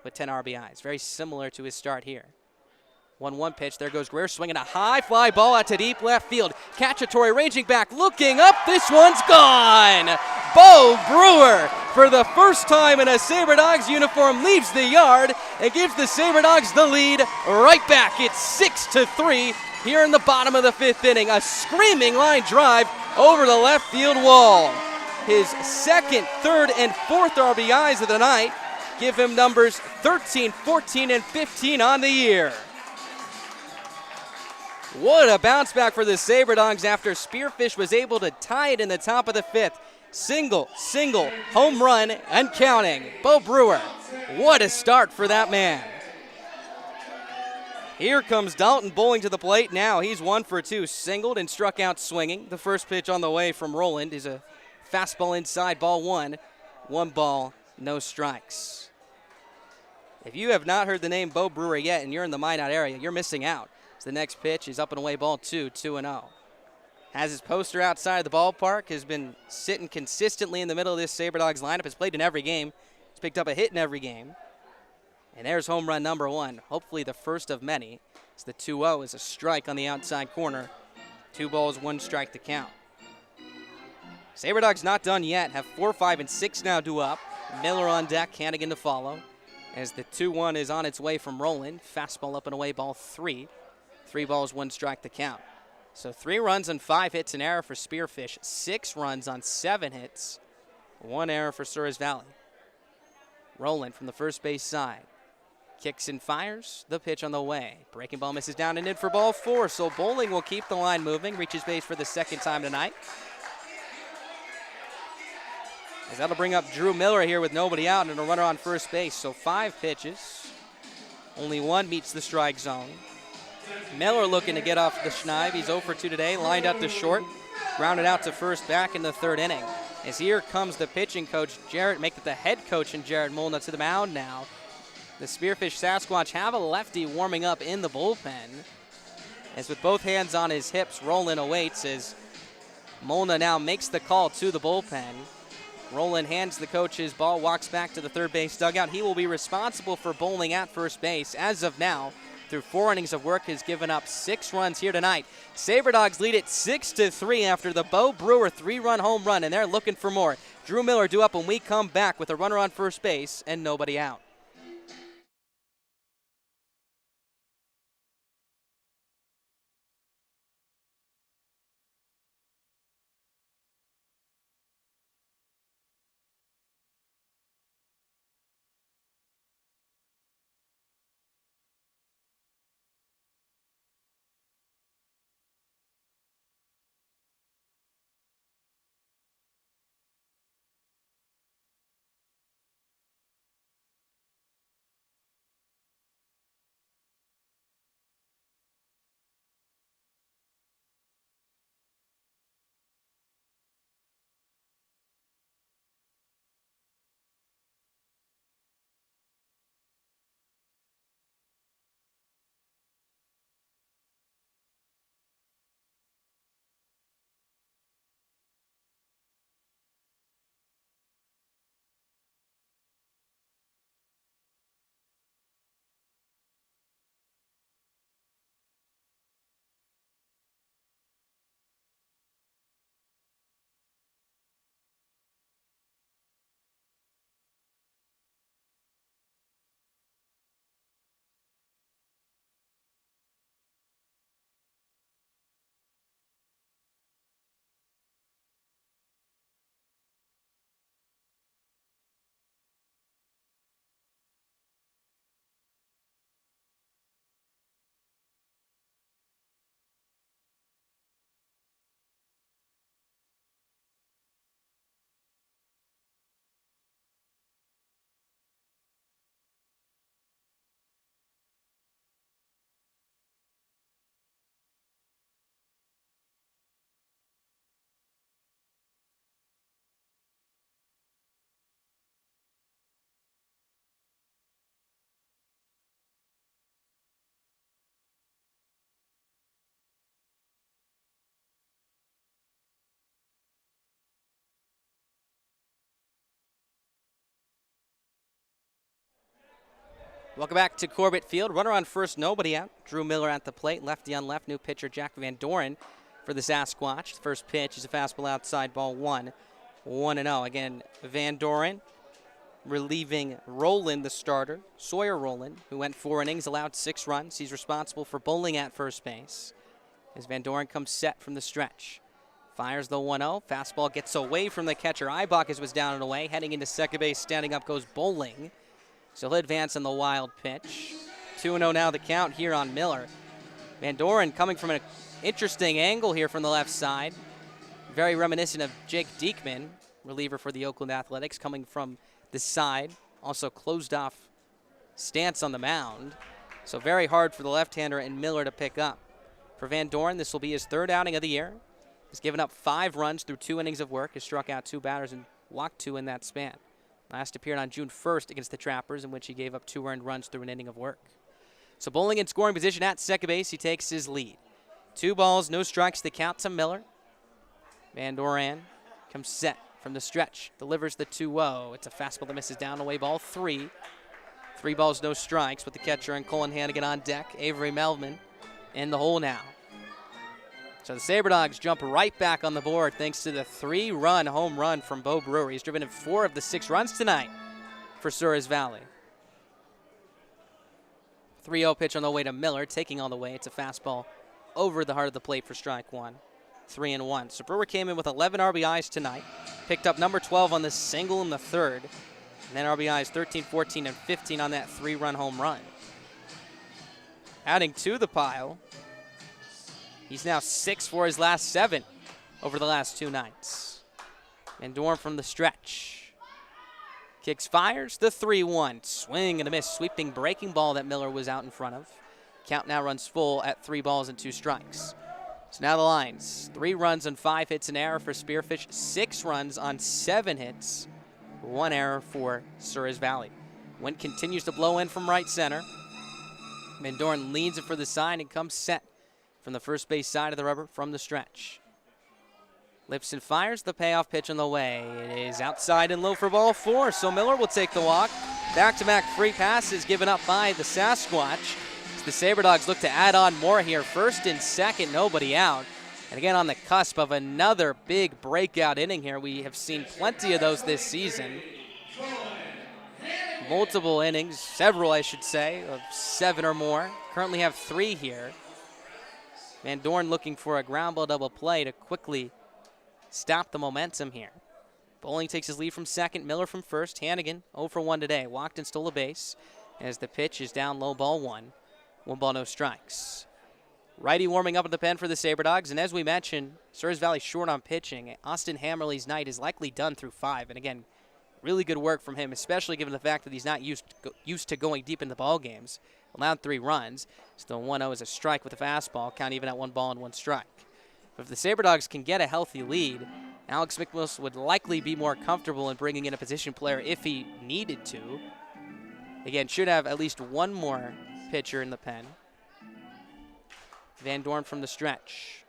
with 10 RBIs. Very similar to his start here. 1-1 pitch. There goes Greer swinging a high fly ball out to deep left field. Cacciatore ranging back, looking up. This one's gone. Bo Brewer, for the first time in a Saber Dogs uniform, leaves the yard and gives the Saber Dogs the lead right back. It's 6-3 here in the bottom of the 5th inning. A screaming line drive over the left field wall. His 2nd, 3rd, and 4th RBIs of the night give him numbers 13, 14, and 15 on the year. What a bounce back for the Saber Dogs after Spearfish was able to tie it in the top of the 5th. Single, home run, and counting. Bo Brewer, what a start for that man. Here comes Dalton Bowling to the plate. Now he's 1 for 2, singled and struck out swinging. The first pitch on the way from Roland is a fastball inside, ball 1. 1 ball, no strikes. If you have not heard the name Bo Brewer yet and you're in the Minot area, you're missing out. The next pitch is up and away, ball 2, 2-0. Has his poster outside the ballpark, has been sitting consistently in the middle of this Saber Dogs lineup, has played in every game, has picked up a hit in every game. And there's home run number 1, hopefully the first of many. It's the 2-0 is a strike on the outside corner. 2 balls, 1 strike to count. Saber Dogs not done yet, have 4, 5, and 6 now due up. Miller on deck, Hannigan to follow. As the 2-1 is on its way from Roland. Fastball up and away, ball 3. 3 balls, 1 strike to count. So 3 runs on 5 hits, an error for Spearfish. 6 runs on 7 hits, 1 error for Souris Valley. Roland from the first base side. Kicks and fires. The pitch on the way. Breaking ball misses down and in for ball 4. So Bowling will keep the line moving. Reaches base for the second time tonight. As that'll bring up Drew Miller here with nobody out and a runner on first base. So 5 pitches. Only 1 meets the strike zone. Miller looking to get off the schneid. He's 0 for 2 today. Lined up to short. Grounded out to first back in the 3rd inning. As here comes the pitching coach, make it the head coach, and Jared Molna to the mound now. The Spearfish Sasquatch have a lefty warming up in the bullpen. As with both hands on his hips, Roland awaits as Molna now makes the call to the bullpen. Roland hands the coach his ball, walks back to the third base dugout. He will be responsible for bowling at first base. As of now, through 4 innings of work, has given up 6 runs here tonight. Saber Dogs lead it 6-3 after the Bo Brewer 3-run home run, and they're looking for more. Drew Miller due up when we come back with a runner on first base and nobody out. Welcome back to Corbett Field. Runner on first, nobody out. Drew Miller at the plate. Lefty on left. New pitcher Jack Van Doren for the Sasquatch. The first pitch is a fastball outside, ball 1. 1-0. Again, Van Doren relieving Roland, the starter. Sawyer Roland, who went 4 innings, allowed 6 runs. He's responsible for bowling at first base. As Van Doren comes set from the stretch. Fires the 1-0. Fastball gets away from the catcher. Ibachus was down and away. Heading into second base, standing up goes Bowling. So he'll advance on the wild pitch. 2-0 now the count here on Miller. Van Doren coming from an interesting angle here from the left side. Very reminiscent of Jake Diekman, reliever for the Oakland Athletics, coming from the side. Also closed off stance on the mound. So very hard for the left-hander and Miller to pick up. For Van Doren, this will be his 3rd outing of the year. He's given up 5 runs through 2 innings of work. Has struck out 2 batters and walked 2 in that span. Last appeared on June 1st against the Trappers, in which he gave up 2 earned runs through an inning of work. So Bowling in scoring position at second base. He takes his lead. 2 balls, no strikes, the count to Miller. Van Doren comes set from the stretch. Delivers the 2-0. It's a fastball that misses down away, ball 3. 3 balls, no strikes with the catcher and Colin Hannigan on deck. Avery Melvin in the hole now. So the Saber Dogs jump right back on the board thanks to the 3-run home run from Bo Brewer. He's driven in 4 of the 6 runs tonight for Souris Valley. 3-0 pitch on the way to Miller, taking all the way. It's a fastball over the heart of the plate for strike 1. 3-1. So Brewer came in with 11 RBIs tonight. Picked up number 12 on the single in the 3rd. And then RBIs 13, 14, and 15 on that 3-run home run. Adding to the pile, he's now 6 for his last 7 over the last 2 nights. Van Dorn from the stretch. Kicks, fires, the 3-1. Swing and a miss, sweeping breaking ball that Miller was out in front of. Count now runs full at 3 balls and 2 strikes. So now the lines, 3 runs on 5 hits, an error for Spearfish, 6 runs on 7 hits, 1 error for Souris Valley. Wind continues to blow in from right center. Van Dorn leads it for the sign and comes set from the first base side of the rubber from the stretch. Lipson fires the payoff pitch on the way. It is outside and low for ball 4, so Miller will take the walk. Back-to-back free passes given up by the Sasquatch. As the Saber Dogs look to add on more here. First and second, nobody out. And again, on the cusp of another big breakout inning here. We have seen plenty of those this season. Multiple innings, several I should say, of 7 or more. Currently have 3 here. Van Dorn looking for a ground ball double play to quickly stop the momentum here. Bowling takes his lead from second, Miller from first. Hannigan 0 for 1 today. Walked and stole a base as the pitch is down low, ball 1. 1 ball, no strikes. Righty warming up at the pen for the Saber Dogs, and as we mentioned, Souris Valley short on pitching. Austin Hammerly's night is likely done through 5, and again, really good work from him, especially given the fact that he's not used to going deep in the ball games. Allowed 3 runs. Still 1-0 is a strike with a fastball, count even at 1 ball and 1 strike. But if the Saber Dogs can get a healthy lead, Alex McMills would likely be more comfortable in bringing in a position player if he needed to. Again, should have at least 1 more pitcher in the pen. Van Dorn from the stretch.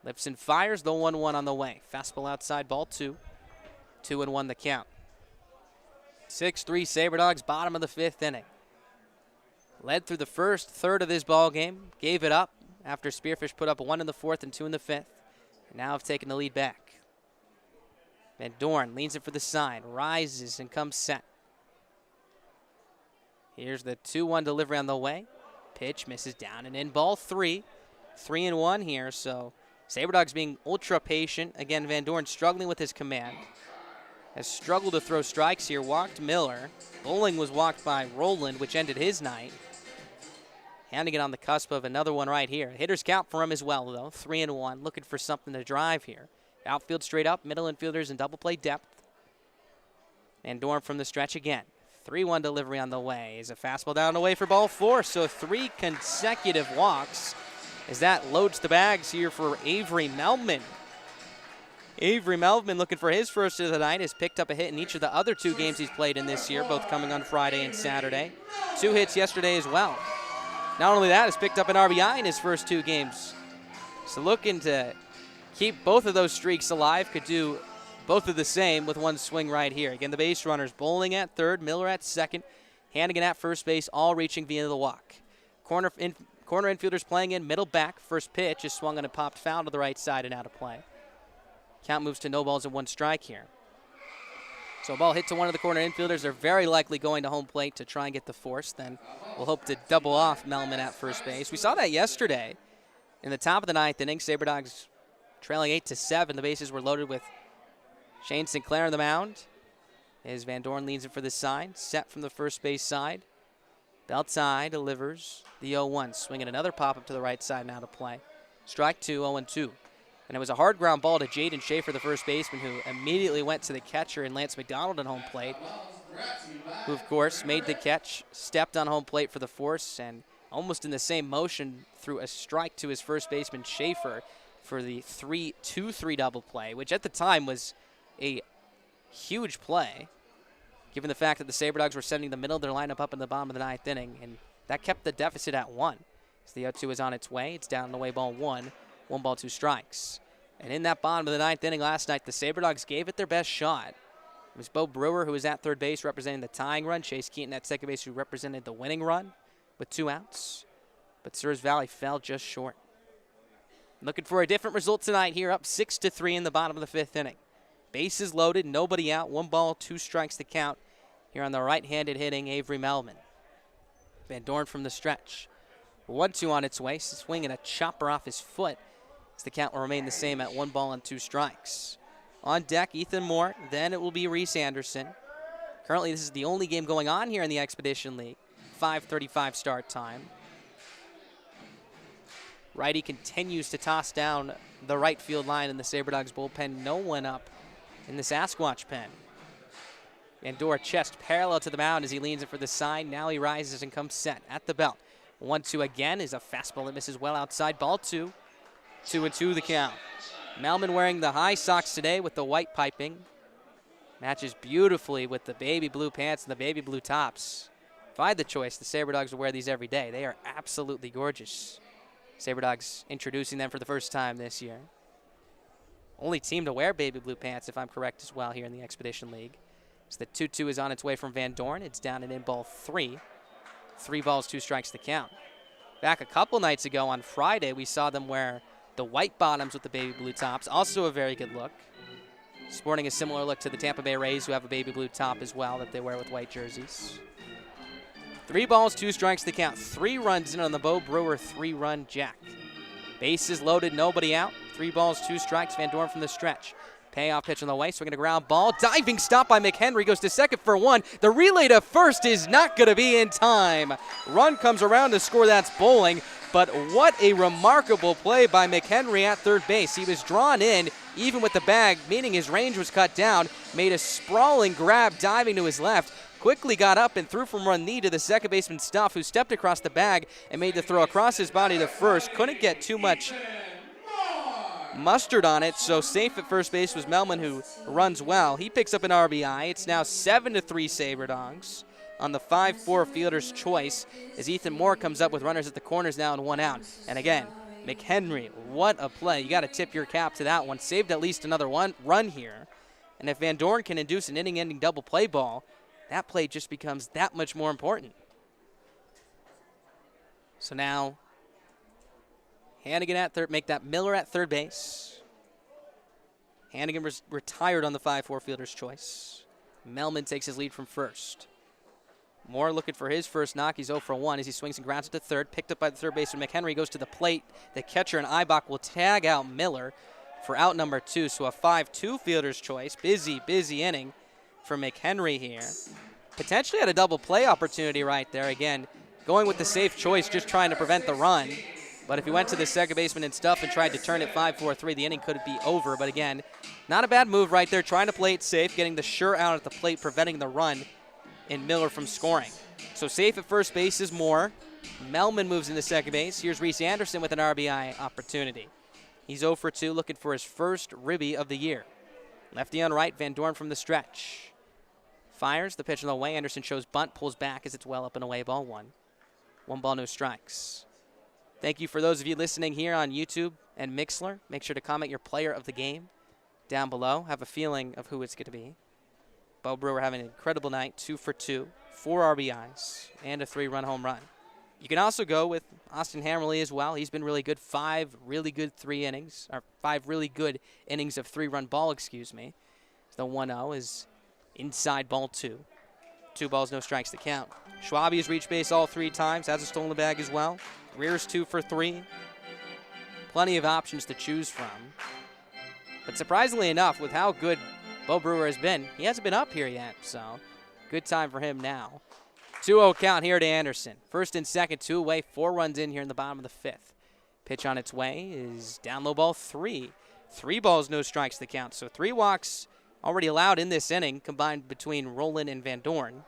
Lipson fires, the 1-1 on the way. Fastball outside, ball 2. 2-1 the count. 6-3 Saber Dogs, bottom of the 5th inning. Led through the first third of this ball game, gave it up after Spearfish put up 1 in the 4th and 2 in the 5th. And now have taken the lead back. Van Dorn leans it for the sign, rises and comes set. Here's the 2-1 delivery on the way. Pitch misses down and in, ball 3. 3-1 here, so Saber Dogs being ultra patient. Again, Van Dorn struggling with his command. Has struggled to throw strikes here, walked Miller. Bowling was walked by Roland, which ended his night. Hannigan on the cusp of another one right here. Hitters count for him as well, though. 3-1, looking for something to drive here. Outfield straight up, middle infielders in double play depth. Van Dorn from the stretch again. 3-1 delivery on the way. Is a fastball down and away for ball 4, so 3 consecutive walks as that loads the bags here for Avery Melvin. Avery Melvin looking for his first of the night, has picked up a hit in each of the other 2 games he's played in this year, both coming on Friday and Saturday. 2 hits yesterday as well. Not only that, has picked up an RBI in his first 2 games. So looking to keep both of those streaks alive, could do both of the same with 1 swing right here. Again, the base runners Bowling at third, Miller at second, Hannigan at first base, all reaching via the walk. Corner infielders playing in, middle back. First pitch is swung on and popped foul to the right side and out of play. Count moves to no balls and 1 strike here. So a ball hit to one of the corner infielders. They're very likely going to home plate to try and get the force. Then we'll hope to double off Melman at first base. We saw that yesterday in the top of the 9th inning. Saber Dogs trailing 8-7. The bases were loaded with Shane Sinclair on the mound. As Van Dorn leads it for the side. Set from the first base side. Belts high, delivers the 0-1. Swinging another pop-up to the right side now to play. Strike 2, 0-2. And it was a hard ground ball to Jaden Schaefer, the first baseman, who immediately went to the catcher and Lance McDonald at home plate, who, of course, made the catch, stepped on home plate for the force, and almost in the same motion threw a strike to his first baseman, Schaefer, for the 3-2-3 double play, which at the time was a huge play, given the fact that the Saber Dogs were sending the middle of their lineup up in the bottom of the 9th inning, and that kept the deficit at 1. So the 0-2 is on its way. It's down the way, ball 1. 1 ball, 2 strikes. And in that bottom of the 9th inning last night, the Saber Dogs gave it their best shot. It was Bo Brewer, who was at third base representing the tying run. Chase Keaton at second base, who represented the winning run with 2 outs. But Souris Valley fell just short. Looking for a different result tonight here, up 6-3 in the bottom of the 5th inning. Bases loaded, nobody out. 1 ball, 2 strikes to count here on the right-handed hitting Avery Melman. Van Dorn from the stretch. 1-2 on its way, swinging a chopper off his foot. As the count will remain the same at 1 ball and 2 strikes. On deck, Ethan Moore. Then it will be Reese Anderson. Currently, this is the only game going on here in the Expedition League. 5:35 start time. Righty continues to toss down the right field line in the Saber Dogs bullpen. No one up in the Sasquatch pen. Vandor chest parallel to the mound as he leans it for the side. Now he rises and comes set at the belt. 1-2 again is a fastball that misses well outside. Ball 2. 2-2 the count. Melman wearing the high socks today with the white piping. Matches beautifully with the baby blue pants and the baby blue tops. If I had the choice, the Saber Dogs would wear these every day. They are absolutely gorgeous. Saber Dogs introducing them for the first time this year. Only team to wear baby blue pants, if I'm correct as well, here in the Expedition League. So the 2-2 is on its way from Van Dorn. It's down and in ball 3. 3 balls, 2 strikes to count. Back a couple nights ago on Friday, we saw them wear the white bottoms with the baby blue tops. Also a very good look. Sporting a similar look to the Tampa Bay Rays, who have a baby blue top as well that they wear with white jerseys. 3 balls, 2 strikes to count. 3 runs in on the Bo Brewer 3-run jack. Bases loaded, nobody out. 3 balls, 2 strikes. Van Dorn from the stretch. Payoff pitch on the way, swinging a ground ball. Diving stop by McHenry, goes to second for 1. The relay to first is not going to be in time. Run comes around to score, that's bowling. But what a remarkable play by McHenry at third base. He was drawn in, even with the bag, meaning his range was cut down. Made a sprawling grab, diving to his left. Quickly got up and threw from run knee to the second baseman Stuff, who stepped across the bag and made the throw across his body to first. Couldn't get too much mustard on it, so safe at first base was Melman, who runs well. He picks up an RBI. It's now 7-3 Saber Dogs on the 5-4 fielder's choice as Ethan Moore comes up with runners at the corners now and 1 out. And again, McHenry, what a play. You got to tip your cap to that one. Saved at least another run here. And if Van Dorn can induce an inning-ending double play ball, that play just becomes that much more important. So now, Hannigan at third, make that Miller at third base. Hannigan retired on the 5-4 fielder's choice. Melman takes his lead from first. Moore looking for his first knock. He's 0 for 1 as he swings and grounds it to third. Picked up by the third baseman McHenry, goes to the plate. The catcher and Eibach will tag out Miller for out number 2. So a 5-2 fielder's choice. Busy inning for McHenry here. Potentially had a double play opportunity right there. Again, going with the safe choice, just trying to prevent the run. But if he went to the second baseman and Stuff and tried to turn it 5-4-3, the inning could be over. But again, not a bad move right there, trying to play it safe, getting the sure out at the plate, preventing the run in Miller from scoring. So safe at first base is Moore. Melman moves into second base. Here's Reese Anderson with an RBI opportunity. He's 0 for 2, looking for his first ribby of the year. Lefty on right, Van Dorn from the stretch. Fires the pitch on the way. Anderson shows bunt, pulls back as it's well up and away, ball 1. 1 ball, no strikes. Thank you for those of you listening here on YouTube and Mixler. Make sure to comment your player of the game down below. Have a feeling of who it's going to be. Bo Brewer having an incredible night, 2 for 2, 4 RBIs, and a 3-run home run. You can also go with Austin Hammerly as well. He's been really good. 5 really good innings of 3-run ball, excuse me. The 1-0 is inside ball 2. 2 balls, no strikes to count. Schwabe has reached base all 3 times, has a stolen the bag as well. Greer's 2 for 3. Plenty of options to choose from. But surprisingly enough, with how good Bo Brewer has been, he hasn't been up here yet, so good time for him now. 2-0 count here to Anderson. First and second, 2 away, 4 runs in here in the bottom of the 5th. Pitch on its way is down low, ball 3. 3 balls, no strikes to count. So 3 walks already allowed in this inning, combined between Roland and Van Dorn.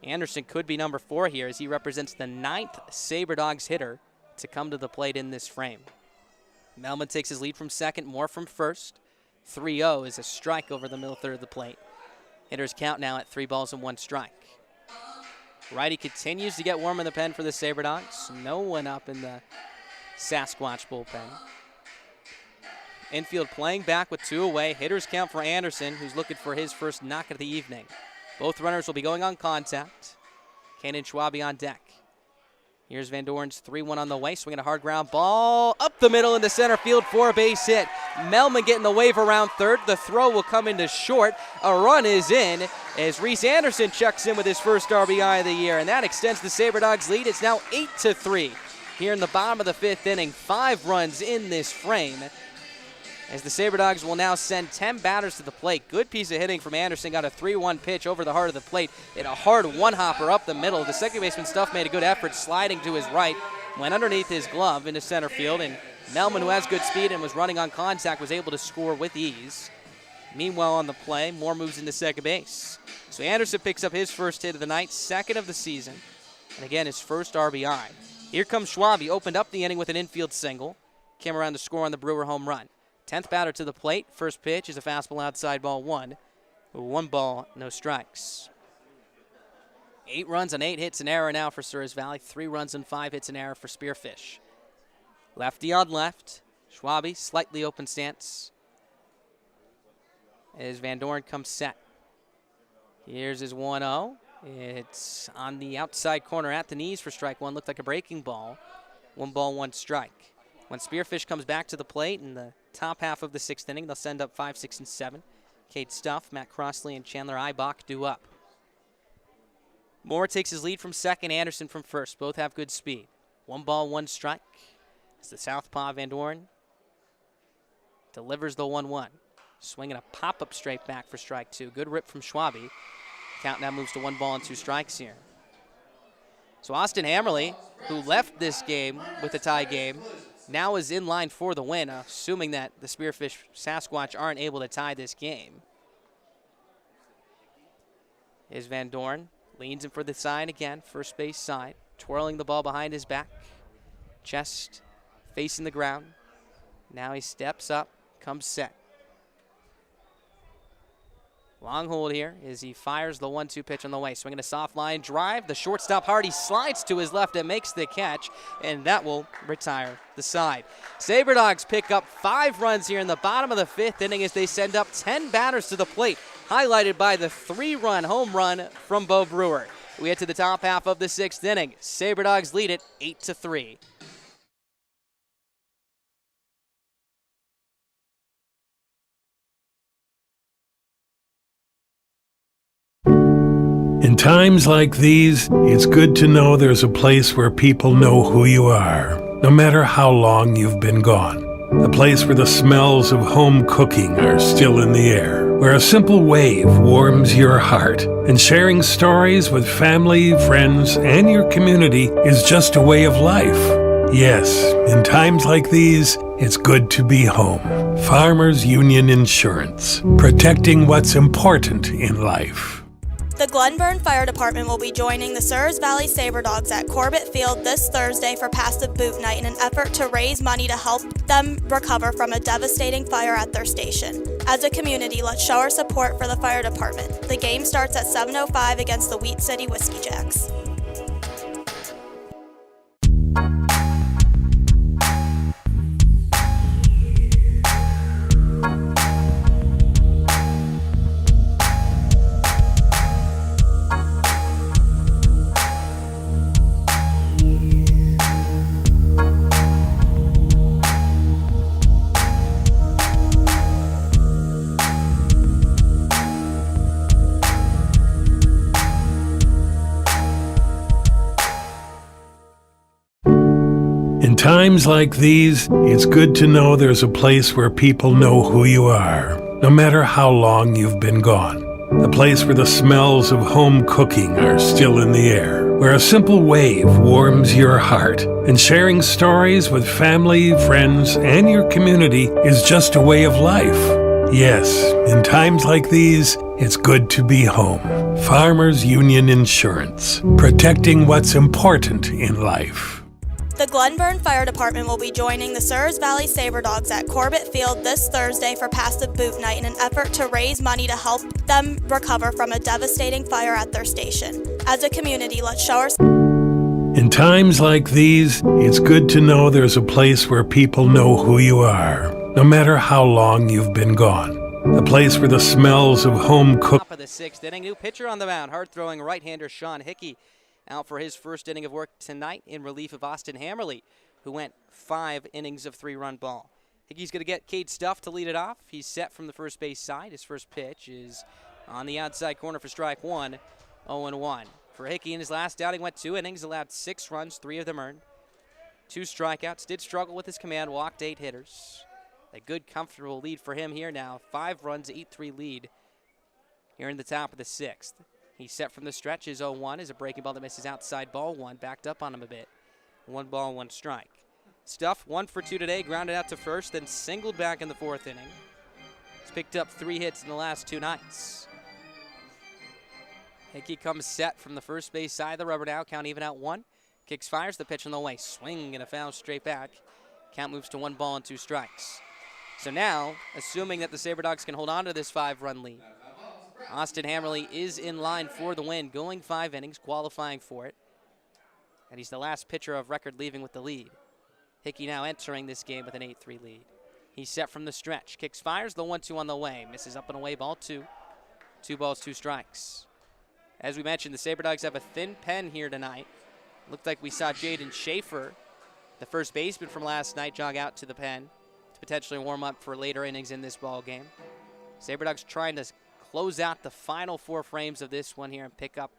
Anderson could be number 4 here as he represents the 9th Saber Dogs hitter to come to the plate in this frame. Melman takes his lead from second, Moore from first. 3-0 is a strike over the middle third of the plate. Hitters count now at 3 balls and 1 strike. Righty continues to get warm in the pen for the Saber Dogs. No one up in the Sasquatch bullpen. Infield playing back with 2 away. Hitters count for Anderson, who's looking for his first knock of the evening. Both runners will be going on contact. Kane and Schwabe on deck. Here's Van Dorn's 3-1 on the way, swinging a hard ground ball up the middle into center field for a base hit. Melman getting the wave around third. The throw will come into short. A run is in as Reese Anderson checks in with his first RBI of the year, and that extends the Saber Dogs lead. It's now 8-3 here in the bottom of the 5th inning. 5 runs in this frame as the Saber Dogs will now send 10 batters to the plate. Good piece of hitting from Anderson. Got a 3-1 pitch over the heart of the plate. Hit a hard one-hopper up the middle. The second baseman Stuff made a good effort sliding to his right. Went underneath his glove into center field. And Melman, who has good speed and was running on contact, was able to score with ease. Meanwhile, on the play, Moore moves into second base. So Anderson picks up his first hit of the night, second of the season. And again, his first RBI. Here comes Schwab. He opened up the inning with an infield single. Came around to score on the Brewer home run. 10th batter to the plate. First pitch is a fastball outside, ball one. 1 ball, no strikes. 8 runs and 8 hits, an error now for Souris Valley. 3 runs and 5 hits, an error for Spearfish. Lefty on left. Schwabe, slightly open stance. As Van Dorn comes set. Here's his 1-0. It's on the outside corner at the knees for strike one. Looked like a breaking ball. 1 ball, 1 strike. When Spearfish comes back to the plate in the top half of the 6th inning, they'll send up 5, 6, and 7. Cade Stuff, Matt Crossley, and Chandler Eibach do up. Moore takes his lead from second, Anderson from first. Both have good speed. 1 ball, 1 strike. It's the southpaw Van Dorn delivers the 1-1. Swinging a pop-up straight back for strike 2. Good rip from Schwabe. Count now moves to 1 ball and 2 strikes here. So Austin Hammerly, who left this game with a tie game, now is in line for the win, assuming that the Spearfish Sasquatch aren't able to tie this game. Is Van Dorn. Leans in for the side again, first base side. Twirling the ball behind his back. Chest facing the ground. Now he steps up, comes set. Long hold here as he fires the 1-2 pitch on the way. Swinging a soft line drive. The shortstop Hardy slides to his left and makes the catch, and that will retire the side. Saber Dogs pick up 5 runs here in the bottom of the 5th inning as they send up 10 batters to the plate, highlighted by the 3-run home run from Bo Brewer. We get to the top half of the 6th inning. Saber Dogs lead it 8-3. In times like these, it's good to know there's a place where people know who you are, no matter how long you've been gone. A place where the smells of home cooking are still in the air, where a simple wave warms your heart, and sharing stories with family, friends, and your community is just a way of life. Yes, in times like these, it's good to be home. Farmers Union Insurance, protecting what's important in life. The Glenburn Fire Department will be joining the Souris Valley Saber Dogs at Corbett Field this Thursday for Past the Boot Night in an effort to raise money to help them recover from a devastating fire at their station. As a community, let's show our support for the fire department. The game starts at 7:05 against the Wheat City Whiskey Jacks. In times like these, it's good to know there's a place where people know who you are, no matter how long you've been gone. A place where the smells of home cooking are still in the air, where a simple wave warms your heart, and sharing stories with family, friends, and your community is just a way of life. Yes, in times like these, it's good to be home. Farmers Union Insurance, protecting what's important in life. The Glenburn Fire Department will be joining the Souris Valley Saber Dogs at Corbett Field this Thursday for Past the Boot Night in an effort to raise money to help them recover from a devastating fire at their station. As a community, let's show our... In times like these, it's good to know there's a place where people know who you are, no matter how long you've been gone. A place where the smells of home cook... Top of the 6th inning, new pitcher on the mound, hard-throwing right-hander Sean Hickey. Out for his first inning of work tonight in relief of Austin Hammerly, who went 5 innings of 3-run ball. Hickey's going to get Cade Stuff to lead it off. He's set from the first base side. His first pitch is on the outside corner for strike 1, 0-1. For Hickey, in his last outing, went 2 innings, allowed 6 runs, 3 of them earned. 2 strikeouts, did struggle with his command, walked 8 hitters. A good, comfortable lead for him here now. 5 runs, 8-3 lead here in the top of the 6th. He's set from the stretch. His 0-1 is a breaking ball that misses outside ball 1. Backed up on him a bit. 1 ball, 1 strike. Stuff 1 for 2 today. Grounded out to first, then singled back in the 4th inning. He's picked up 3 hits in the last 2 nights. Hickey comes set from the first base side of the rubber now. Count even out 1. Kicks, fires the pitch on the way. Swing and a foul straight back. Count moves to 1 ball and 2 strikes. So now, assuming that the Sabre Dogs can hold on to this 5-run lead, Austin Hammerly is in line for the win, going 5 innings, qualifying for it. And he's the last pitcher of record leaving with the lead. Hickey now entering this game with an 8-3 lead. He's set from the stretch. Kicks, fires, the 1-2 on the way. Misses up and away, ball 2. 2 balls, 2 strikes. As we mentioned, the Sabre Dogs have a thin pen here tonight. Looked like we saw Jaden Schaefer, the first baseman from last night, jog out to the pen to potentially warm up for later innings in this ball game. Sabre Dogs trying to close out the final 4 frames of this one here and pick up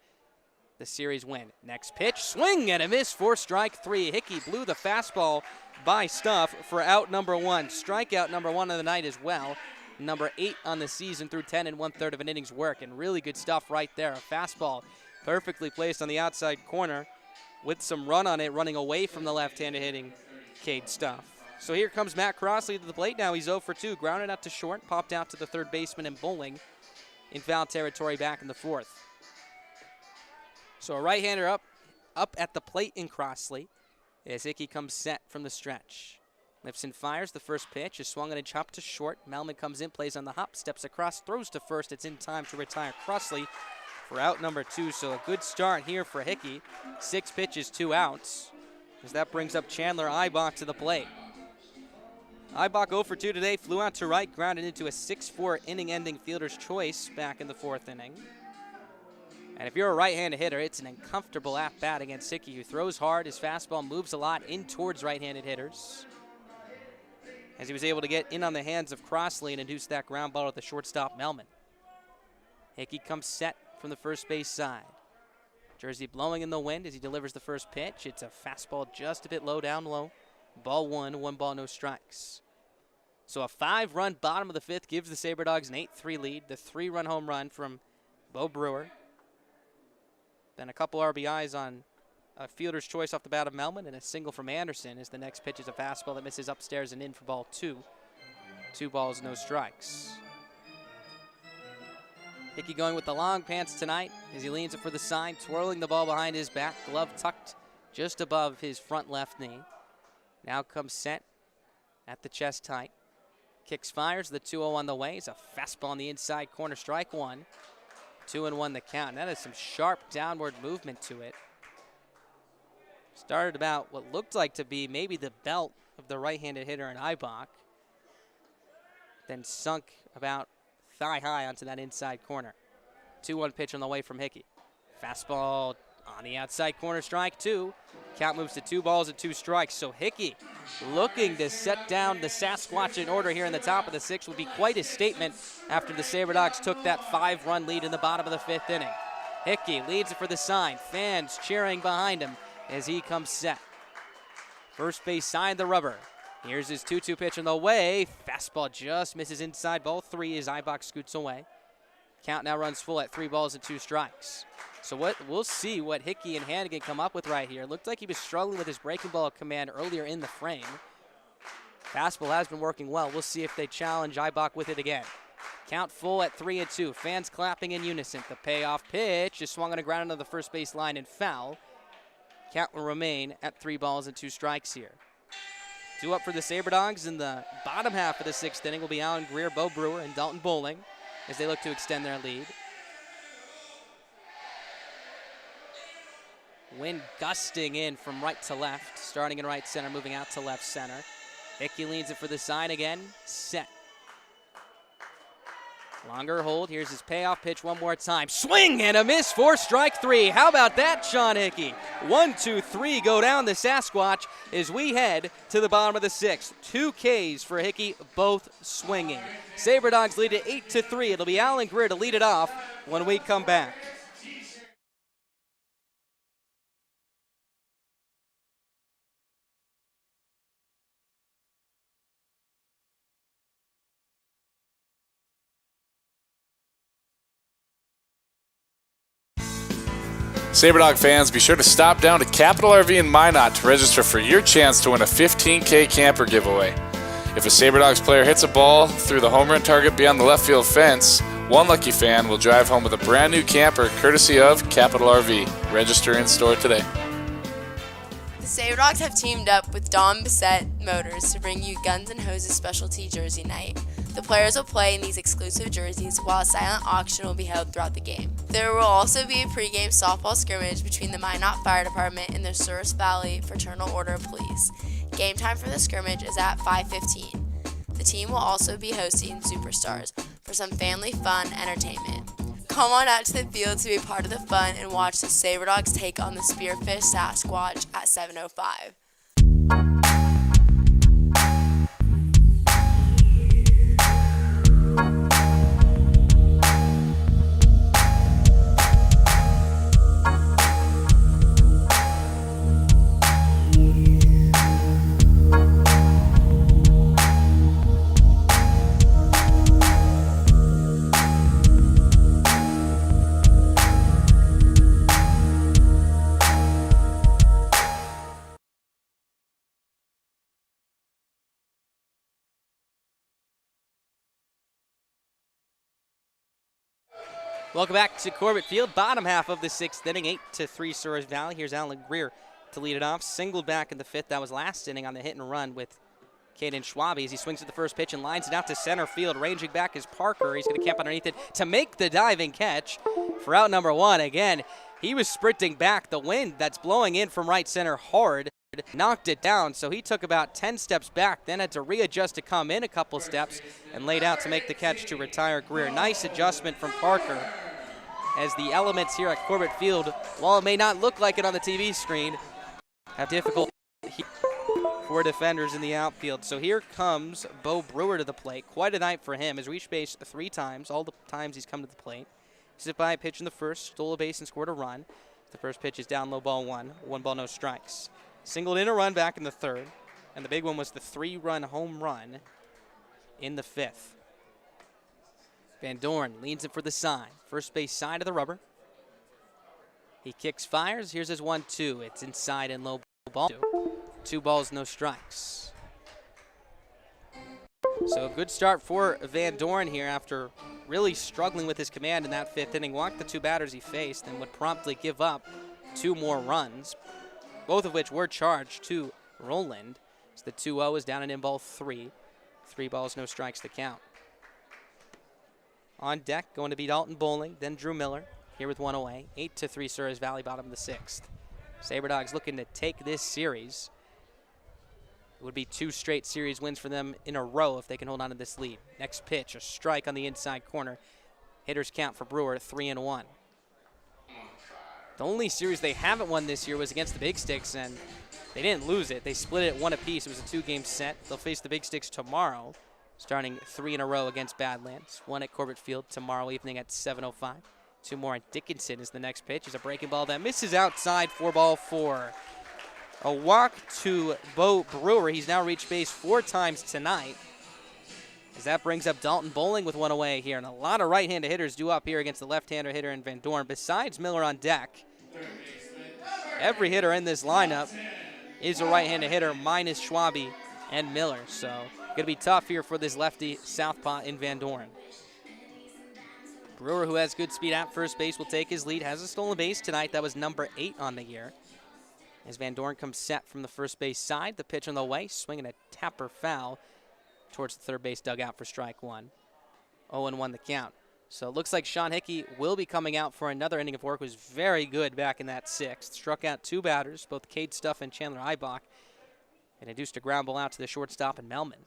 the series win. Next pitch, swing and a miss for strike 3. Hickey blew the fastball by Stuff for out number 1. Strikeout number 1 of the night as well. Number 8 on the season through 10 1/3 of an inning's work, and really good stuff right there. A fastball perfectly placed on the outside corner with some run on it, running away from the left-handed hitting Cade Stuff. So here comes Matt Crossley to the plate now. He's 0 for 2, grounded out to short, popped out to the third baseman and bowling in foul territory back in the 4th. So a right-hander up at the plate in Crossley as Hickey comes set from the stretch. Lifts and fires. The first pitch is swung and a chop to short. Melman comes in, plays on the hop, steps across, throws to first. It's in time to retire Crossley for out number 2. So a good start here for Hickey. 6 pitches, 2 outs. As that brings up Chandler Eibach to the plate. Eibach 0 for 2 today. Flew out to right, grounded into a 6-4 inning-ending fielder's choice back in the 4th inning. And if you're a right-handed hitter, it's an uncomfortable at-bat against Hickey, who throws hard. His fastball moves a lot in towards right-handed hitters, as he was able to get in on the hands of Crossley and induce that ground ball to the shortstop, Melman. Hickey comes set from the first base side. Jersey blowing in the wind as he delivers the first pitch. It's a fastball just a bit low, down low. Ball 1, 1 ball, no strikes. So a 5-run bottom of the 5th gives the Sabre Dogs an 8-3 lead. The 3-run home run from Bo Brewer. Then a couple RBIs on a fielder's choice off the bat of Melman, and a single from Anderson as the next pitch is a fastball that misses upstairs and in for ball 2. 2 balls, no strikes. Hickey going with the long pants tonight as he leans it for the sign, twirling the ball behind his back, glove tucked just above his front left knee. Now comes set at the chest height. Kicks, fires, the 2-0 on the way. It's a fastball on the inside corner, strike 1. 2-1 the count. And that is some sharp downward movement to it. Started about what looked like to be maybe the belt of the right-handed hitter in Eibach. Then sunk about thigh-high onto that inside corner. 2-1 pitch on the way from Hickey. Fastball on the outside corner, strike 2. Count moves to 2 balls and 2 strikes. So Hickey looking to set down the Sasquatch in order here in the top of the 6th would be quite a statement after the Sabre Dogs took that 5-run lead in the bottom of the 5th inning. Hickey leads it for the sign. Fans cheering behind him as he comes set. First base side of the rubber. Here's his 2-2 pitch on the way. Fastball just misses inside, ball 3 as Eibach scoots away. Count now runs full at 3 balls and 2 strikes. So we'll see what Hickey and Hannigan come up with right here. Looked like he was struggling with his breaking ball command earlier in the frame. Fastball has been working well. We'll see if they challenge Eibach with it again. Count full at 3-2. Fans clapping in unison. The payoff pitch is swung on the ground into the first base line and foul. Count will remain at 3 balls and 2 strikes here. 2 up for the Sabre Dogs in the bottom half of the 6th inning will be Alan Greer, Bo Brewer, and Dalton Bowling as they look to extend their lead. Wind gusting in from right to left, starting in right center, moving out to left center. Hickey leads it for the sign again, set. Longer hold, here's his payoff pitch one more time. Swing and a miss for strike 3. How about that, Sean Hickey? 1, 2, 3 go down the Sasquatch as we head to the bottom of the 6th. 2 Ks for Hickey, both swinging. Sabre Dogs lead it 8-3. It'll be Alan Greer to lead it off when we come back. Saber Dog fans, be sure to stop down to Capital RV in Minot to register for your chance to win a 15K camper giveaway. If a Saber Dogs player hits a ball through the home run target beyond the left field fence, one lucky fan will drive home with a brand new camper courtesy of Capital RV. Register in store today. The Saber Dogs have teamed up with Don Bissett Motors to bring you Guns and Hoses Specialty Jersey Night. The players will play in these exclusive jerseys while a silent auction will be held throughout the game. There will also be a pregame softball scrimmage between the Minot Fire Department and the Souris Valley Fraternal Order of Police. Game time for the scrimmage is at 5:15. The team will also be hosting Superstars for some family fun entertainment. Come on out to the field to be part of the fun and watch the Saber Dogs take on the Spearfish Sasquatch at 7:05. Welcome back to Corbett Field. Bottom half of the sixth inning, 8-3 Souris Valley. Here's Alan Greer to lead it off. Singled back in the fifth. That was last inning on the hit and run with Caden Schwabe as he swings at the first pitch and lines it out to center field. Ranging back is Parker. He's going to camp underneath it to make the diving catch for out number one. Again, he was sprinting back. The wind that's blowing in from right center hard knocked it down, so he took about 10 steps back, then had to readjust to come in a couple steps and laid out to make the catch to retire Greer. Nice adjustment from Parker as the elements here at Corbett Field, while it may not look like it on the TV screen, have difficulty for defenders in the outfield. So here comes Bo Brewer to the plate. Quite a night for him. Has reached base 3 times, all the times he's come to the plate. He's hit by a pitch in the first, stole a base and scored a run. The first pitch is down low, ball 1. 1 ball, no strikes. Singled in a run back in the third, and the big one was the 3-run home run in the fifth. Van Dorn leans it for the sign. First base side of the rubber. He kicks, fires. Here's his 1-2. It's inside and low ball. 2 balls, no strikes. So a good start for Van Dorn here after really struggling with his command in that fifth inning. Walked the 2 batters he faced and would promptly give up 2 more runs, both of which were charged to Roland. So the 2-0 is down and in ball 3. 3 balls, no strikes to count. On deck, going to be Dalton Bowling, then Drew Miller, here with 1 away. 8-3 Souris Valley, bottom of the 6th. Saber Dogs looking to take this series. It would be 2 straight series wins for them in a row if they can hold on to this lead. Next pitch, a strike on the inside corner. Hitters count for Brewer, 3-1. The only series they haven't won this year was against the Big Sticks, and they didn't lose it. They split it 1 apiece. It was a 2-game set. They'll face the Big Sticks tomorrow, starting 3 in a row against Badlands. 1 at Corbett Field tomorrow evening at 7:05. 2 more at Dickinson is the next pitch. It's a breaking ball that misses outside, 4 ball 4. A walk to Bo Brewer. He's now reached base 4 times tonight, as that brings up Dalton Bowling with 1 away here. And a lot of right-handed hitters due up here against the left-hander hitter in Van Dorn. Besides Miller on deck, every hitter in this lineup is a right-handed hitter minus Schwabe and Miller. So going to be tough here for this lefty southpaw in Van Dorn. Brewer, who has good speed at first base, will take his lead. Has a stolen base tonight. That was number 8 on the year. As Van Dorn comes set from the first base side, the pitch on the way, swinging a tapper foul towards the third base dugout for strike 1. 0-1 the count. So it looks like Sean Hickey will be coming out for another inning of work. Was very good back in that 6th. Struck out 2 batters, both Cade Stuff and Chandler Eibach, and induced a ground ball out to the shortstop and Melman.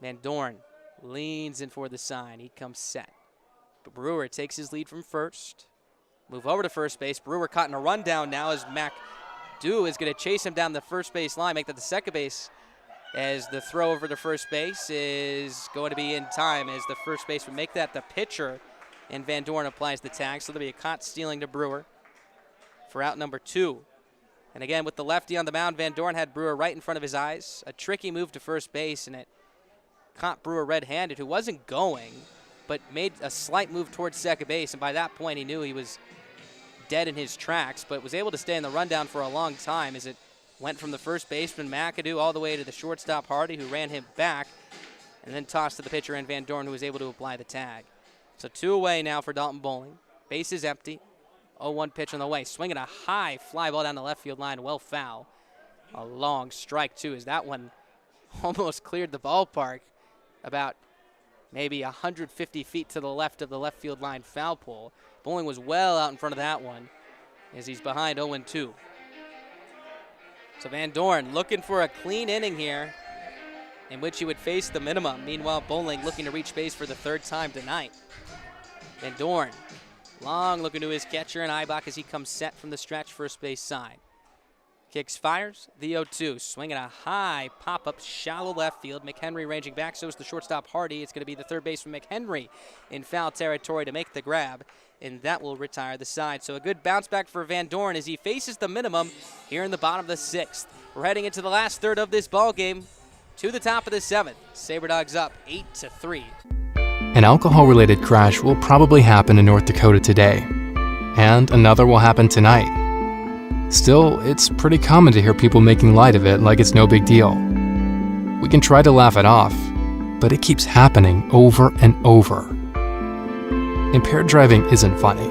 Van Dorn leans in for the sign. He comes set. But Brewer takes his lead from first. Move over to first base. Brewer caught in a rundown now as Mac Dew is going to chase him down the first base line, make that the second base, as the throw over to first base is going to be in time, as the first base would make that the pitcher, and Van Dorn applies the tag. So there'll be a caught stealing to Brewer for out number 2. And again, with the lefty on the mound, Van Dorn had Brewer right in front of his eyes. A tricky move to first base, and it caught Brewer red-handed, who wasn't going, but made a slight move towards second base, and by that point he knew he was dead in his tracks, but was able to stay in the rundown for a long time as it went from the first baseman, McAdoo, all the way to the shortstop, Hardy, who ran him back, and then tossed to the pitcher and Van Dorn, who was able to apply the tag. So 2 away now for Dalton Bowling. Base is empty. 0-1 pitch on the way. Swinging a high fly ball down the left field line, well foul. A long strike, too, as that one almost cleared the ballpark about maybe 150 feet to the left of the left field line foul pole. Bowling was well out in front of that one as he's behind 0-2. So Van Dorn looking for a clean inning here in which he would face the minimum. Meanwhile, Bowling looking to reach base for the 3rd time tonight. Van Dorn long looking to his catcher and Eibach as he comes set from the stretch first base side. Kicks, fires, the 0-2. Swinging a high pop-up, shallow left field. McHenry ranging back, so is the shortstop Hardy. It's going to be the third baseman McHenry in foul territory to make the grab, and that will retire the side. So a good bounce back for Van Dorn as he faces the minimum here in the bottom of the 6th. We're heading into the last third of this ball game to the top of the 7th. Saber Dogs up 8-3. An alcohol-related crash will probably happen in North Dakota today, and another will happen tonight. Still, it's pretty common to hear people making light of it like it's no big deal. We can try to laugh it off, but it keeps happening over and over. Impaired driving isn't funny.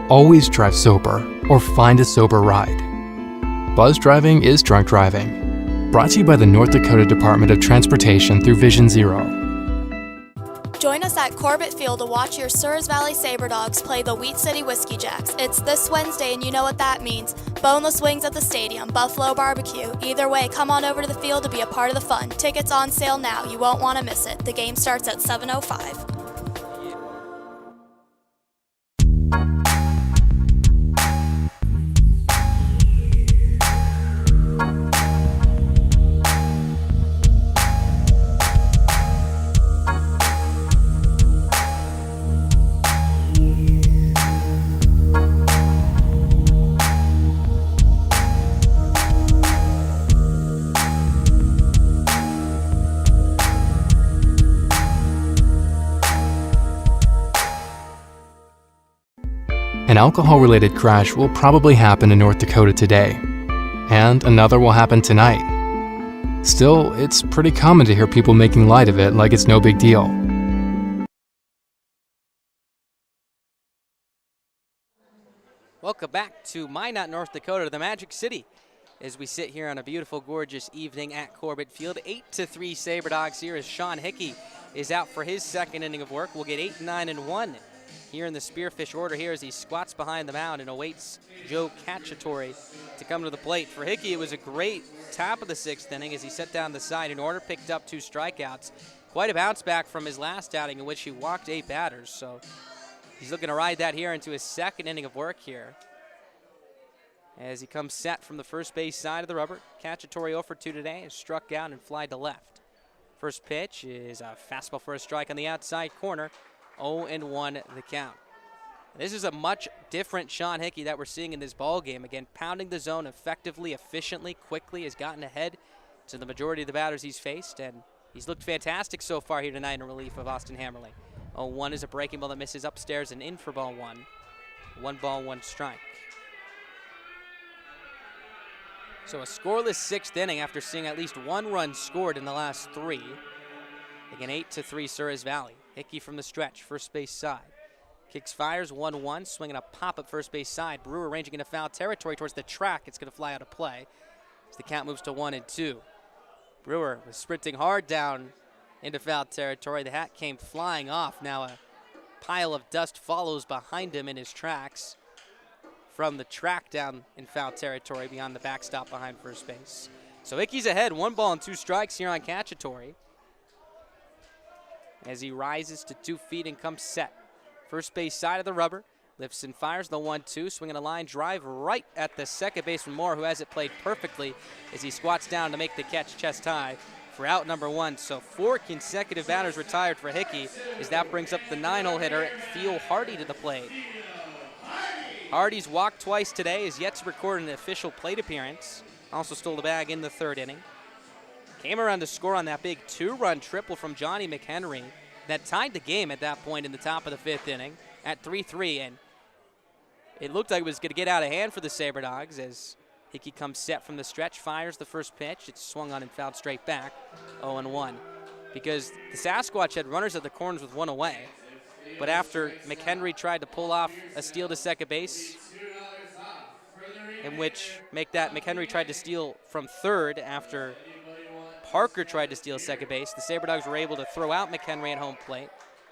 Always drive sober or find a sober ride. Buzz driving is drunk driving. Brought to you by the North Dakota Department of Transportation through Vision Zero. Join us at Corbett Field to watch your Souris Valley Saber Dogs play the Wheat City Whiskey Jacks. It's this Wednesday, and you know what that means. Boneless wings at the stadium, buffalo barbecue. Either way, come on over to the field to be a part of the fun. Tickets on sale now. You won't want to miss it. The game starts at 7:05. An alcohol-related crash will probably happen in North Dakota today, and another will happen tonight. Still, it's pretty common to hear people making light of it like it's no big deal. Welcome back to Minot, North Dakota, the Magic City, as we sit here on a beautiful, gorgeous evening at Corbett Field. 8-3 Saber Dogs here as Sean Hickey is out for his 2nd inning of work. We'll get 8, 9, and 1 here in the Spearfish order here as he squats behind the mound and awaits Joe Cacciatore to come to the plate. For Hickey, it was a great top of the 6th inning as he set down the side in order, picked up 2 strikeouts. Quite a bounce back from his last outing in which he walked 8 batters. So he's looking to ride that here into his 2nd inning of work here as he comes set from the first base side of the rubber. Cacciatore 0 for 2 today, is struck out and fly to left. First pitch is a fastball for a strike on the outside corner. 0-1 the count. This is a much different Sean Hickey that we're seeing in this ball game. Again, pounding the zone effectively, efficiently, quickly, has gotten ahead to the majority of the batters he's faced, and he's looked fantastic so far here tonight in relief of Austin Hammerly. 0-1 is a breaking ball that misses upstairs and in for ball 1. 1 ball, 1 strike. So a scoreless 6th inning after seeing at least 1 run scored in the last 3. Again, 8-3 Souris Valley. Hickey from the stretch, first base side. Kicks, fires, 1-1, swinging a pop at first base side. Brewer ranging into foul territory towards the track. It's going to fly out of play as the count moves to 1-2. Brewer was sprinting hard down into foul territory. The hat came flying off. Now a pile of dust follows behind him in his tracks from the track down in foul territory beyond the backstop behind first base. So Hickey's ahead, 1 ball and 2 strikes here on Cacciatore as he rises to 2 feet and comes set. First base side of the rubber, lifts and fires the 1-2, swinging a line drive right at the second baseman Moore, who has it played perfectly as he squats down to make the catch chest high for out number 1. So 4 consecutive batters retired for Hickey as that brings up the 9-hole hitter, Theo Hardy, to the plate. Hardy's walked twice today, is yet to record an official plate appearance. Also stole the bag in the 3rd inning. Came around to score on that big 2-run triple from Johnny McHenry that tied the game at that point in the top of the 5th inning at 3-3. And It looked like it was going to get out of hand for the Saber Dogs as Hickey comes set from the stretch, fires the first pitch. It's swung on and fouled straight back, 0-1. Because the Sasquatch had runners at the corners with one away. But after McHenry tried to pull off a steal to second base, in which McHenry tried to steal from third after Parker tried to steal second base, the Saber Dogs were able to throw out McHenry at home plate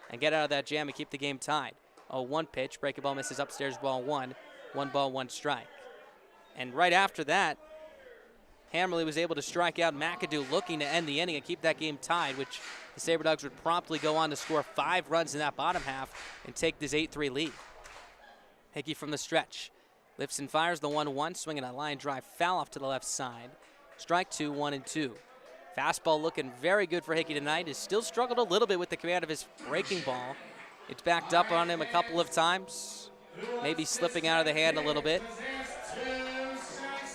and get out of that jam and keep the game tied. 0-1 pitch, breaking ball misses upstairs, ball one. 1 ball, 1 strike. And right after that, Hammerly was able to strike out McAdoo, looking to end the inning and keep that game tied, which the Saber Dogs would promptly go on to score 5 runs in that bottom half and take this 8-3 lead. Hickey from the stretch. Lifts and fires the 1-1, swinging a line drive foul off to the left side. Strike 2, 1-2. Fastball looking very good for Hickey tonight. Has still struggled a little bit with the command of his breaking ball. It's backed up on him a couple of times, maybe slipping out of the hand a little bit.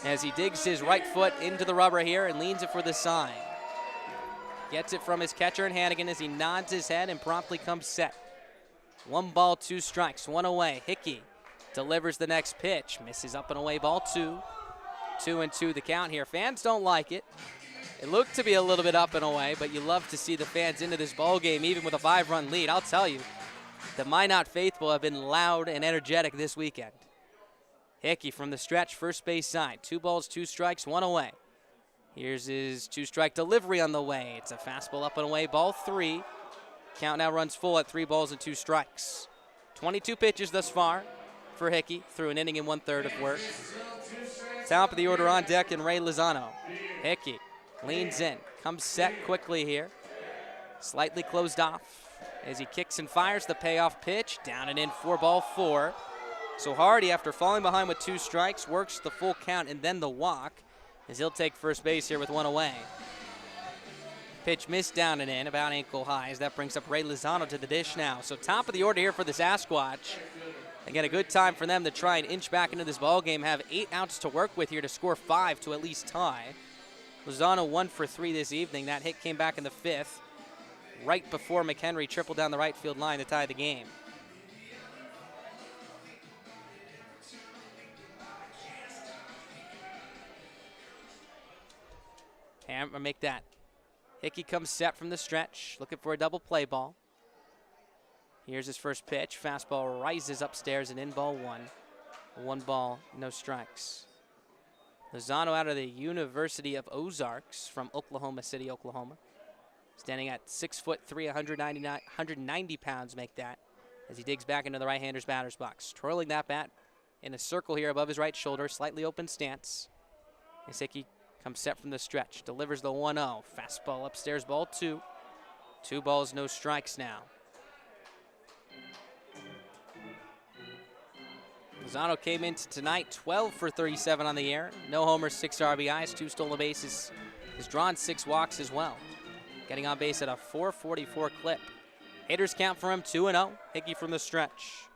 As he digs his right foot into the rubber here and leans it for the sign. Gets it from his catcher and Hannigan as he nods his head and promptly comes set. 1 ball, 2 strikes, 1 away. Hickey delivers the next pitch. Misses up and away, ball 2. 2-2 the count here. Fans don't like it. It looked to be a little bit up and away, but you love to see the fans into this ball game, even with a 5-run lead. I'll tell you, the Minot faithful have been loud and energetic this weekend. Hickey from the stretch, first base side. 2 balls, 2 strikes, 1 away. Here's his 2-strike delivery on the way. It's a fastball up and away, ball 3. Count now runs full at 3 balls and 2 strikes. 22 pitches thus far for Hickey through an inning and 1/3 of work. Top of the order on deck and Ray Lozano. Hickey leans in, comes set quickly here. Slightly closed off as he kicks and fires the payoff pitch. Down and in, 4 ball 4. So Hardy, after falling behind with 2 strikes, works the full count and then the walk as he'll take first base here with 1 away. Pitch missed down and in, about ankle high, as that brings up Ray Lozano to the dish now. So top of the order here for the Sasquatch. Again, a good time for them to try and inch back into this ball game. Have 8 outs to work with here to score 5 to at least tie. Lozano 1 for 3 this evening. That hit came back in the 5th, right before McHenry tripled down the right field line to tie the game. Hammer make that. Hickey comes set from the stretch, looking for a double play ball. Here's his first pitch. Fastball rises upstairs and in, ball 1. 1 ball, no strikes. Lozano out of the University of Ozarks from Oklahoma City, Oklahoma. Standing at 6'3", 190 pounds, make that, as he digs back into the right-hander's batter's box. Twirling that bat in a circle here above his right shoulder, slightly open stance. As Hickey comes set from the stretch, delivers the 1-0. Fastball upstairs, ball 2. 2 balls, no strikes now. Lozano came into tonight 12 for 37 on the air. No homers, 6 RBIs, 2 stolen bases. Has drawn 6 walks as well. Getting on base at a 444 clip. Hitters count for him 2-0. Hickey from the stretch.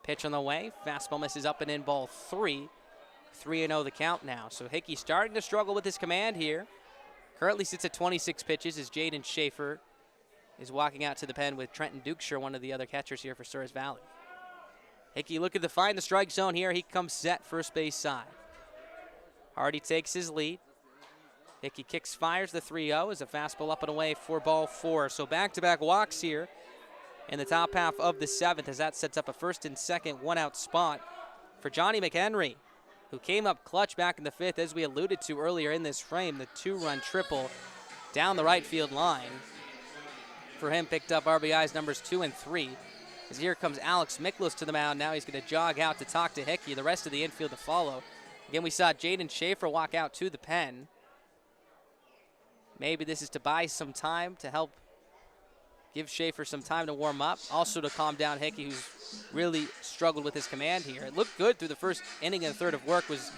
Pitch on the way. Fastball misses up and in, ball 3. 3-0 the count now. So Hickey starting to struggle with his command here. Currently sits at 26 pitches as Jaden Schaefer is walking out to the pen with Trenton Dukeshire, one of the other catchers here for Souris Valley. Hickey looking to find the strike zone here. He comes set first base side. Hardy takes his lead. Hickey kicks, fires the 3-0 as a fastball up and away for ball 4. So back-to-back walks here in the top half of the 7th as that sets up a first and second one-out spot for Johnny McHenry, who came up clutch back in the 5th, as we alluded to earlier in this frame. The 2-run triple down the right field line. For him, picked up RBIs numbers 2 and 3. As here comes Alex Miklos to the mound. Now he's going to jog out to talk to Hickey. The rest of the infield to follow. Again, we saw Jaden Schaefer walk out to the pen. Maybe this is to buy some time to help give Schaefer some time to warm up. Also to calm down Hickey, who's really struggled with his command here. It looked good through the first inning and 1/3 of work. Was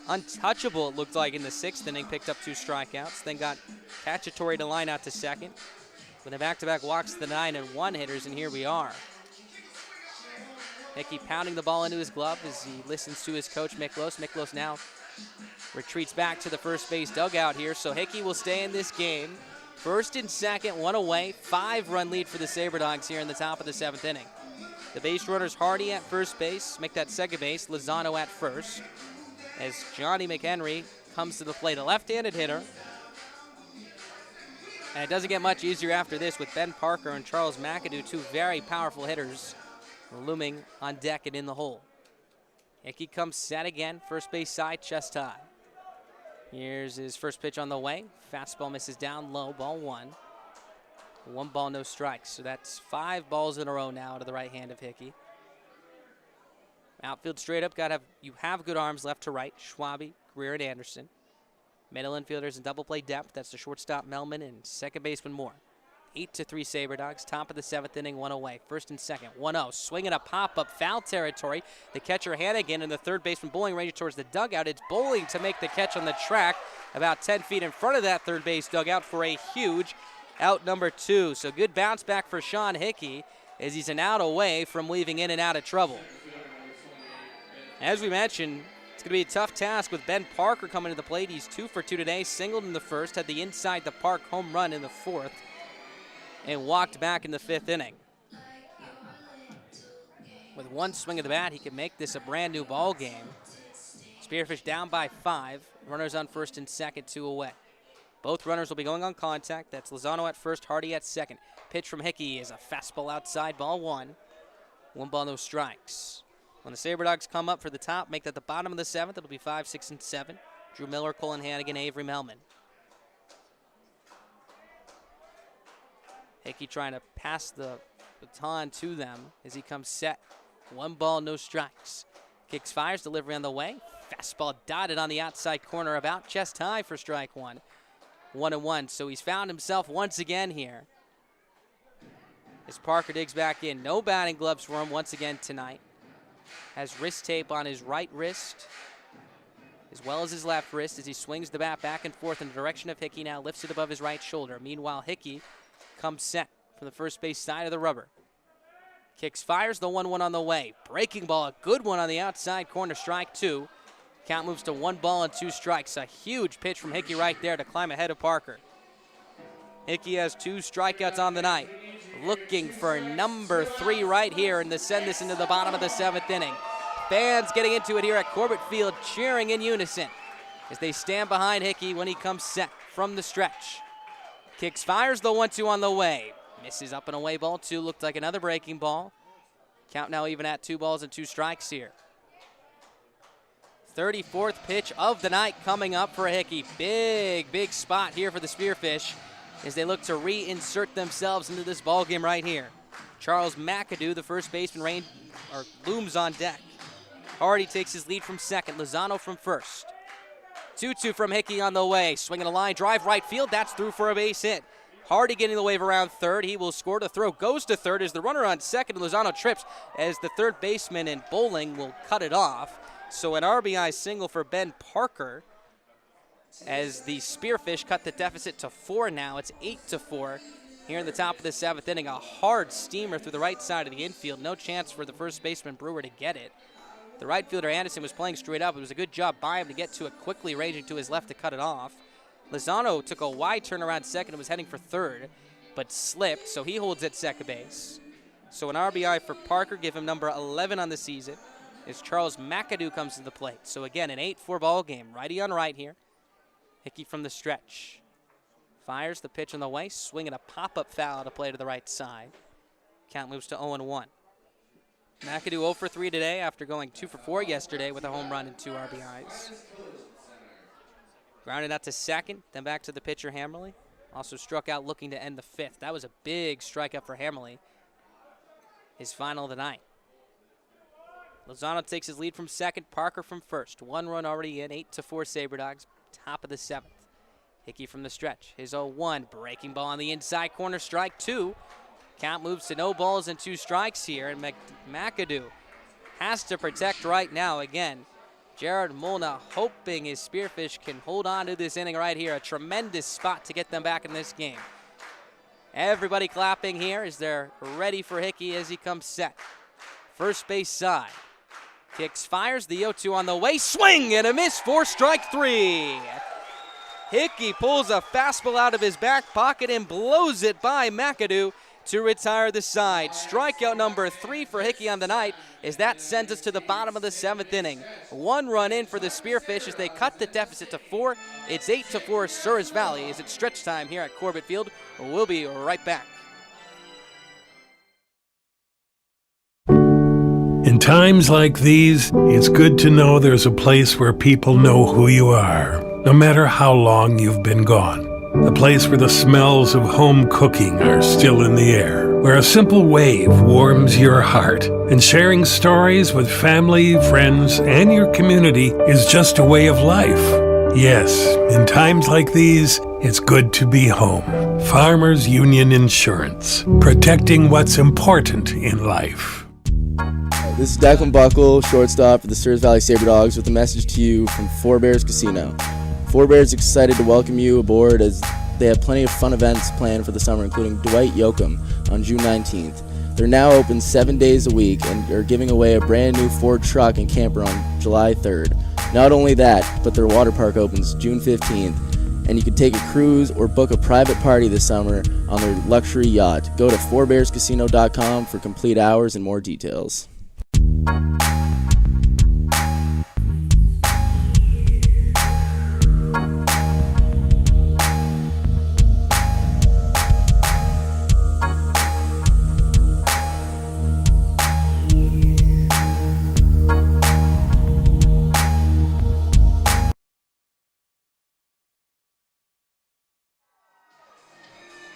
untouchable, it looked like, in the 6th inning. Picked up 2 strikeouts. Then got Cacciatore to line out to second. With a back-to-back walks to the 9 and 1 hitters, and here we are. Hickey pounding the ball into his glove as he listens to his coach, Miklos. Miklos now retreats back to the first base dugout here, so Hickey will stay in this game. First and second, 1 away, 5-run lead for the Saber Dogs here in the top of the 7th inning. The base runners Hardy at first base, make that second base. Lozano at first. As Johnny McHenry comes to the plate, a left-handed hitter. And it doesn't get much easier after this with Ben Parker and Charles McAdoo, two very powerful hitters looming on deck and in the hole. Hickey comes set again, first base side, chest high. Here's his first pitch on the way. Fastball misses down low, ball one. 1 ball, no strikes. So that's 5 balls in a row now to the right hand of Hickey. Outfield straight up, you have good arms left to right. Schwabe, Greer, and Anderson. Middle infielders in double play depth. That's the shortstop Melman and second baseman Moore. 8-3 Saber Dogs. Top of the 7th inning, 1 away. First and second, 1-0. Swinging a pop-up, foul territory. The catcher Hannigan and the third baseman Bowling range towards the dugout. It's Bowling to make the catch on the track, about 10 feet in front of that third base dugout for a huge out number 2. So good bounce back for Sean Hickey as he's an out away from weaving in and out of trouble. As we mentioned, it's going to be a tough task with Ben Parker coming to the plate. He's 2 for 2 today, singled in the first, had the inside the park home run in the 4th, and walked back in the 5th inning. With 1 swing of the bat, he can make this a brand new ball game. Spearfish down by 5. Runners on first and second, 2 away. Both runners will be going on contact. That's Lozano at first, Hardy at second. Pitch from Hickey is a fastball outside, ball 1. 1 ball, no strikes. When the Saber Dogs come up for the top, make that the bottom of the 7th. It'll be 5, 6, and 7. Drew Miller, Colin Hannigan, Avery Melman. Hickey trying to pass the baton to them as he comes set. 1 ball, no strikes. Kicks, fires, delivery on the way. Fastball dotted on the outside corner, about chest high for strike 1. 1-1, so he's found himself once again here. As Parker digs back in. No batting gloves for him once again tonight. Has wrist tape on his right wrist as well as his left wrist as he swings the bat back and forth in the direction of Hickey, now lifts it above his right shoulder. Meanwhile, Hickey comes set from the first base side of the rubber. Kicks, fires, the 1-1 on the way. Breaking ball, a good one on the outside corner, strike 2. Count moves to 1 ball and 2 strikes. A huge pitch from Hickey right there to climb ahead of Parker. Hickey has 2 strikeouts on the night. Looking for number 3 right here and to send this into the bottom of the 7th inning. Fans getting into it here at Corbett Field, cheering in unison as they stand behind Hickey when he comes set from the stretch. Kicks, fires, the 1-2 on the way. Misses up and away, ball 2. Looked like another breaking ball. Count now even at 2 balls and 2 strikes here. 34th pitch of the night coming up for Hickey. Big spot here for the Spearfish as they look to reinsert themselves into this ball game right here. Charles McAdoo, the first baseman, looms on deck. Hardy takes his lead from second. Lozano from first. 2-2 from Hickey on the way. Swinging a line drive right field. That's through for a base hit. Hardy getting the wave around third. He will score. The throw goes to third as the runner on second. Lozano trips as the third baseman and Bowling will cut it off. So an RBI single for Ben Parker as the Spearfish cut the deficit to 4 now. It's 8-4 here in the top of the 7th inning. A hard steamer through the right side of the infield. No chance for the first baseman Brewer to get it. The right fielder Anderson was playing straight up. It was a good job by him to get to it quickly, ranging to his left to cut it off. Lozano took a wide turn around second and was heading for third, but slipped, so he holds at second base. So an RBI for Parker, give him number 11 on the season, as Charles McAdoo comes to the plate. So again, an 8-4 ball game. Righty on right here. Hickey from the stretch. Fires the pitch on the way, swinging a pop-up foul to play to the right side. Count moves to 0-1. McAdoo 0 for 3 today after going 2 for 4 yesterday with a home run and 2 RBIs. Grounded out to second, then back to the pitcher Hammerly. Also struck out looking to end the 5th. That was a big strikeout for Hammerly. His final of the night. Lozano takes his lead from second, Parker from first. 1 run already in, 8-4 Saber Dogs, top of the 7th. Hickey from the stretch, his 0-1, breaking ball on the inside corner, strike 2. Count moves to no balls and 2 strikes here, and McAdoo has to protect right now again. Jared Molna hoping his Spearfish can hold on to this inning right here. A tremendous spot to get them back in this game. Everybody clapping here as they're ready for Hickey as he comes set. First base side. Kicks, fires, the 0-2 on the way. Swing and a miss for strike 3. Hickey pulls a fastball out of his back pocket and blows it by McAdoo. to retire the side. Strikeout number 3 for Hickey on the night as that sends us to the bottom of the 7th inning. 1 run in for the Spearfish as they cut the deficit to 4. It's 8-4 Souris Valley as it's stretch time here at Corbett Field. We'll be right back. In times like these, it's good to know there's a place where people know who you are, no matter how long you've been gone. A place where the smells of home cooking are still in the air, where a simple wave warms your heart, and sharing stories with family, friends, and your community is just a way of life. Yes, in times like these, it's good to be home. Farmers Union Insurance, protecting what's important in life. This is Declan Buckle, shortstop for the Souris Valley Saber Dogs, with a message to you from Four Bears Casino. Four Bears is excited to welcome you aboard as they have plenty of fun events planned for the summer, including Dwight Yoakam on June 19th. They're now open 7 days a week and are giving away a brand new Ford truck and camper on July 3rd. Not only that, but their water park opens June 15th, and you can take a cruise or book a private party this summer on their luxury yacht. Go to fourbearscasino.com for complete hours and more details.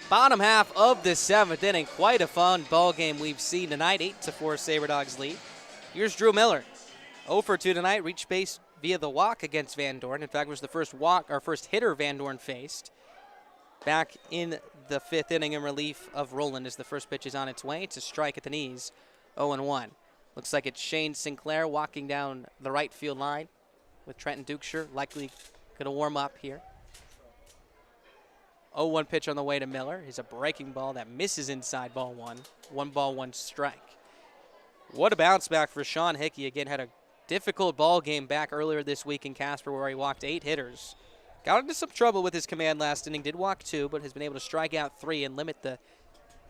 Bottom half of the 7th inning. Quite a fun ball game we've seen tonight. 8-4 Saber Dogs lead. Here's Drew Miller. 0 for 2 tonight. Reached base via the walk against Van Dorn. In fact, it was the first hitter Van Dorn faced. Back in the 5th inning in relief of Roland as the first pitch is on its way. It's a strike at the knees. 0-1. Looks like it's Shane Sinclair walking down the right field line with Trenton Dukeshire. Likely going to warm up here. 0-1 pitch on the way to Miller. He's a breaking ball that misses inside ball 1. 1 ball, 1 strike. What a bounce back for Sean Hickey. Again, had a difficult ball game back earlier this week in Casper where he walked 8 hitters. Got into some trouble with his command last inning. Did walk 2, but has been able to strike out 3 and limit the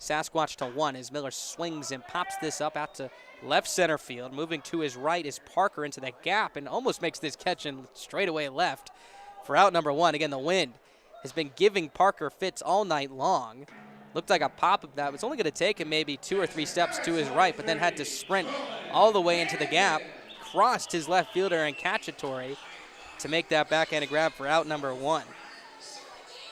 Sasquatch to 1 as Miller swings and pops this up out to left center field. Moving to his right is Parker into the gap and almost makes this catch in straightaway left for out number 1. Again, the wind has been giving Parker fits all night long. Looked like a pop-up that was only going to take him maybe 2 or 3 steps to his right, but then had to sprint all the way into the gap, crossed his left fielder and Cacciatore to make that backhanded grab for out number 1.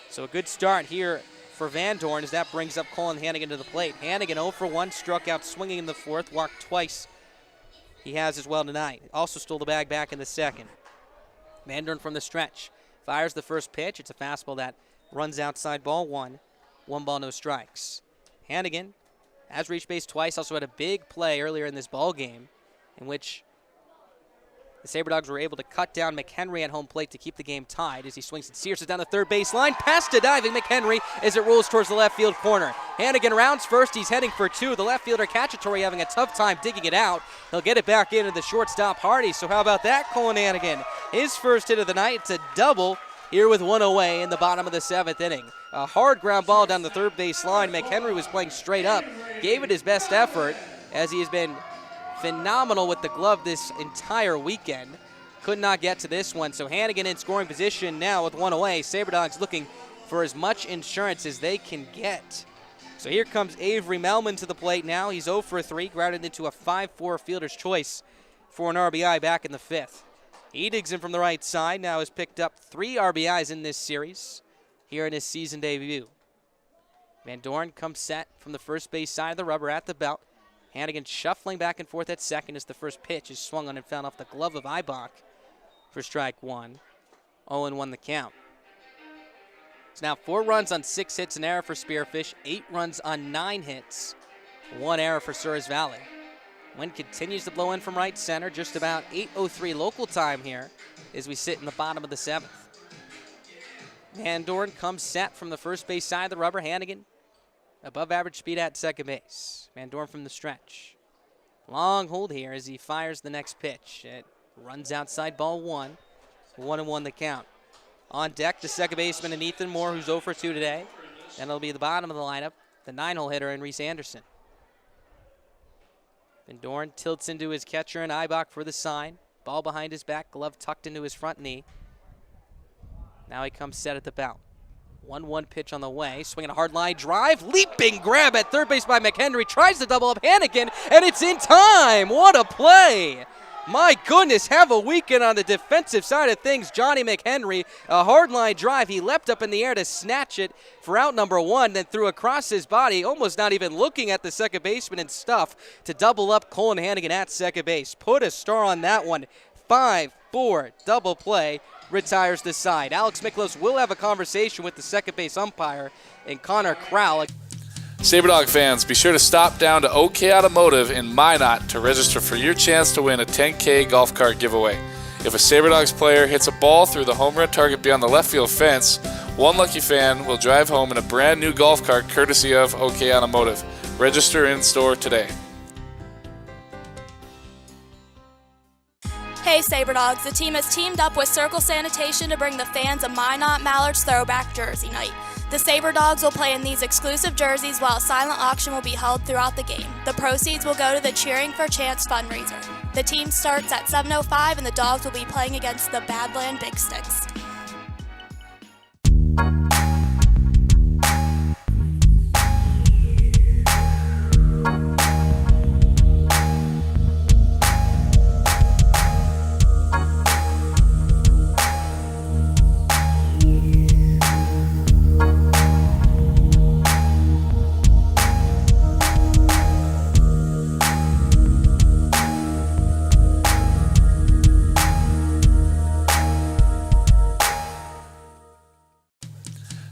So a good start here for Van Dorn as that brings up Colin Hannigan to the plate. Hannigan 0 for 1, struck out swinging in the 4th, walked twice. He has as well tonight. Also stole the bag back in the 2nd. Van Dorn from the stretch. Fires the first pitch. It's a fastball that runs outside ball 1. 1 ball, no strikes. Hannigan has reached base twice. Also had a big play earlier in this ball game in which the Saber Dogs were able to cut down McHenry at home plate to keep the game tied as he swings and sears it down the third base line. Past a diving McHenry as it rolls towards the left field corner. Hannigan rounds first. He's heading for 2. The left fielder Cacciatore having a tough time digging it out. He'll get it back into the shortstop Hardy. So how about that, Colin Hannigan? His first hit of the night. It's a double here with 1 away in the bottom of the 7th inning. A hard ground ball down the third base line. McHenry was playing straight up. Gave it his best effort as he has been phenomenal with the glove this entire weekend. Could not get to this one. So Hannigan in scoring position now with 1 away. Saber Dogs looking for as much insurance as they can get. So here comes Avery Melman to the plate now. He's 0 for 3, grounded into a 5-4 fielder's choice for an RBI back in the 5th. He digs in from the right side. Now has picked up 3 RBIs in this series here in his season debut. Van Dorn comes set from the first base side of the rubber at the belt. Hannigan shuffling back and forth at second as the first pitch is swung on and found off the glove of Ibach for strike 1. 0-1 the count. It's now 4 runs on 6 hits, an error for Spearfish, 8 runs on 9 hits, 1 error for Souris Valley. Wind continues to blow in from right center, just about 8:03 local time here as we sit in the bottom of the 7th. Van Dorn comes set from the first base side of the rubber. Hannigan above average speed at second base. Van Dorn from the stretch. Long hold here as he fires the next pitch. It runs outside ball 1. 1-1 the count. On deck, the second baseman and Ethan Moore, who's 0 for 2 today. And it'll be the bottom of the lineup the 9-hole hitter in Reese Anderson. Van Doren tilts into his catcher and Ibach for the sign. Ball behind his back, glove tucked into his front knee. Now he comes set at the belt. 1-1 pitch on the way, swinging a hard line drive, leaping grab at third base by McHenry, tries to double up Hannigan, and it's in time. What a play! My goodness, have a weekend on the defensive side of things. Johnny McHenry, a hard line drive. He leapt up in the air to snatch it for out number 1, then threw across his body, almost not even looking at the second baseman and stuff, to double up Colin Hannigan at second base. Put a star on that one. 5-4 double play, retires the side. Alex Miklos will have a conversation with the second base umpire and Connor Crowell. Saber Dog fans, be sure to stop down to OK Automotive in Minot to register for your chance to win a 10K golf cart giveaway. If a Saber Dogs player hits a ball through the home run target beyond the left field fence, one lucky fan will drive home in a brand new golf cart courtesy of OK Automotive. Register in store today. Hey Saber Dogs, the team has teamed up with Circle Sanitation to bring the fans a Minot Mallards throwback jersey night. The Saber Dogs will play in these exclusive jerseys while a silent auction will be held throughout the game. The proceeds will go to the Cheering for Chance fundraiser. The team starts at 7:05 and the Dogs will be playing against the Badland Big Sticks.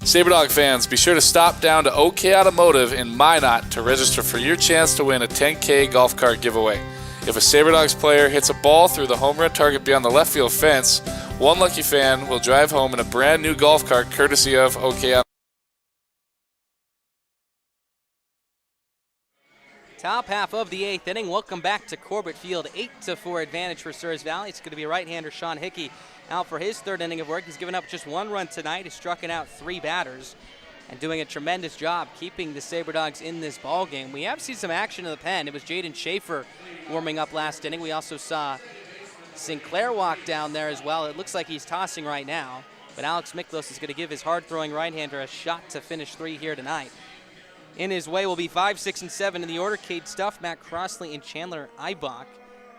Saber Dog fans, be sure to stop down to OK Automotive in Minot to register for your chance to win a 10K golf cart giveaway. If a Saber Dogs player hits a ball through the home run target beyond the left field fence, one lucky fan will drive home in a brand new golf cart courtesy of OK Automotive. Top half of the 8th inning. Welcome back to Corbett Field. 8-4 advantage for Souris Valley. It's going to be right-hander Sean Hickey out for his third inning of work. He's given up just 1 run tonight. He's struck out 3 batters and doing a tremendous job keeping the Saber Dogs in this ball game. We have seen some action in the pen. It was Jaden Schaefer warming up last inning. We also saw Sinclair walk down there as well. It looks like he's tossing right now, but Alex Miklos is going to give his hard-throwing right-hander a shot to finish 3 here tonight. In his way will be 5, 6, and 7 in the order. Cade Stuff, Matt Crossley, and Chandler Ibach.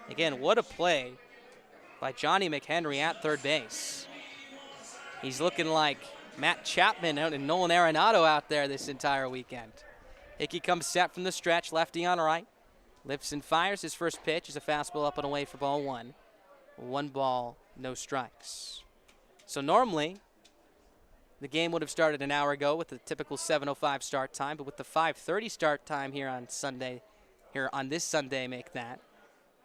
Again, what a play by Johnny McHenry at third base. He's looking like Matt Chapman and Nolan Arenado out there this entire weekend. Hickey comes set from the stretch, lefty on right. Lifts and fires. His first pitch is a fastball up and away for ball 1. 1 ball, no strikes. So normally, the game would have started an hour ago with the typical 7:05 start time, but with the 5:30 start time here on this Sunday, make that.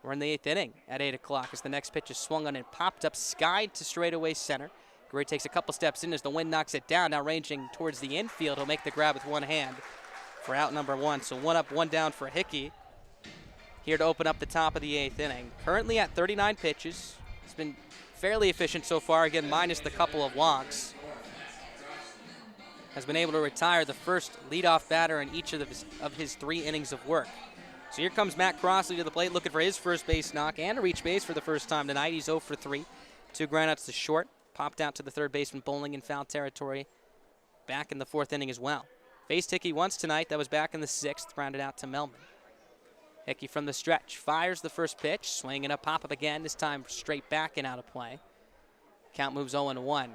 We're in the 8th inning at 8 o'clock as the next pitch is swung on and popped up, skied to straightaway center. Gray takes a couple steps in as the wind knocks it down, now ranging towards the infield. He'll make the grab with one hand for out number 1. So 1 up, 1 down for Hickey here to open up the top of the 8th inning. Currently at 39 pitches. It's been fairly efficient so far, again, minus the couple of walks. Has been able to retire the first leadoff batter in each of his 3 innings of work. So here comes Matt Crossley to the plate looking for his first base knock and to reach base for the first time tonight. He's 0 for 3. 2 groundouts to short. Popped out to the third baseman bowling in foul territory. Back in the 4th inning as well. Faced Hickey once tonight. That was back in the 6th. Grounded out to Melman. Hickey from the stretch. Fires the first pitch. Swinging a pop-up again. This time straight back and out of play. Count moves 0-1.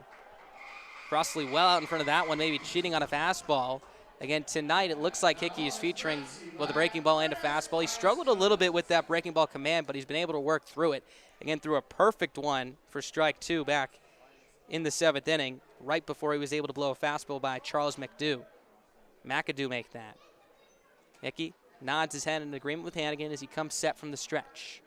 Crossley well out in front of that one, maybe cheating on a fastball. Again, tonight it looks like Hickey is featuring with a breaking ball and a fastball. He struggled a little bit with that breaking ball command, but he's been able to work through it. Again, threw a perfect one for strike 2 back in the 7th inning, right before he was able to blow a fastball by Charles McAdoo make that. Hickey nods his head in agreement with Hannigan as he comes set from the stretch.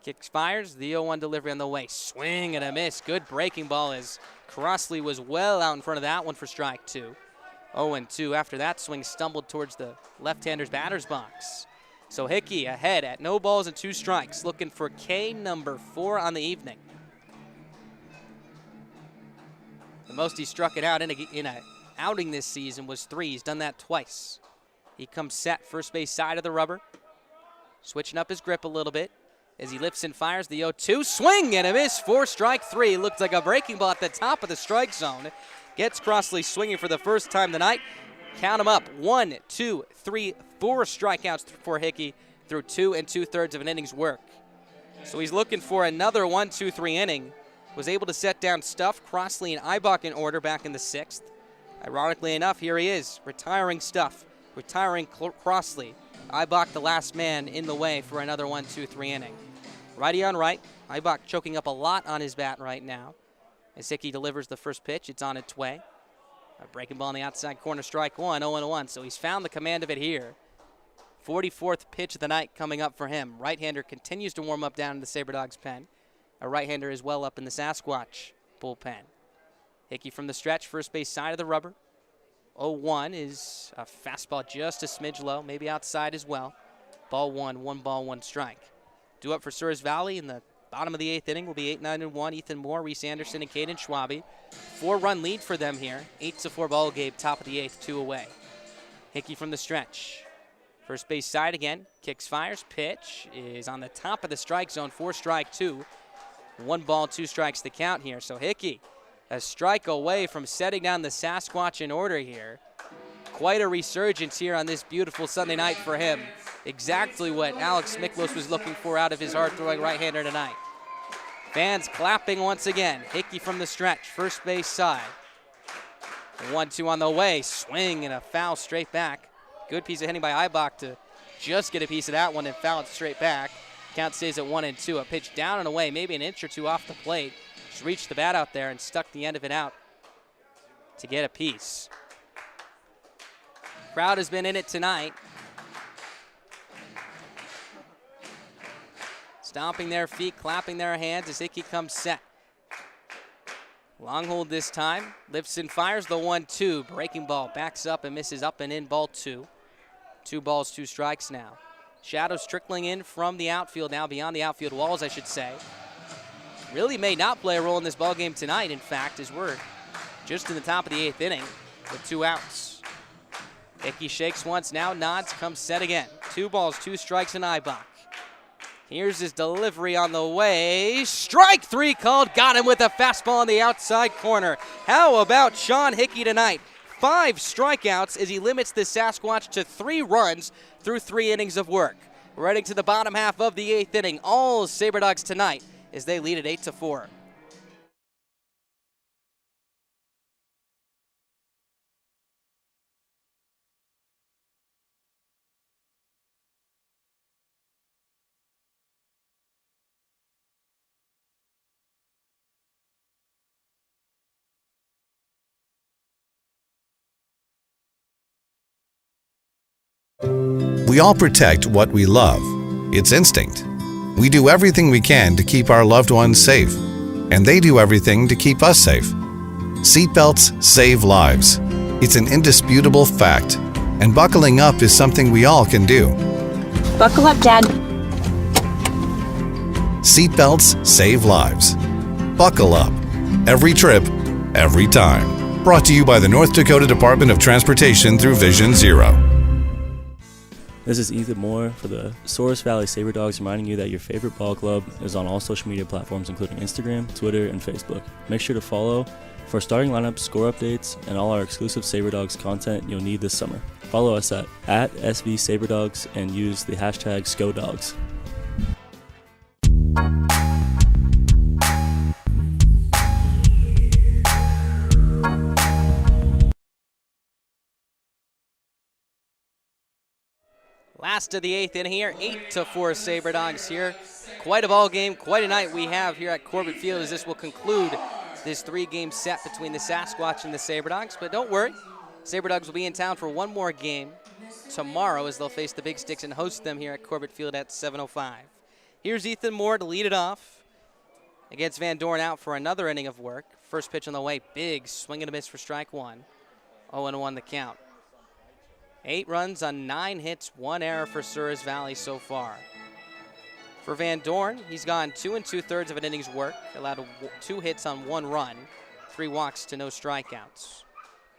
Kicks, fires, the 0-1 delivery on the way. Swing and a miss. Good breaking ball as Crossley was well out in front of that one for strike 2. 0-2 after that swing, stumbled towards the left-hander's batter's box. So Hickey ahead at no balls and 2 strikes, looking for K number 4 on the evening. The most he struck it out in a outing this season was 3. He's done that twice. He comes set, first base side of the rubber. Switching up his grip a little bit as he lifts and fires the 0-2. Swing and a miss for strike 3. Looked like a breaking ball at the top of the strike zone. Gets Crossley swinging for the first time tonight. Count them up. 1, 2, 3, 4 strikeouts for Hickey through 2 2/3 of an inning's work. So he's looking for another 1, 2, 3 inning. Was able to set down Stuff, Crossley, and Eibach in order back in the 6th. Ironically enough, here he is, retiring Stuff, retiring Crossley. Eibach the last man in the way for another 1, 2, 3 inning. Righty on right. Eibach choking up a lot on his bat right now. As Hickey delivers the first pitch, it's on its way. A breaking ball in the outside corner, strike 1, 0-1. So he's found the command of it here. 44th pitch of the night coming up for him. Right-hander continues to warm up down in the Saber Dogs pen. A right-hander is well up in the Sasquatch bullpen. Hickey from the stretch, first base side of the rubber. 0-1 is a fastball just a smidge low, maybe outside as well. Ball 1, 1 ball, 1 strike. Due up for Souris Valley in the bottom of the 8th inning will be 8-9-1. Ethan Moore, Reese Anderson, and Caden Schwabe. 4-run lead for them here. 8-4 ball game, top of the 8th, 2 away. Hickey from the stretch. First base side again, kicks, fires, pitch is on the top of the strike zone for strike 2. 1 ball, 2 strikes the count here. So Hickey, a strike away from setting down the Sasquatch in order here. Quite a resurgence here on this beautiful Sunday night for him. Exactly what Alex Miklos was looking for out of his hard-throwing right-hander tonight. Fans clapping once again. Hickey from the stretch, first base side. 1-2 on the way, swing and a foul straight back. Good piece of hitting by Eibach to just get a piece of that one and foul it straight back. Count stays at 1-2. A pitch down and away, maybe an inch or 2 off the plate. Just reached the bat out there and stuck the end of it out to get a piece. Crowd has been in it tonight. Stomping their feet, clapping their hands as Hickey comes set. Long hold this time. Lifts and fires the 1-2. Breaking ball backs up and misses up and in, ball 2. 2 balls, 2 strikes now. Shadows trickling in from the outfield now, beyond the outfield walls, I should say. Really may not play a role in this ball game tonight, in fact, as we're just in the top of the 8th inning with 2 outs. Hickey shakes once, now nods, comes set again. 2 balls, 2 strikes, and Eibach. Here's his delivery on the way. Strike 3 called. Got him with a fastball on the outside corner. How about Sean Hickey tonight? 5 strikeouts as he limits the Sasquatch to 3 runs through 3 innings of work. We're heading to the bottom half of the 8th inning. All Saber Dogs tonight as they lead at 8-4. We all protect what we love. It's instinct. We do everything we can to keep our loved ones safe, and they do everything to keep us safe. Seatbelts save lives. It's an indisputable fact, and buckling up is something we all can do. Buckle up, Dad. Seatbelts save lives. Buckle up. Every trip, every time. Brought to you by the North Dakota Department of Transportation through Vision Zero. This is Ethan Moore for the Souris Valley Saber Dogs, reminding you that your favorite ball club is on all social media platforms, including Instagram, Twitter, and Facebook. Make sure to follow for starting lineups, score updates, and all our exclusive Saber Dogs content you'll need this summer. Follow us at SV Saber Dogs and use the hashtag SCODogs. Last of the 8th inning here, 8-4 Saber Dogs here. Quite a ball game, quite a night we have here at Corbett Field as this will conclude this 3-game set between the Sasquatch and the Saber Dogs. But don't worry, Saber Dogs will be in town for one more game tomorrow as they'll face the Big Sticks and host them here at Corbett Field at 7:05. Here's Ethan Moore to lead it off against Van Dorn out for another inning of work. First pitch on the way, big swing and a miss for strike 1. 0-1 the count. 8 runs on 9 hits, 1 error for Souris Valley so far. For Van Dorn, he's gone 2 2/3 of an inning's work, allowed 2 hits on 1 run, 3 walks to no strikeouts.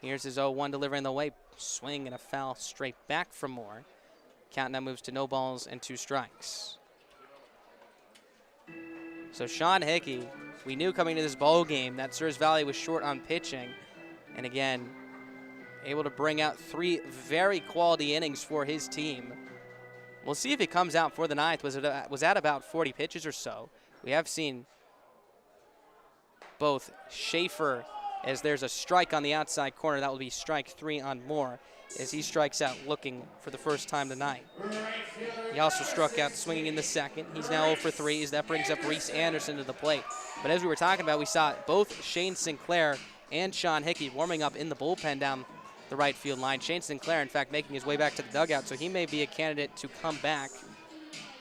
Here's his 0-1 delivering the way. Swing and a foul straight back from Moore. Count now moves to no balls and 2 strikes. So Sean Hickey, we knew coming to this ball game that Souris Valley was short on pitching. And again, able to bring out 3 very quality innings for his team. We'll see if he comes out for the 9th. Was at about 40 pitches or so. We have seen both Schaefer, as there's a strike on the outside corner. That will be strike 3 on Moore as he strikes out looking for the first time tonight. He also struck out swinging in the 2nd. He's now 0 for 3 as that brings up Reese Anderson to the plate. But as we were talking about, we saw both Shane Sinclair and Sean Hickey warming up in the bullpen down the right field line. Shane Sinclair, in fact, making his way back to the dugout, so he may be a candidate to come back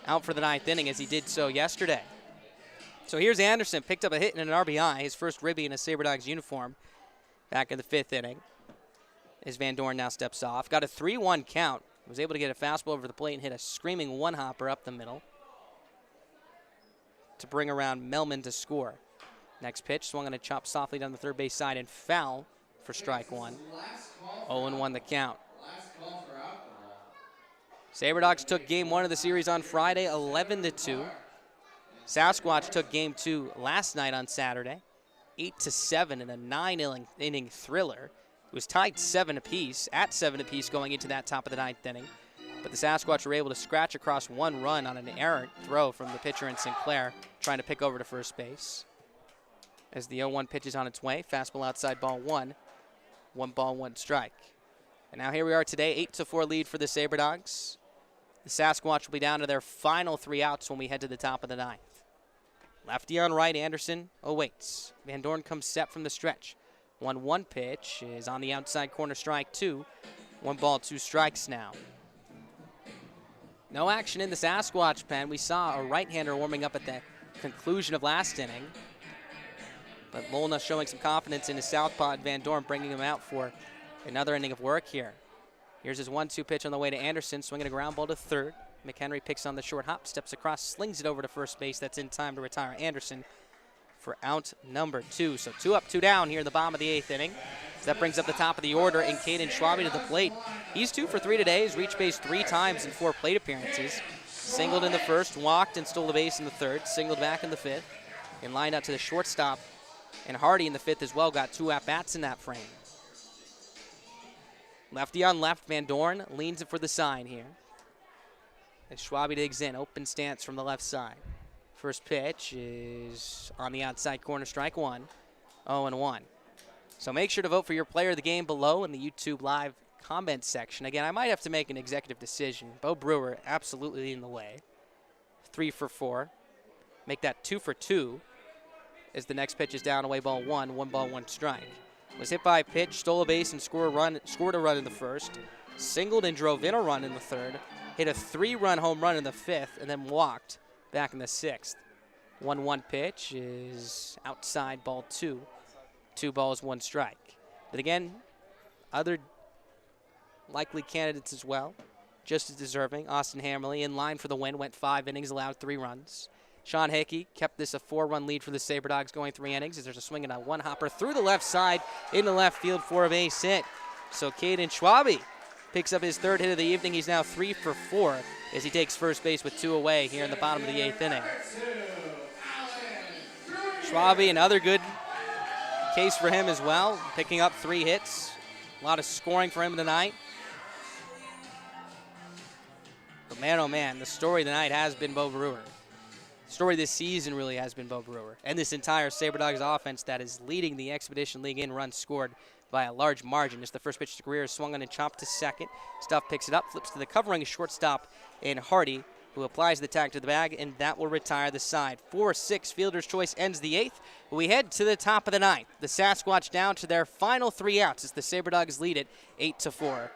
out for the 9th inning as he did so yesterday. So here's Anderson, picked up a hit and an RBI, his first ribby in a Saber Dogs uniform back in the 5th inning. As Van Dorn now steps off. Got a 3-1 count. Was able to get a fastball over the plate and hit a screaming one-hopper up the middle to bring around Melman to score. Next pitch, swung on a chop softly down the third base side and foul for strike 1. 0-1 the count. Saber Dogs took game 1 of the series on Friday, 11-2. Sasquatch took game 2 last night on Saturday, 8-7 in a 9-inning thriller. It was tied 7 apiece, at 7 apiece going into that top of the 9th inning. But the Sasquatch were able to scratch across 1 run on an errant throw from the pitcher in Sinclair, trying to pick over to first base. As the 0-1 pitch is on its way, fastball outside ball 1. 1 ball, 1 strike. And now here we are today, 8-4 lead for the Saber Dogs. The Sasquatch will be down to their final 3 outs when we head to the top of the 9th. Lefty on right, Anderson awaits. Van Dorn comes set from the stretch. 1-1 pitch is on the outside corner, strike 2. 1 ball, 2 strikes now. No action in the Sasquatch pen. We saw a right-hander warming up at the conclusion of last inning. But Molna showing some confidence in his southpaw, Van Dorn bringing him out for another inning of work here. Here's his 1-2 pitch on the way to Anderson, swinging a ground ball to third. McHenry picks on the short hop, steps across, slings it over to first base. That's in time to retire Anderson for out number 2. So 2 up, 2 down here in the bottom of the 8th inning. So that brings up the top of the order, and Caden Schwabe to the plate. He's 2 for 3 today. He's reached base 3 times in 4 plate appearances. Singled in the 1st, walked and stole a base in the 3rd, singled back in the 5th, and lined out to the shortstop. And Hardy in the 5th as well, got 2 at-bats in that frame. Lefty on left, Van Dorn leans it for the sign here. As Schwabe digs in, open stance from the left side. First pitch is on the outside corner, strike 1, 0-1. So make sure to vote for your player of the game below in the YouTube live comment section. Again, I might have to make an executive decision. Bo Brewer absolutely leading the way. 3 for 4. Make that 2 for 2 as the next pitch is down, away ball 1, 1 ball, 1 strike. Was hit by a pitch, stole a base, and scored a run in the 1st. Singled and drove in a run in the 3rd. Hit a 3-run home run in the 5th, and then walked back in the 6th. 1-1 pitch is outside ball 2. 2 balls, 1 strike. But again, other likely candidates as well, just as deserving. Austin Hammerly in line for the win, went 5 innings, allowed 3 runs. Sean Hickey kept this a 4-run lead for the Saber Dogs going 3 innings as there's a swing and a 1-hopper through the left side into left field for a base hit. So Caden Schwabe picks up his 3rd hit of the evening. He's now 3 for 4 as he takes first base with 2 away here in the bottom of the 8th inning. Schwabe, another good case for him as well, picking up 3 hits. A lot of scoring for him tonight. But man, oh man, the story tonight has been Bo Brewer. The story this season really has been Bo Brewer and this entire Saber Dogs offense that is leading the Expedition League in runs scored by a large margin. As the first pitch to Greer is swung on and chopped to second. Stuff picks it up, flips to the covering shortstop in Hardy, who applies the tag to the bag, and that will retire the side. 4-6 fielder's choice ends the 8th. We head to the top of the 9th. The Sasquatch down to their final 3 outs as the Saber Dogs lead it 8-4.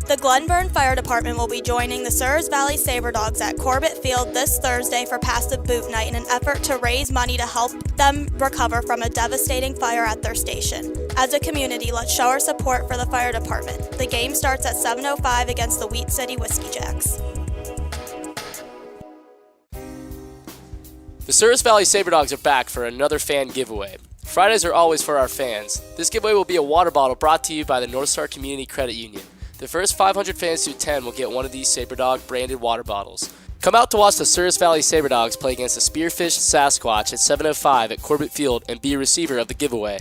The Glenburn Fire Department will be joining the Souris Valley Saber Dogs at Corbett Field this Thursday for Past the Boot Night in an effort to raise money to help them recover from a devastating fire at their station. As a community, let's show our support for the fire department. The game starts at 7:05 against the Wheat City Whiskey Jacks. The Souris Valley Saber Dogs are back for another fan giveaway. Fridays are always for our fans. This giveaway will be a water bottle brought to you by the North Star Community Credit Union. The first 500 fans to attend will get one of these Saber Dog branded water bottles. Come out to watch the Souris Valley Saber Dogs play against the Spearfish Sasquatch at 7:05 at Corbett Field and be a receiver of the giveaway.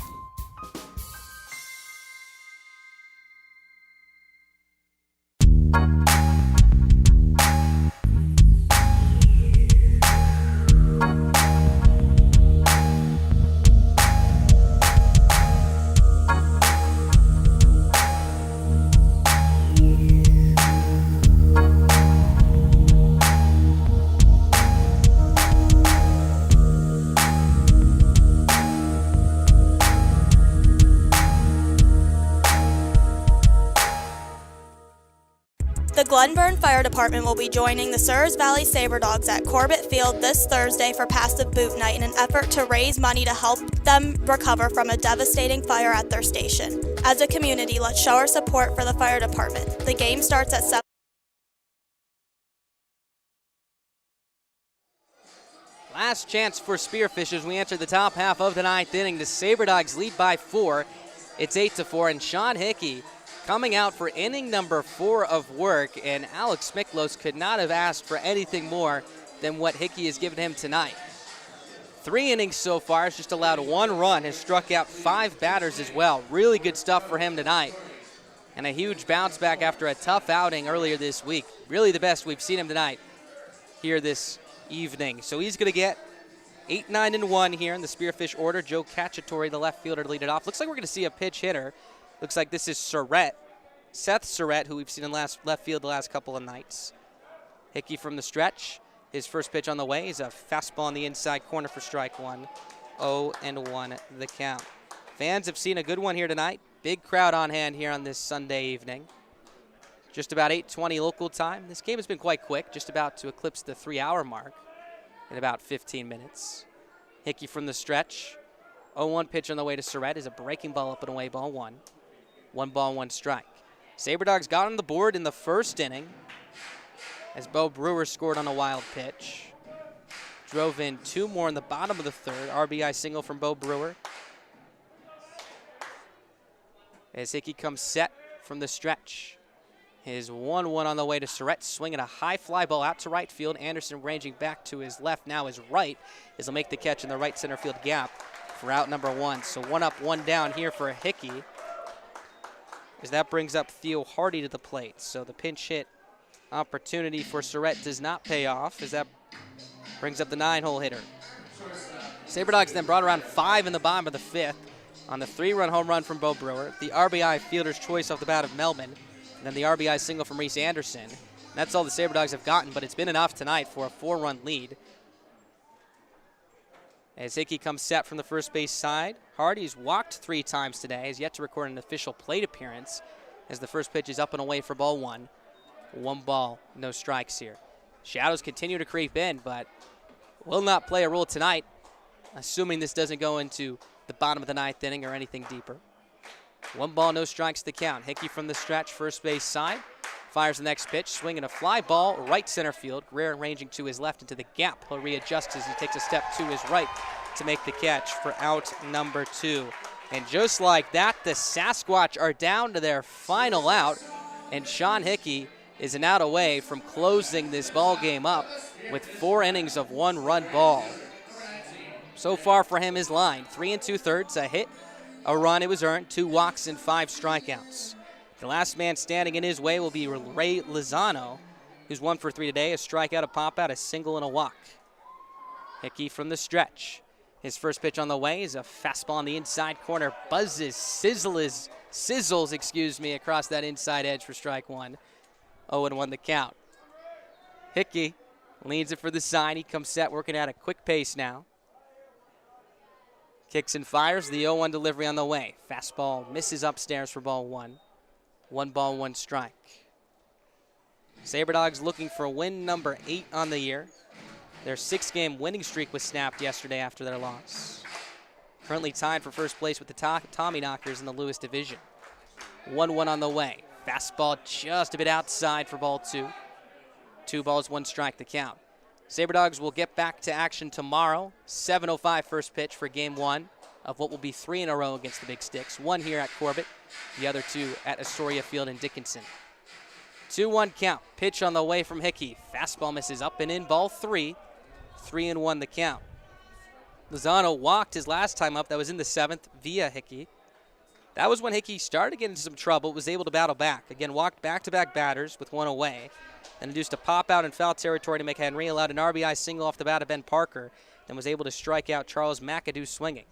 The Glenburn Fire Department will be joining the Souris Valley Saber Dogs at Corbett Field this Thursday for Past the Boot Night in an effort to raise money to help them recover from a devastating fire at their station. As a community, let's show our support for the fire department. The game starts at 7. Last chance for Spearfish as we enter the top half of the ninth inning. The Saber Dogs lead by 4. It's 8-4, and Sean Hickey coming out for inning number 4 of work, and Alex Miklos could not have asked for anything more than what Hickey has given him tonight. 3 innings so far, has just allowed 1 run, has struck out 5 batters as well. Really good stuff for him tonight, and a huge bounce back after a tough outing earlier this week. Really the best we've seen him tonight here this evening. So he's going to get 8, 9, and 1 here in the Spearfish order. Joe Cacciatore, the left fielder, to lead it off. Looks like we're going to see a pitch hitter. Looks like this is Seth Surratt, who we've seen in left field the last couple of nights. Hickey from the stretch. His first pitch on the way is a fastball on the inside corner for strike 1. 0-1 the count. Fans have seen a good one here tonight. Big crowd on hand here on this Sunday evening. Just about 8:20 local time. This game has been quite quick, just about to eclipse the 3-hour mark in about 15 minutes. Hickey from the stretch. 0-1 pitch on the way to Surratt is a breaking ball up and away, ball 1. 1 ball, 1 strike. Saber Dogs got on the board in the first inning as Bo Brewer scored on a wild pitch. Drove in 2 more in the bottom of the third. RBI single from Bo Brewer. As Hickey comes set from the stretch. His 1-1 on the way to Surratt, swinging a high fly ball out to right field. Anderson ranging back to his left, now his right, as he'll make the catch in the right center field gap for out number 1. So 1 up, 1 down here for Hickey, as that brings up Theo Hardy to the plate. So the pinch hit opportunity for Surratt does not pay off, as that brings up the 9-hole hitter. Saber Dogs then brought around 5 in the bottom of the 5th on the 3-run home run from Bo Brewer, the RBI fielder's choice off the bat of Melman, and then the RBI single from Reese Anderson. That's all the Saber Dogs have gotten, but it's been enough tonight for a 4-run lead. As Hickey comes set from the first base side, Hardy's walked 3 times today, has yet to record an official plate appearance, as the first pitch is up and away for ball 1. 1 ball, no strikes here. Shadows continue to creep in, but will not play a role tonight, assuming this doesn't go into the bottom of the 9th inning or anything deeper. 1 ball, no strikes to count. Hickey from the stretch, first base side. Fires the next pitch, swinging a fly ball, right center field. Greer ranging to his left into the gap. He'll readjust as he takes a step to his right to make the catch for out number 2. And just like that, the Sasquatch are down to their final out, and Sean Hickey is an out away from closing this ball game up with 4 innings of 1-run ball. So far for him, his line, 3 2/3, a hit, a run, it was earned, 2 walks and 5 strikeouts. The last man standing in his way will be Ray Lozano, who's 1 for 3 today, a strikeout, a pop out, a single, and a walk. Hickey from the stretch. His first pitch on the way is a fastball on the inside corner, sizzles, across that inside edge for strike 1. 0-1 the count. Hickey leans it for the sign. He comes set, working at a quick pace now. Kicks and fires, the 0-1 delivery on the way. Fastball misses upstairs for ball 1. 1 ball, 1 strike. Saber Dogs looking for win number 8 on the year. Their 6-game winning streak was snapped yesterday after their loss. Currently tied for first place with the Tommy Knockers in the Lewis division. 1-1 on the way. Fastball just a bit outside for ball 2. 2 balls, 1 strike to count. Saber Dogs will get back to action tomorrow. 7:05 first pitch for game 1 of what will be 3 in a row against the Big Sticks. 1 here at Corbett, the other 2 at Astoria Field in Dickinson. 2-1 count. Pitch on the way from Hickey. Fastball misses up and in, ball 3. 3-1 the count. Lozano walked his last time up. That was in the 7th via Hickey. That was when Hickey started to get into some trouble, was able to battle back. Again, walked back-to-back batters with 1 away. Then induced a pop out in foul territory to McHenry, allowed an RBI single off the bat of Ben Parker, then was able to strike out Charles McAdoo swinging.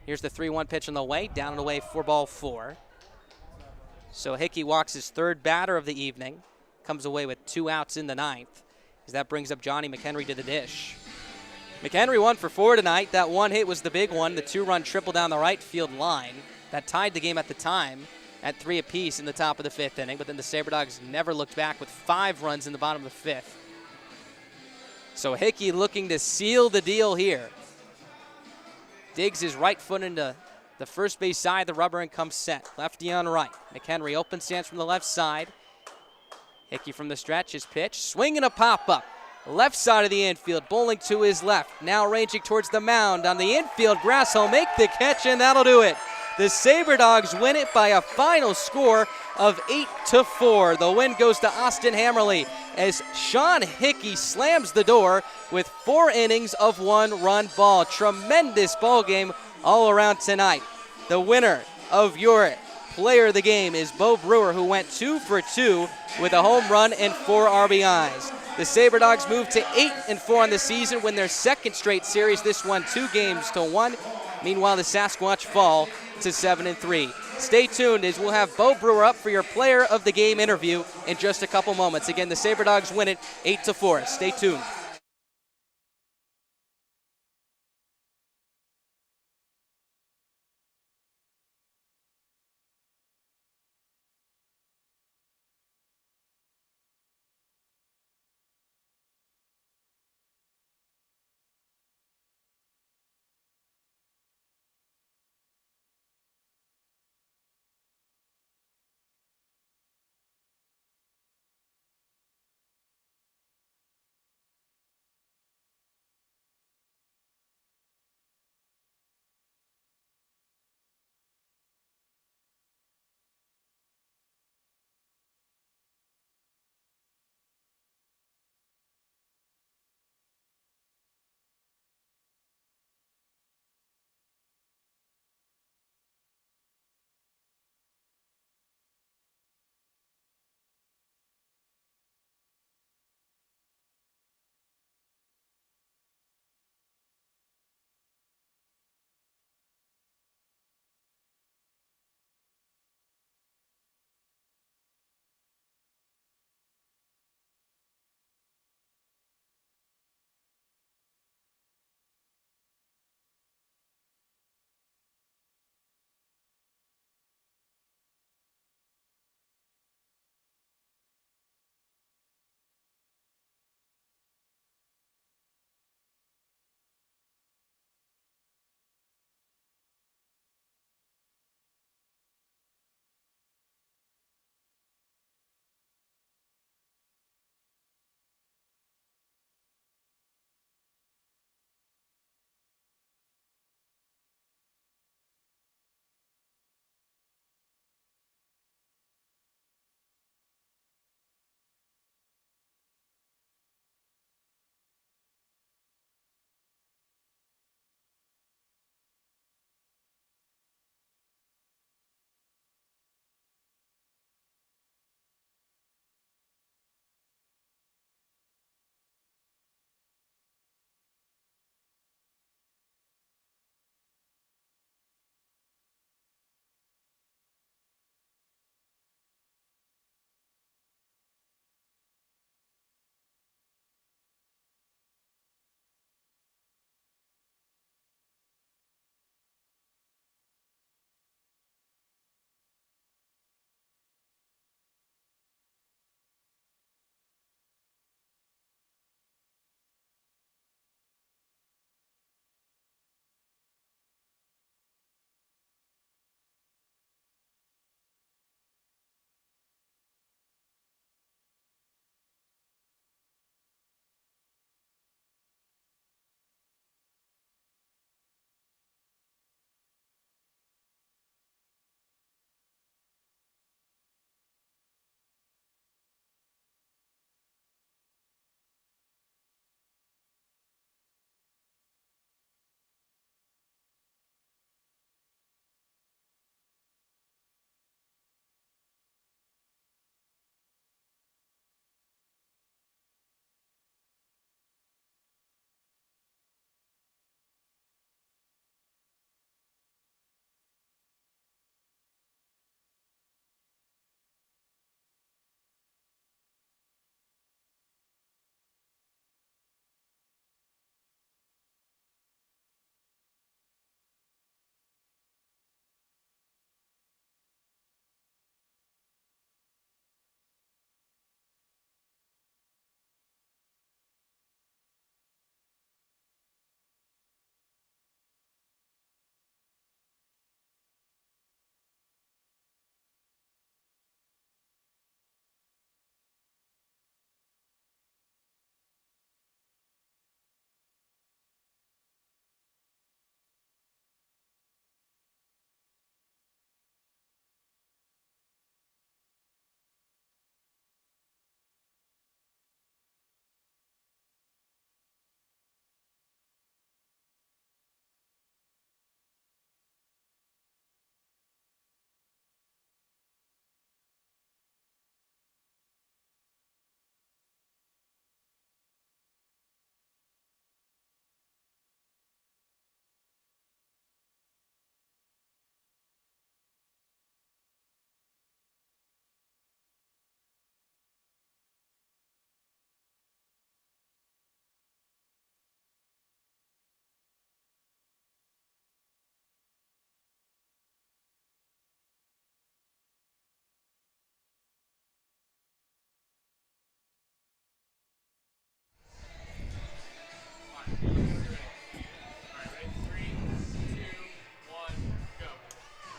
Here's the 3-1 pitch on the way, down and away for ball 4. So Hickey walks his 3rd batter of the evening, comes away with 2 outs in the 9th, as that brings up Johnny McHenry to the dish. McHenry 1 for 4 tonight. That 1 hit was the big one, the 2-run triple down the right field line. That tied the game at the time at 3 apiece in the top of the 5th inning, but then the Sabre Dogs never looked back with 5 runs in the bottom of the 5th. So Hickey looking to seal the deal here. Digs his right foot into the first base side of the rubber and comes set. Lefty on right. McHenry open stance from the left side. Hickey from the stretch, his pitch. Swing and a pop-up. Left side of the infield, bowling to his left. Now ranging towards the mound on the infield grass. He'll make the catch, and that'll do it. The Sabre Dogs win it by a final score of 8-4. The win goes to Austin Hammerly as Sean Hickey slams the door with 4 innings of 1-run ball. Tremendous ball game all around tonight. The winner of your player of the game is Bo Brewer, who went 2 for 2 with a home run and 4 RBIs. The Sabre Dogs move to 8-4 on the season, win their 2nd straight series. This one 2-1. Meanwhile, the Sasquatch fall to 7-3. Stay tuned as we'll have Bo Brewer up for your player of the game interview in just a couple moments. Again, the Sabre Dogs win it 8-4. Stay tuned.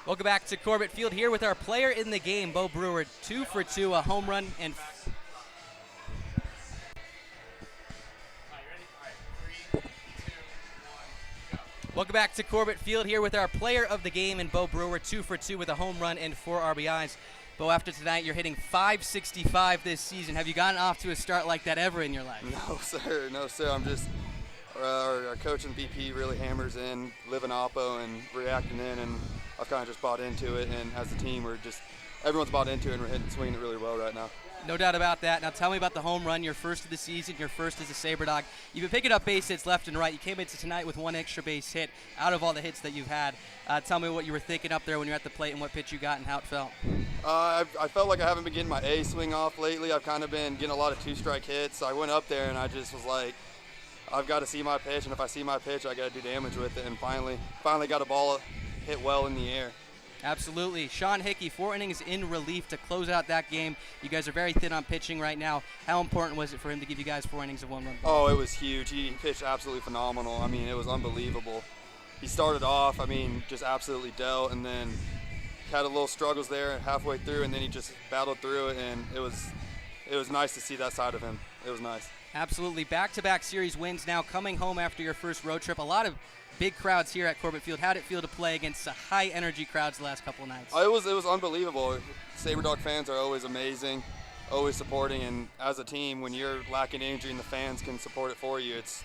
Welcome back to Corbett Field here with our player in the game, Bo Brewer, 2 for 2, a home run and Welcome back to Corbett Field here with our player of the game and Bo Brewer, 2 for 2 with a home run and 4 RBIs. Bo, after tonight, you're hitting .565 this season. Have you gotten off to a start like that ever in your life? No, sir. No, sir. I'm just our coach and BP really hammers in, living oppo and reacting in, and I've kind of just bought into it. And as a team, everyone's bought into it, and we're swinging it really well right now. No doubt about that. Now tell me about the home run, your first of the season, your first as a Sabre Dog. You've been picking up base hits left and right. You came into tonight with 1 extra base hit out of all the hits that you've had. Tell me what you were thinking up there when you're at the plate and what pitch you got and how it felt. I felt like I haven't been getting my A swing off lately. I've kind of been getting a lot of 2-strike hits. So I went up there and I just was like, I've got to see my pitch, and if I see my pitch, I got to do damage with it. And finally got a ball hit well in the air. Absolutely. Sean Hickey, 4 innings in relief to close out that game. You guys are very thin on pitching right now. How important was it for him to give you guys 4 innings of 1 run? Oh, it was huge. He pitched absolutely phenomenal. I mean, it was unbelievable. He started off, just absolutely dealt, and then had a little struggles there halfway through, and then he just battled through it, and it was nice to see that side of him. It was nice. Absolutely. Back-to-back series wins now, coming home after your first road trip. A lot of big crowds here at Corbett Field. How did it feel to play against high-energy crowds the last couple of nights? It was unbelievable. Sabre Dog fans are always amazing, always supporting, and as a team, when you're lacking energy and the fans can support it for you, it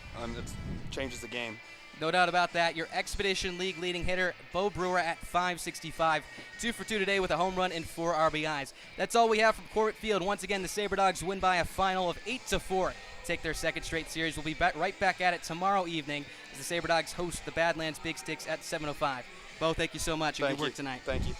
changes the game. No doubt about that. Your Expedition League leading hitter, Bo Brewer, at .565. 2 for 2 today with a home run and 4 RBIs. That's all we have from Corbett Field. Once again, the Sabre Dogs win by a final of 8-4. Take their second straight series. We'll be right back at it tomorrow evening as the Sabre Dogs host the Badlands Big Sticks at 7:05. Bo, thank you so much. Good work tonight. Thank you.